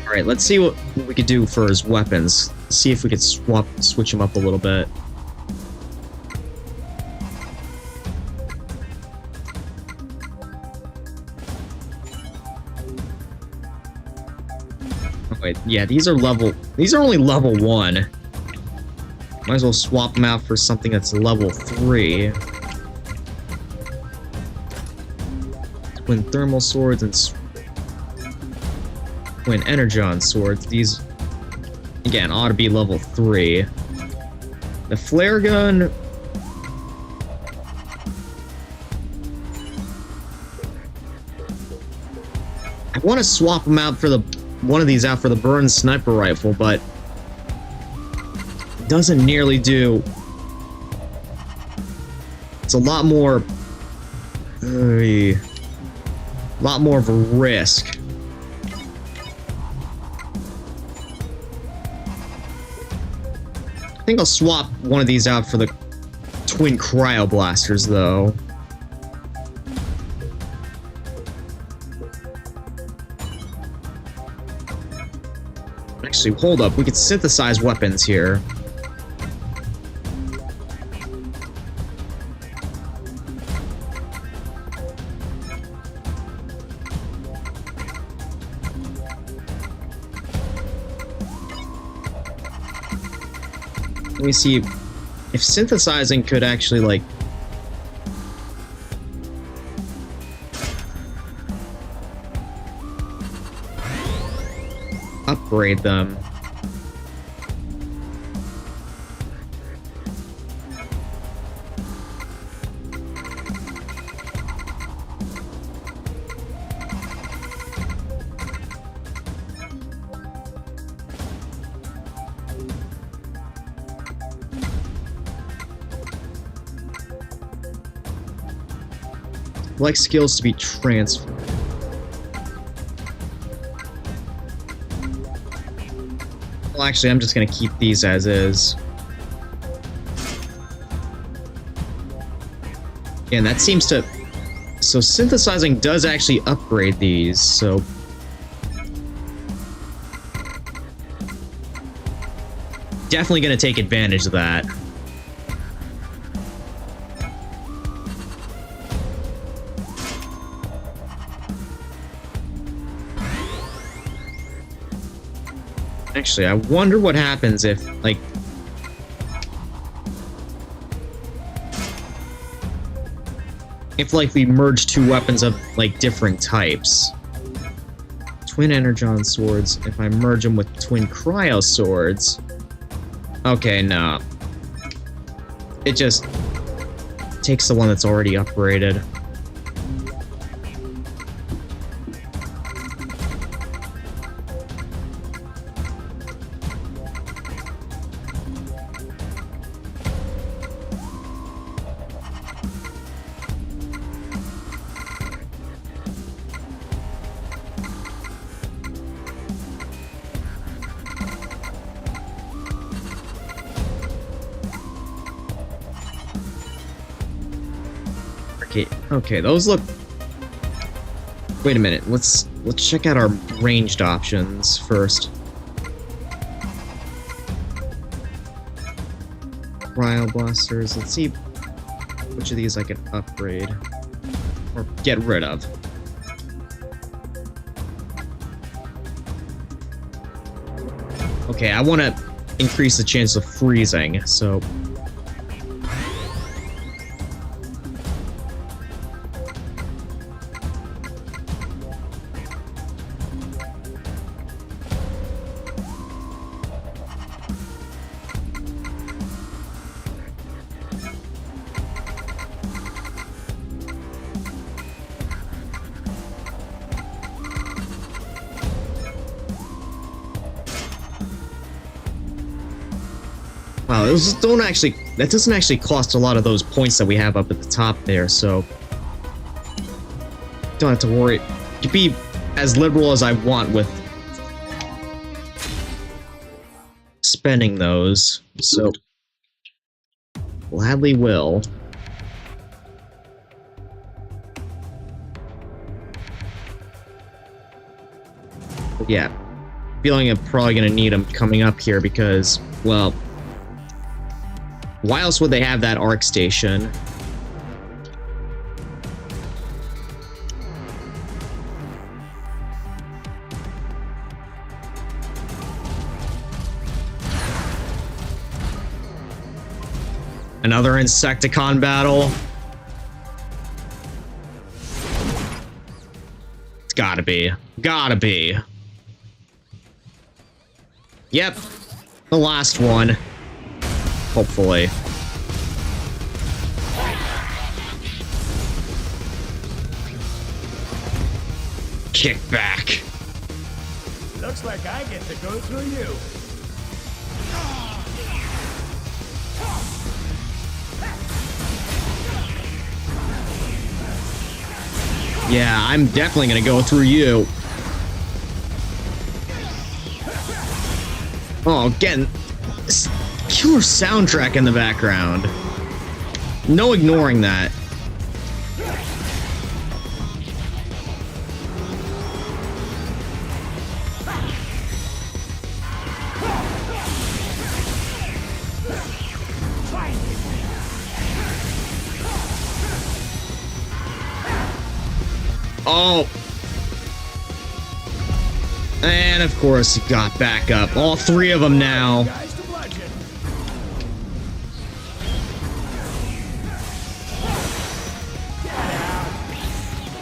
Alright, let's see what we could do for his weapons. See if we could switch him up a little bit. Wait, yeah, these are only level 1. Might as well swap them out for something that's level 3. Twin thermal swords and twin energon swords. These, again, ought to be level 3. The flare gun... I want to swap them out for one of these out for the burn sniper rifle, but it doesn't nearly do. It's a lot more of a risk. I think I'll swap one of these out for the twin cryo blasters, though. Actually, hold up. We could synthesize weapons here. Let me see if synthesizing could actually, like... upgrade them. Like skills to be transferred. Well, actually, I'm just gonna keep these as is. Yeah, and that seems to... So synthesizing does actually upgrade these, so... Definitely gonna take advantage of that. Actually, I wonder what happens if, like... If, like, we merge two weapons of, like, different types. Twin Energon swords, if I merge them with twin Cryo swords... Okay, no. It just... takes the one that's already upgraded. Okay, those look... Wait a minute, let's check out our ranged options first. Cryo blasters, let's see which of these I can upgrade. Or get rid of. Okay, I want to increase the chance of freezing, so... Wow, those don't actually... That doesn't actually cost a lot of those points that we have up at the top there, so... Don't have to worry. To be as liberal as I want with... spending those, so... Gladly will. But yeah. Feeling I'm probably gonna need them coming up here because, well... Why else would they have that arc station? Another Insecticon battle? It's gotta be. Gotta be. Yep. The last one. Hopefully. Kick back. Looks like I get to go through you. Yeah, I'm definitely gonna go through you. Oh, again. Killer soundtrack in the background. No ignoring that. Oh. And of course, he got back up. All three of them now.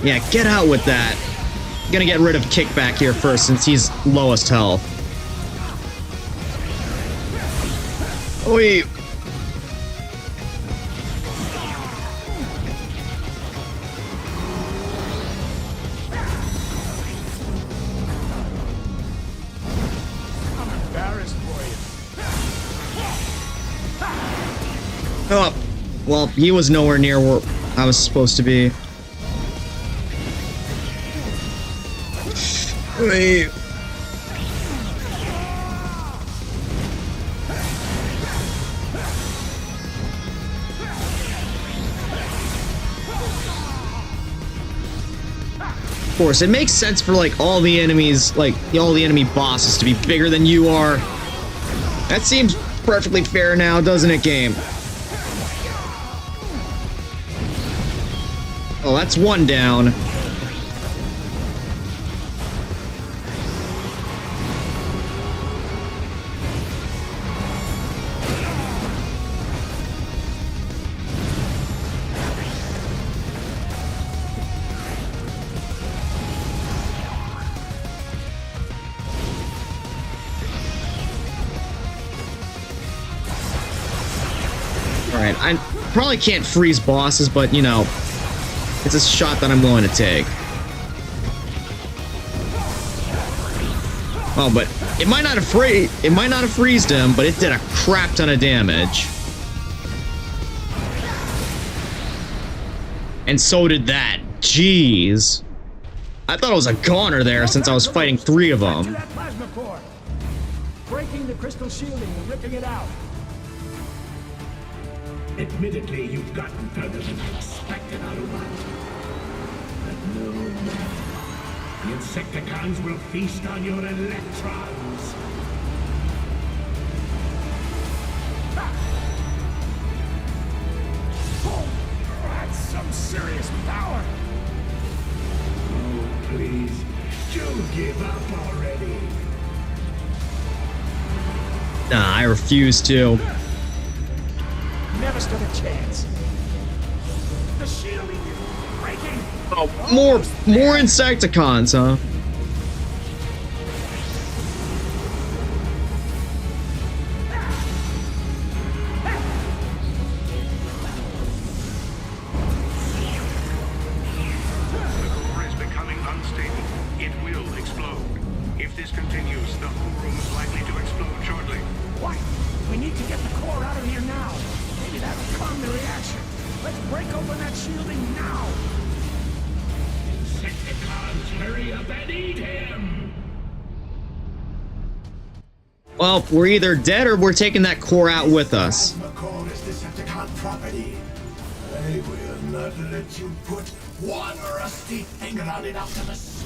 Yeah, get out with that. Gonna get rid of Kickback here first since he's lowest health. Oi. Oh, well, he was nowhere near where I was supposed to be. Wait. Of course, it makes sense for like all the enemies, like all the enemy bosses to be bigger than you are. That seems perfectly fair now, doesn't it, game? Oh, that's one down. Alright, I probably can't freeze bosses, but, you know, it's a shot that I'm willing to take. Oh, but it might not have freezed him, but it did a crap ton of damage. And so did that. Jeez. I thought it was a goner there since I was fighting 3 of them. That plasma core. Breaking the crystal shielding and ripping it out. Admittedly, you've gotten further than I expected, Autobot. But no matter. The Insecticons will feast on your electrons. Oh, that's some serious power. Oh, please, do give up already. Nah, I refuse to. Never stood a chance. The shielding is breaking. Oh, more Insecticons, huh? The core is becoming unstable. It will explode. If this continues, the whole room is likely to explode shortly. What? We need to get the core out of here now. Maybe that'll calm the reaction. Let's break open that shielding now. Insecticons, hurry up and eat him! Well, we're either dead or we're taking that core out with us. Plasma core is Decepticon property. I will not let you put one rusty finger on it, Optimus.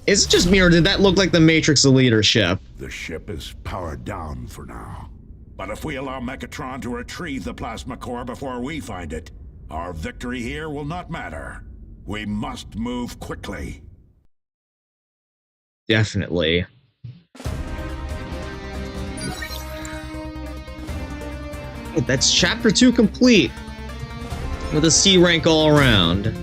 Is it just me, or did that look like the Matrix of leadership? The ship is powered down for now. But if we allow Megatron to retrieve the plasma core before we find it, our victory here will not matter. We must move quickly. Definitely. That's chapter 2 complete. With a C rank all around.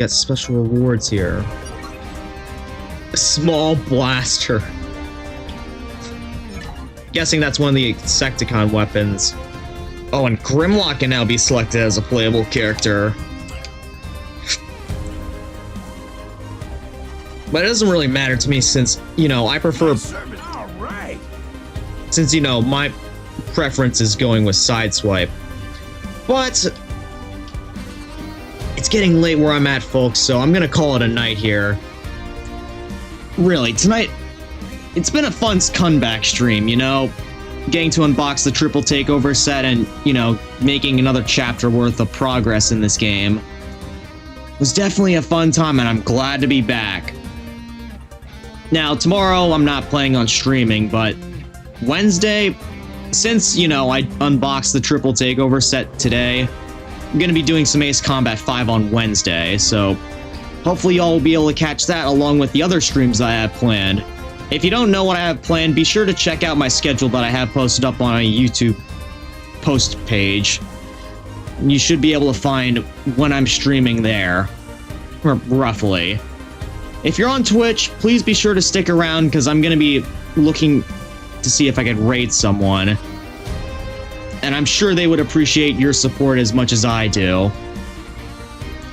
Got special rewards here. A small blaster. Guessing that's one of the Insecticon weapons. Oh, and Grimlock can now be selected as a playable character. But it doesn't really matter to me since, you know, I prefer... All right. Since, you know, my preference is going with Sideswipe. But... it's getting late where I'm at, folks, so I'm gonna call it a night here. Really, tonight... it's been a fun comeback stream, you know? Getting to unbox the Triple Takeover set and, you know, making another chapter worth of progress in this game. It was definitely a fun time, and I'm glad to be back. Now, tomorrow I'm not planning on streaming, but Wednesday, since, you know, I unboxed the Triple Takeover set today, I'm gonna be doing some Ace Combat 5 on Wednesday, so hopefully y'all will be able to catch that along with the other streams I have planned. If you don't know what I have planned, be sure to check out my schedule that I have posted up on my YouTube post page. You should be able to find when I'm streaming there, or roughly. If you're on Twitch, please be sure to stick around because I'm going to be looking to see if I could raid someone. And I'm sure they would appreciate your support as much as I do.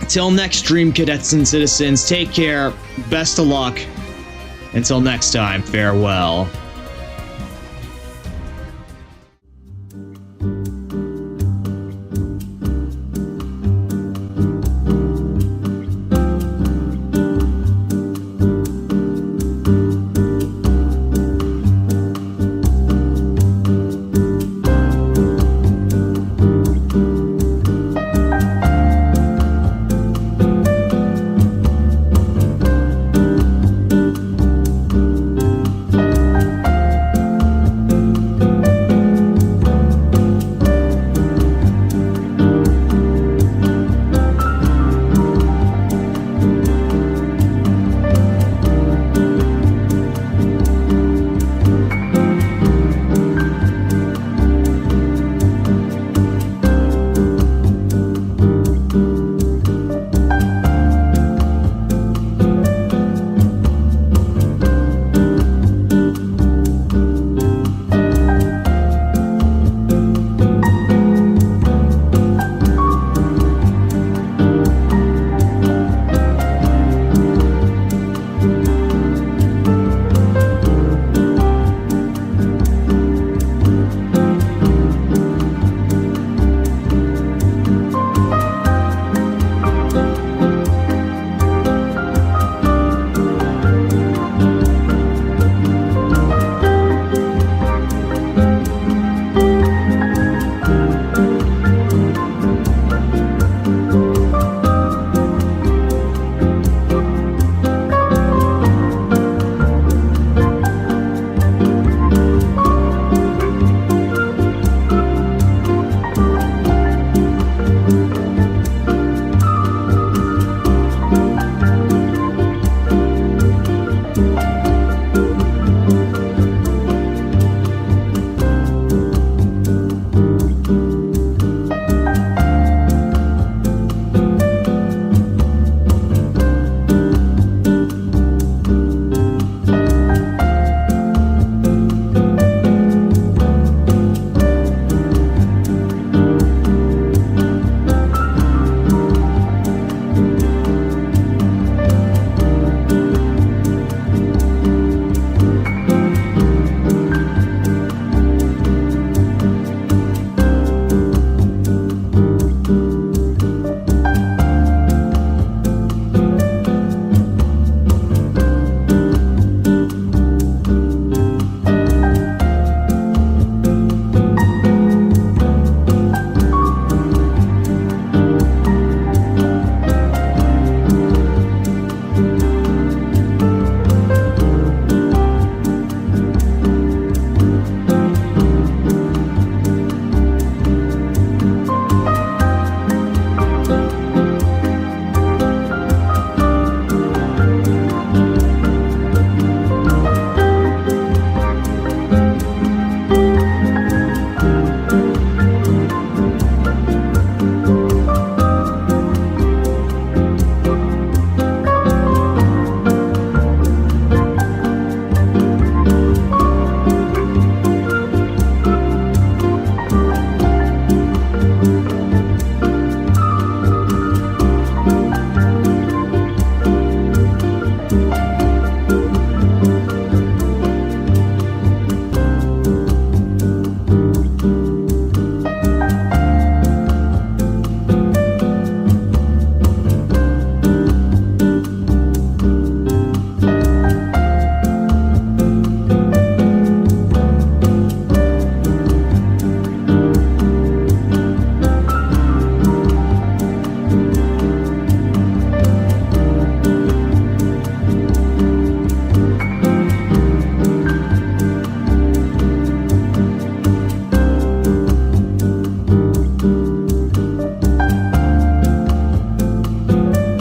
Till next stream, cadets and citizens, take care, best of luck. Until next time, farewell.